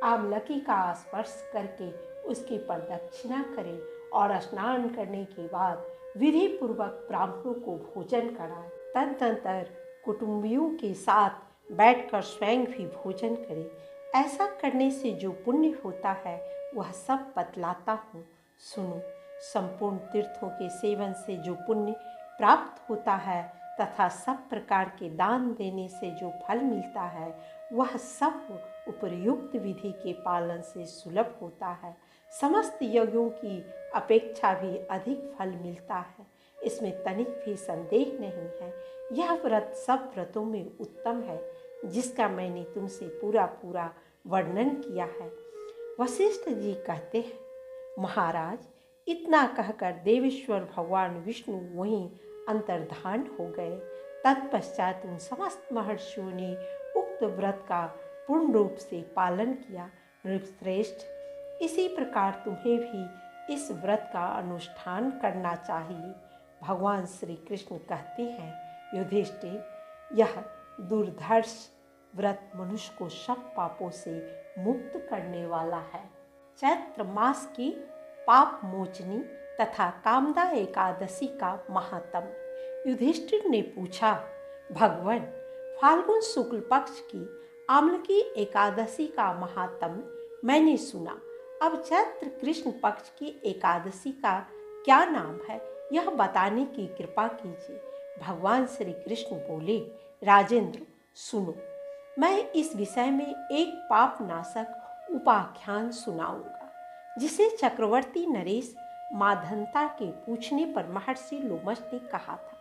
आमलकी का स्पर्श करके उसकी प्रदक्षिणा करें और स्नान करने के बाद विधि पूर्वक ब्राह्मणों को भोजन कराएं। तदनंतर कुटुंबियों के साथ बैठकर स्वयं भी भोजन करें। ऐसा करने से जो पुण्य होता है वह सब बतलाता हूँ, सुनो। संपूर्ण तीर्थों के सेवन से जो पुण्य प्राप्त होता है तथा सब प्रकार के दान देने से जो फल मिलता है वह सब उपयुक्त विधि के पालन से सुलभ होता है। समस्त यज्ञों की अपेक्षा भी अधिक फल मिलता है, इसमें तनिक भी संदेह नहीं है। यह व्रत सब व्रतों में उत्तम है, जिसका मैंने तुमसे पूरा वर्णन किया है। वशिष्ठ जी कहते हैं, महाराज, इतना कहकर देवेश्वर भगवान विष्णु वहीं अंतर्धान हो गए। तत्पश्चात उन समस्त महर्षियों ने उक्त व्रत का पूर्ण रूप से पालन किया। नृपश्रेष्ठ, इसी प्रकार तुम्हें भी इस व्रत का अनुष्ठान करना चाहिए। भगवान श्री कृष्ण कहते हैं, युधिष्ठिर, यह दुर्धर्ष व्रत मनुष्य को सब पापों से मुक्त करने वाला है। चैत्र मास की पाप मोचनी तथा कामदा एकादशी का महात्म्य। युधिष्ठिर ने पूछा, भगवान, फाल्गुन शुक्ल पक्ष की आम्लकी एकादशी का महात्म्य मैंने सुना। अब चैत्र कृष्ण पक्ष की एकादशी का क्या नाम है, यह बताने की कृपा कीजिए। भगवान श्री कृष्ण बोले, राजेंद्र सुनो, मैं इस विषय में एक पाप नाशक उपाख्यान सुनाऊंगा, जिसे चक्रवर्ती नरेश मांधाता के पूछने पर महर्षि लोमश ने कहा था।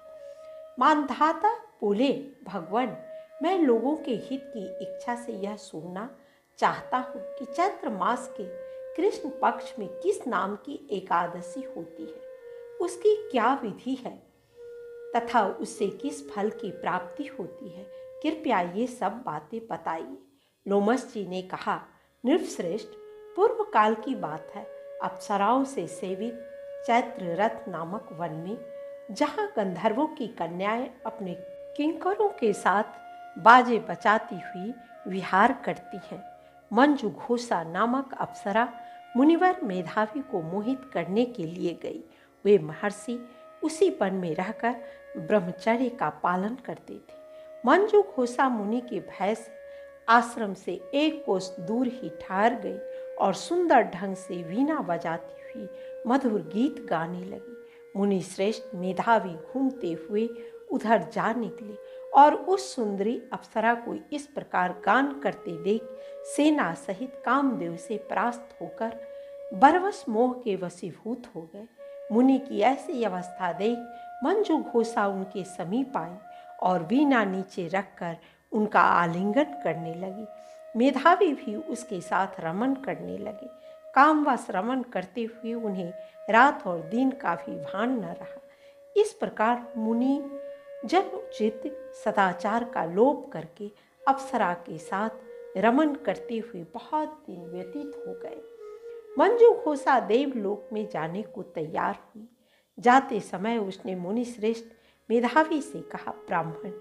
मांधाता बोले, भगवान, मैं लोगों के हित की इच्छा से यह सुनना चाहता हूँ कि चैत्र मास के कृष्ण पक्ष में किस नाम की एकादशी होती है, उसकी क्या विधि है तथा उससे किस फल की प्राप्ति होती है। कृपया ये सब बातें बताइए। लोमश जी ने कहा, नृपश्रेष्ठ, पूर्व काल की बात है। अप्सराओं से सेवित चैत्र रथ नामक वन में, जहाँ गंधर्वों की कन्याएं अपने किंकरों के साथ बाजे बजाती हुई विहार करती हैं, मंजू घोषा नामक अप्सरा मुनिवर मेधावी को मोहित करने के लिए गई। वे महर्षि उसी वन में रहकर ब्रह्मचर्य का पालन करते थे। मंजू घोषा मुनि के भय से आश्रम से एक कोस दूर ही ठहर गई और सुंदर ढंग से वीणा बजाती हुई मधुर गीत गाने लगी। मुनि श्रेष्ठ मेधावी घूमते हुए उधर जा निकले और उस सुंदरी अप्सरा को इस प्रकार गान करते देख सेना सहित कामदेव से परास्त होकर बरवश मोह के वशीभूत हो गए। मुनि की ऐसी अवस्था देख मंजू घोषा उनके समीप आई और वीणा नीचे रखकर उनका आलिंगन करने लगी। मेधावी भी उसके साथ रमन करने लगे। कामवश रमन करते हुए उन्हें रात और दिन का भी भान न रहा। इस प्रकार मुनि जन्मोचित सदाचार का लोप करके अप्सरा के साथ रमन करते हुए बहुत दिन व्यतीत हो गए। मंजू घोषा देवलोक में जाने को तैयार हुई। जाते समय उसने मुनि श्रेष्ठ मेधावी से कहा, ब्राह्मण,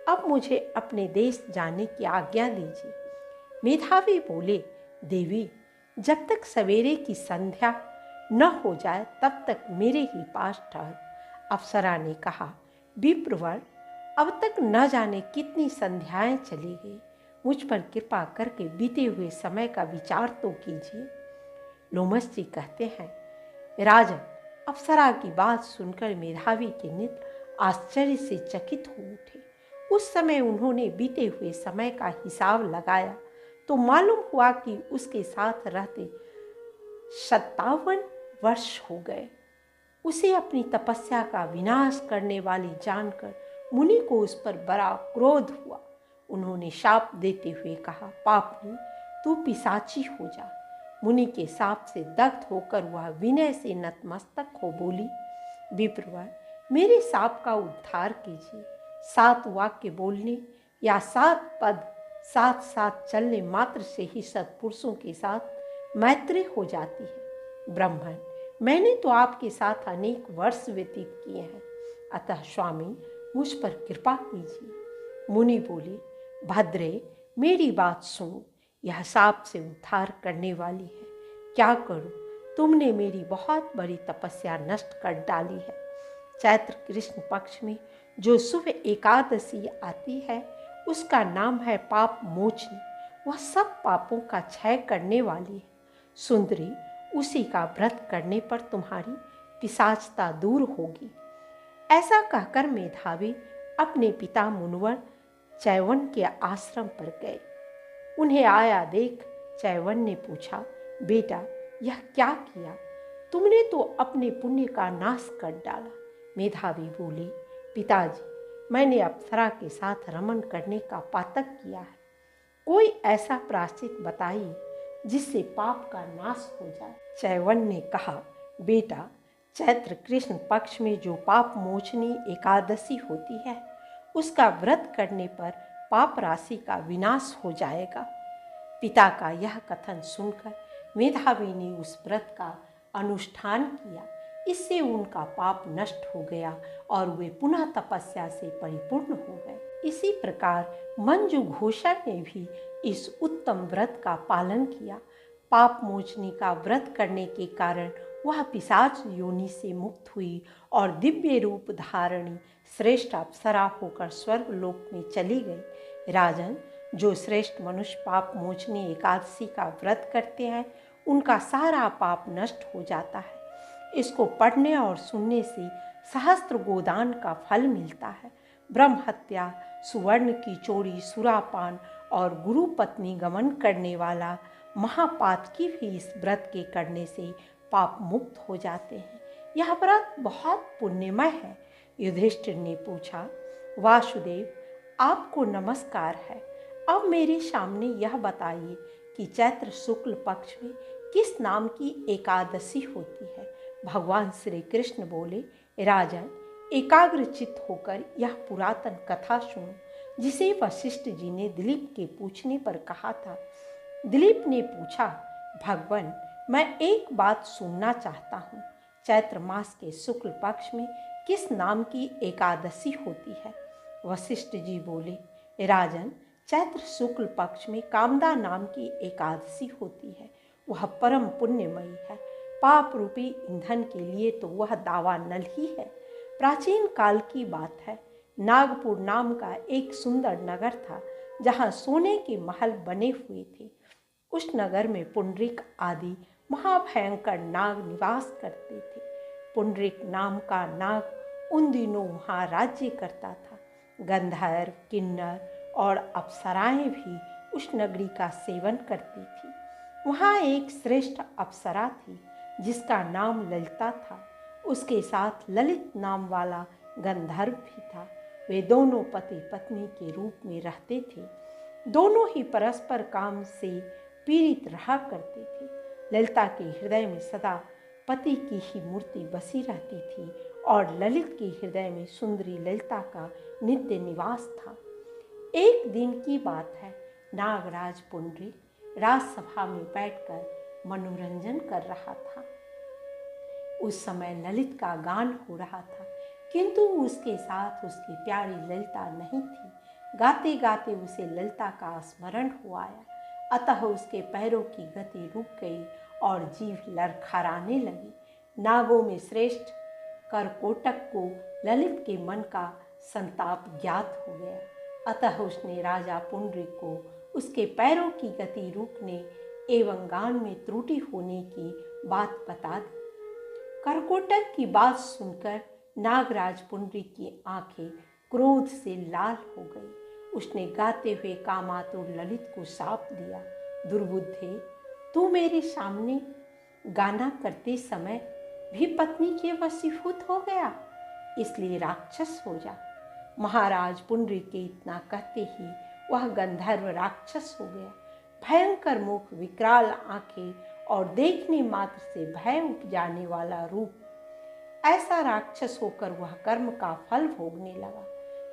अब मुझे अपने देश जाने की आज्ञा दीजिए। मेधावी बोले, देवी, जब तक सवेरे की संध्या न हो जाए तब तक मेरे ही पास ठहर। अप्सरा ने कहा, विप्रवर, अब तक न जाने कितनी संध्याएं चली गई, मुझ पर कृपा करके बीते हुए समय का विचार तो कीजिए। लोमश जी कहते हैं, राजन, अप्सरा की बात सुनकर मेधावी के नेत्र आश्चर्य से चकित हो उठे। उस समय उन्होंने बीते हुए समय का हिसाब लगाया तो मालूम हुआ कि उसके साथ रहते 57 वर्ष हो गए। उसे अपनी तपस्या का विनाश करने वाली जानकर मुनि को उस पर बड़ा क्रोध हुआ। उन्होंने शाप देते हुए कहा, पापनी, तू पिशाची हो जा। मुनि के शाप से दग्ध होकर वह विनय से नतमस्तक हो बोली, विप्रवर, मेरे शाप का उद्धार कीजिए। 7 वाक्य बोलने या 7 पद साथ साथ चलने मात्र से ही सत्पुरुषों के साथ मैत्री हो जाती है। ब्राह्मण, मैंने तो आपके साथ अनेक वर्ष व्यतीत किए हैं, अतः स्वामी मुझ पर कृपा कीजिए। मुनि बोले, भद्रे, मेरी बात सुनो, यह शाप से उद्धार करने वाली है। क्या करूं? तुमने मेरी बहुत बड़ी तपस्या नष्ट कर डाली है। चैत्र कृष्ण पक्ष में जो शुभ एकादशी आती है उसका नाम है पाप मोचनी। वह सब पापों का क्षय करने वाली है। सुंदरी, उसी का व्रत करने पर तुम्हारी पिशाचता दूर होगी। ऐसा कहकर मेधावी अपने पिता मुनिवर चैवन के आश्रम पर गए। उन्हें आया देख चैवन ने पूछा, बेटा, यह क्या किया? तुमने तो अपने पुण्य का नाश कर डाला। मेधावी बोले, पिताजी, मैंने अप्सरा के साथ रमन करने का पातक किया है। कोई ऐसा प्रायश्चित बताइए जिससे पाप का नाश हो जाए। चैवन ने कहा, बेटा, चैत्र कृष्ण पक्ष में जो पाप मोचनी एकादशी होती है उसका व्रत करने पर पाप राशि का विनाश हो जाएगा। पिता का यह कथन सुनकर मेधावी ने उस व्रत का अनुष्ठान किया। इससे उनका पाप नष्ट हो गया और वे पुनः तपस्या से परिपूर्ण हो गए। इसी प्रकार मंजू घोषा ने भी इस उत्तम व्रत का पालन किया। पाप मोचनी का व्रत करने के कारण वह पिशाच योनि से मुक्त हुई और दिव्य रूप धारणी श्रेष्ठ अप्सरा होकर स्वर्ग लोक में चली गई। राजन, जो श्रेष्ठ मनुष्य पाप मोचनी एकादशी का व्रत करते हैं उनका सारा पाप नष्ट हो जाता है। इसको पढ़ने और सुनने से सहस्त्र गोदान का फल मिलता है। ब्रह्म हत्या, सुवर्ण की चोरी, सुरापान और गुरु पत्नी गमन करने वाला महापातकी भी इस व्रत के करने से पाप मुक्त हो जाते हैं। यह व्रत बहुत पुण्यमय है। युधिष्ठिर ने पूछा, वासुदेव, आपको नमस्कार है। अब मेरे सामने यह बताइए कि चैत्र शुक्ल पक्ष में किस नाम की एकादशी होती है। भगवान श्री कृष्ण बोले, राजन, एकाग्रचित्त होकर यह पुरातन कथा सुनो, जिसे वशिष्ठ जी ने दिलीप के पूछने पर कहा था। दिलीप ने पूछा, भगवान, मैं एक बात सुनना चाहता हूँ। चैत्र मास के शुक्ल पक्ष में किस नाम की एकादशी होती है। वशिष्ठ जी बोले, राजन, चैत्र शुक्ल पक्ष में कामदा नाम की एकादशी होती है। वह परम पुण्यमयी है। पाप रूपी ईंधन के लिए तो वह दावानल ही है। प्राचीन काल की बात है। नागपुर नाम का एक सुंदर नगर था, जहाँ सोने के महल बने हुए थे। उस नगर में पुंडरीक आदि महाभयंकर नाग निवास करते थे। पुंडरीक नाम का नाग उन दिनों वहाँ राज्य करता था। गंधर्व, किन्नर और अप्सराएं भी उस नगरी का सेवन करती थी। वहाँ एक श्रेष्ठ अप्सरा थी जिसका नाम ललिता था। उसके साथ ललित नाम वाला गंधर्व भी था। वे दोनों पति पत्नी के रूप में रहते थे। दोनों ही परस्पर काम से पीड़ित रहा करते थे। ललिता के हृदय में सदा पति की ही मूर्ति बसी रहती थी और ललित के हृदय में सुंदरी ललिता का नित्य निवास था। एक दिन की बात है। नागराज पुंडरीक राजसभा में बैठकर मनोरंजन कर रहा था। उस समय ललित का गान हो रहा था, किंतु उसके साथ उसकी प्यारी ललिता नहीं थी। गाते गाते उसे ललिता का स्मरण हो आया, अतः उसके पैरों की गति रुक गई और जीभ लड़खड़ाने लगी। नागों में श्रेष्ठ करकोटक को ललित के मन का संताप ज्ञात हो गया, अतः उसने राजा पुंडरीक को उसके पैरों की गति रुकने एवं गान में त्रुटि होने की बात बता दी। करकोटक की बात सुनकर नागराज पुंडरीक की आंखें क्रोध से लाल हो गई। उसने गाते हुए कामातुर ललित को शाप दिया, दुर्बुद्धे, तू मेरे सामने गाना करते समय भी पत्नी के वशीभूत हो गया, इसलिए राक्षस हो जा। महाराज पुंडरीक के इतना कहते ही वह गंधर्व राक्षस हो गया। भयंकर मुख, विकराल आंखें और देखने मात्र से भय उपजाने वाला रूप, ऐसा राक्षस होकर वह कर्म का फल भोगने लगा।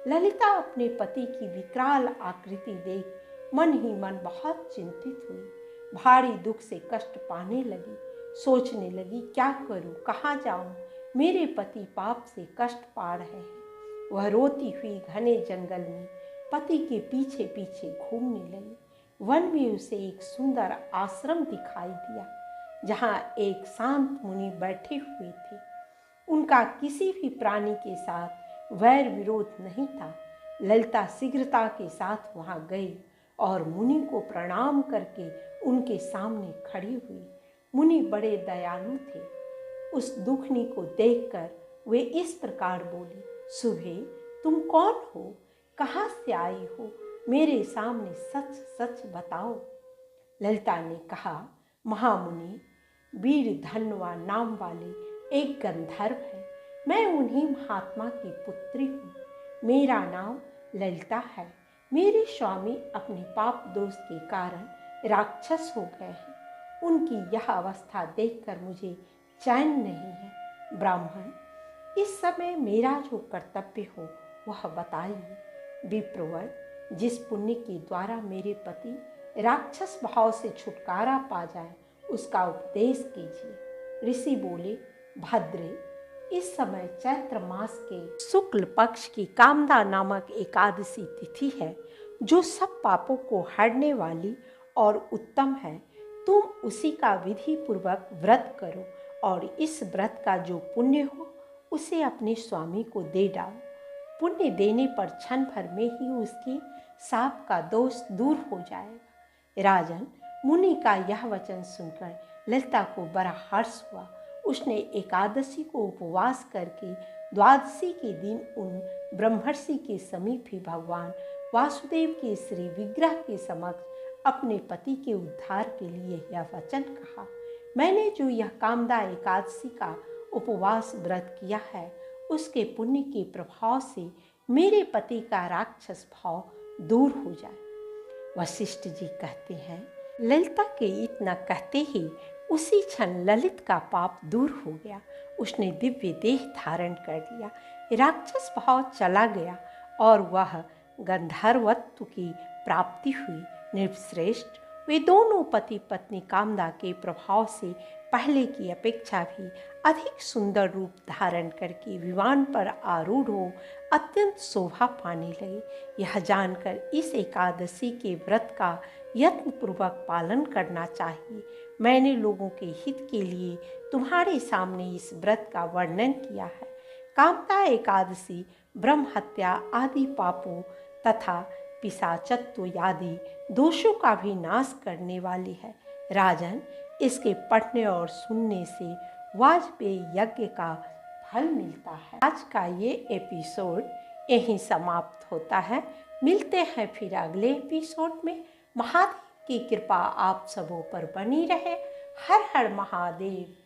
ललिता अपने पति की विकराल आकृति देख मन ही मन बहुत चिंतित हुई। भारी दुख से कष्ट पाने लगी। सोचने लगी, क्या करूं, कहाँ जाऊं, मेरे पति पाप से कष्ट पा रहे हैं। वह रोती हुई घने जंगल में पति के पीछे पीछे घूमने लगी। वन में उसे एक सुंदर आश्रम दिखाई दिया, जहाँ एक शांत मुनि बैठे हुए थे। उनका किसी भी प्राणी के साथ वैर विरोध नहीं था। ललिता शीघ्रता के साथ वहाँ गई और मुनि को प्रणाम करके उनके सामने खड़ी हुई। मुनि बड़े दयालु थे। उस दुखनी को देखकर वे इस प्रकार बोले, सुभे, तुम कौन हो, कहाँ से आई हो, मेरे सामने सच सच बताओ। ललिता ने कहा, महामुनि, वीर धनवा नाम वाले एक गंधर्व है। मैं उन्हीं महात्मा की पुत्री हूँ। मेरा नाम ललिता है। मेरे स्वामी अपने पाप दोष के कारण राक्षस हो गए हैं। उनकी यह अवस्था देखकर मुझे चैन नहीं है। ब्राह्मण, इस समय मेरा जो कर्तव्य हो वह बताइए। विप्रवर, जिस पुण्य के द्वारा मेरे पति राक्षस भाव से छुटकारा पा जाए, उसका उपदेश कीजिए। ऋषि बोले, भद्रे, इस समय चैत्र मास के शुक्ल पक्ष की कामदा नामक एकादशी तिथि है, जो सब पापों को हरने वाली और उत्तम है। तुम उसी का विधि पूर्वक व्रत करो और इस व्रत का जो पुण्य हो उसे अपने स्वामी को दे डालो। पुण्य देने पर क्षण भर में ही उसकी साप का दोष दूर हो जाएगा। राजन, मुनि का यह वचन सुनकर ललिता को बड़ा हर्ष हुआ। उसने एकादशी को उपवास करके द्वादशी के दिन उन ब्रह्मर्षि के समीप ही भगवान वासुदेव के श्री विग्रह के समक्ष अपने पति के उद्धार के लिए यह वचन कहा, मैंने जो यह कामदा एकादशी का उपवास व्रत किया है, उसके पुण्य के प्रभाव से मेरे पति का राक्षस भाव दूर हो जाए। वशिष्ठ जी कहते हैं, ललिता के इतना कहते ही उसी क्षण ललित का पाप दूर हो गया। उसने दिव्य देह धारण कर लिया, राक्षस भाव चला गया और वह गंधर्वत्व की प्राप्ति हुई। निर्श्रेष्ठ, वे दोनों पति पत्नी कामदा के प्रभाव से पहले की अपेक्षा भी अधिक सुंदर रूप धारण करके विमान पर आरूढ़ हो अत्यंत शोभा पाने लगे। यह जानकर इस एकादशी के व्रत का यत्नपूर्वक पालन करना चाहिए। मैंने लोगों के हित के लिए तुम्हारे सामने इस व्रत का वर्णन किया है। कामदा एकादशी ब्रह्म हत्या आदि पापों तथा पिशाचत्व आदि दोषों का भी नाश करने वाली है। राजन, इसके पढ़ने और सुनने से वाजपेयी यज्ञ का फल मिलता है। आज का ये एपिसोड यहीं समाप्त होता है। मिलते हैं फिर अगले एपिसोड में। महादेव की कृपा आप सबों पर बनी रहे। हर हर महादेव।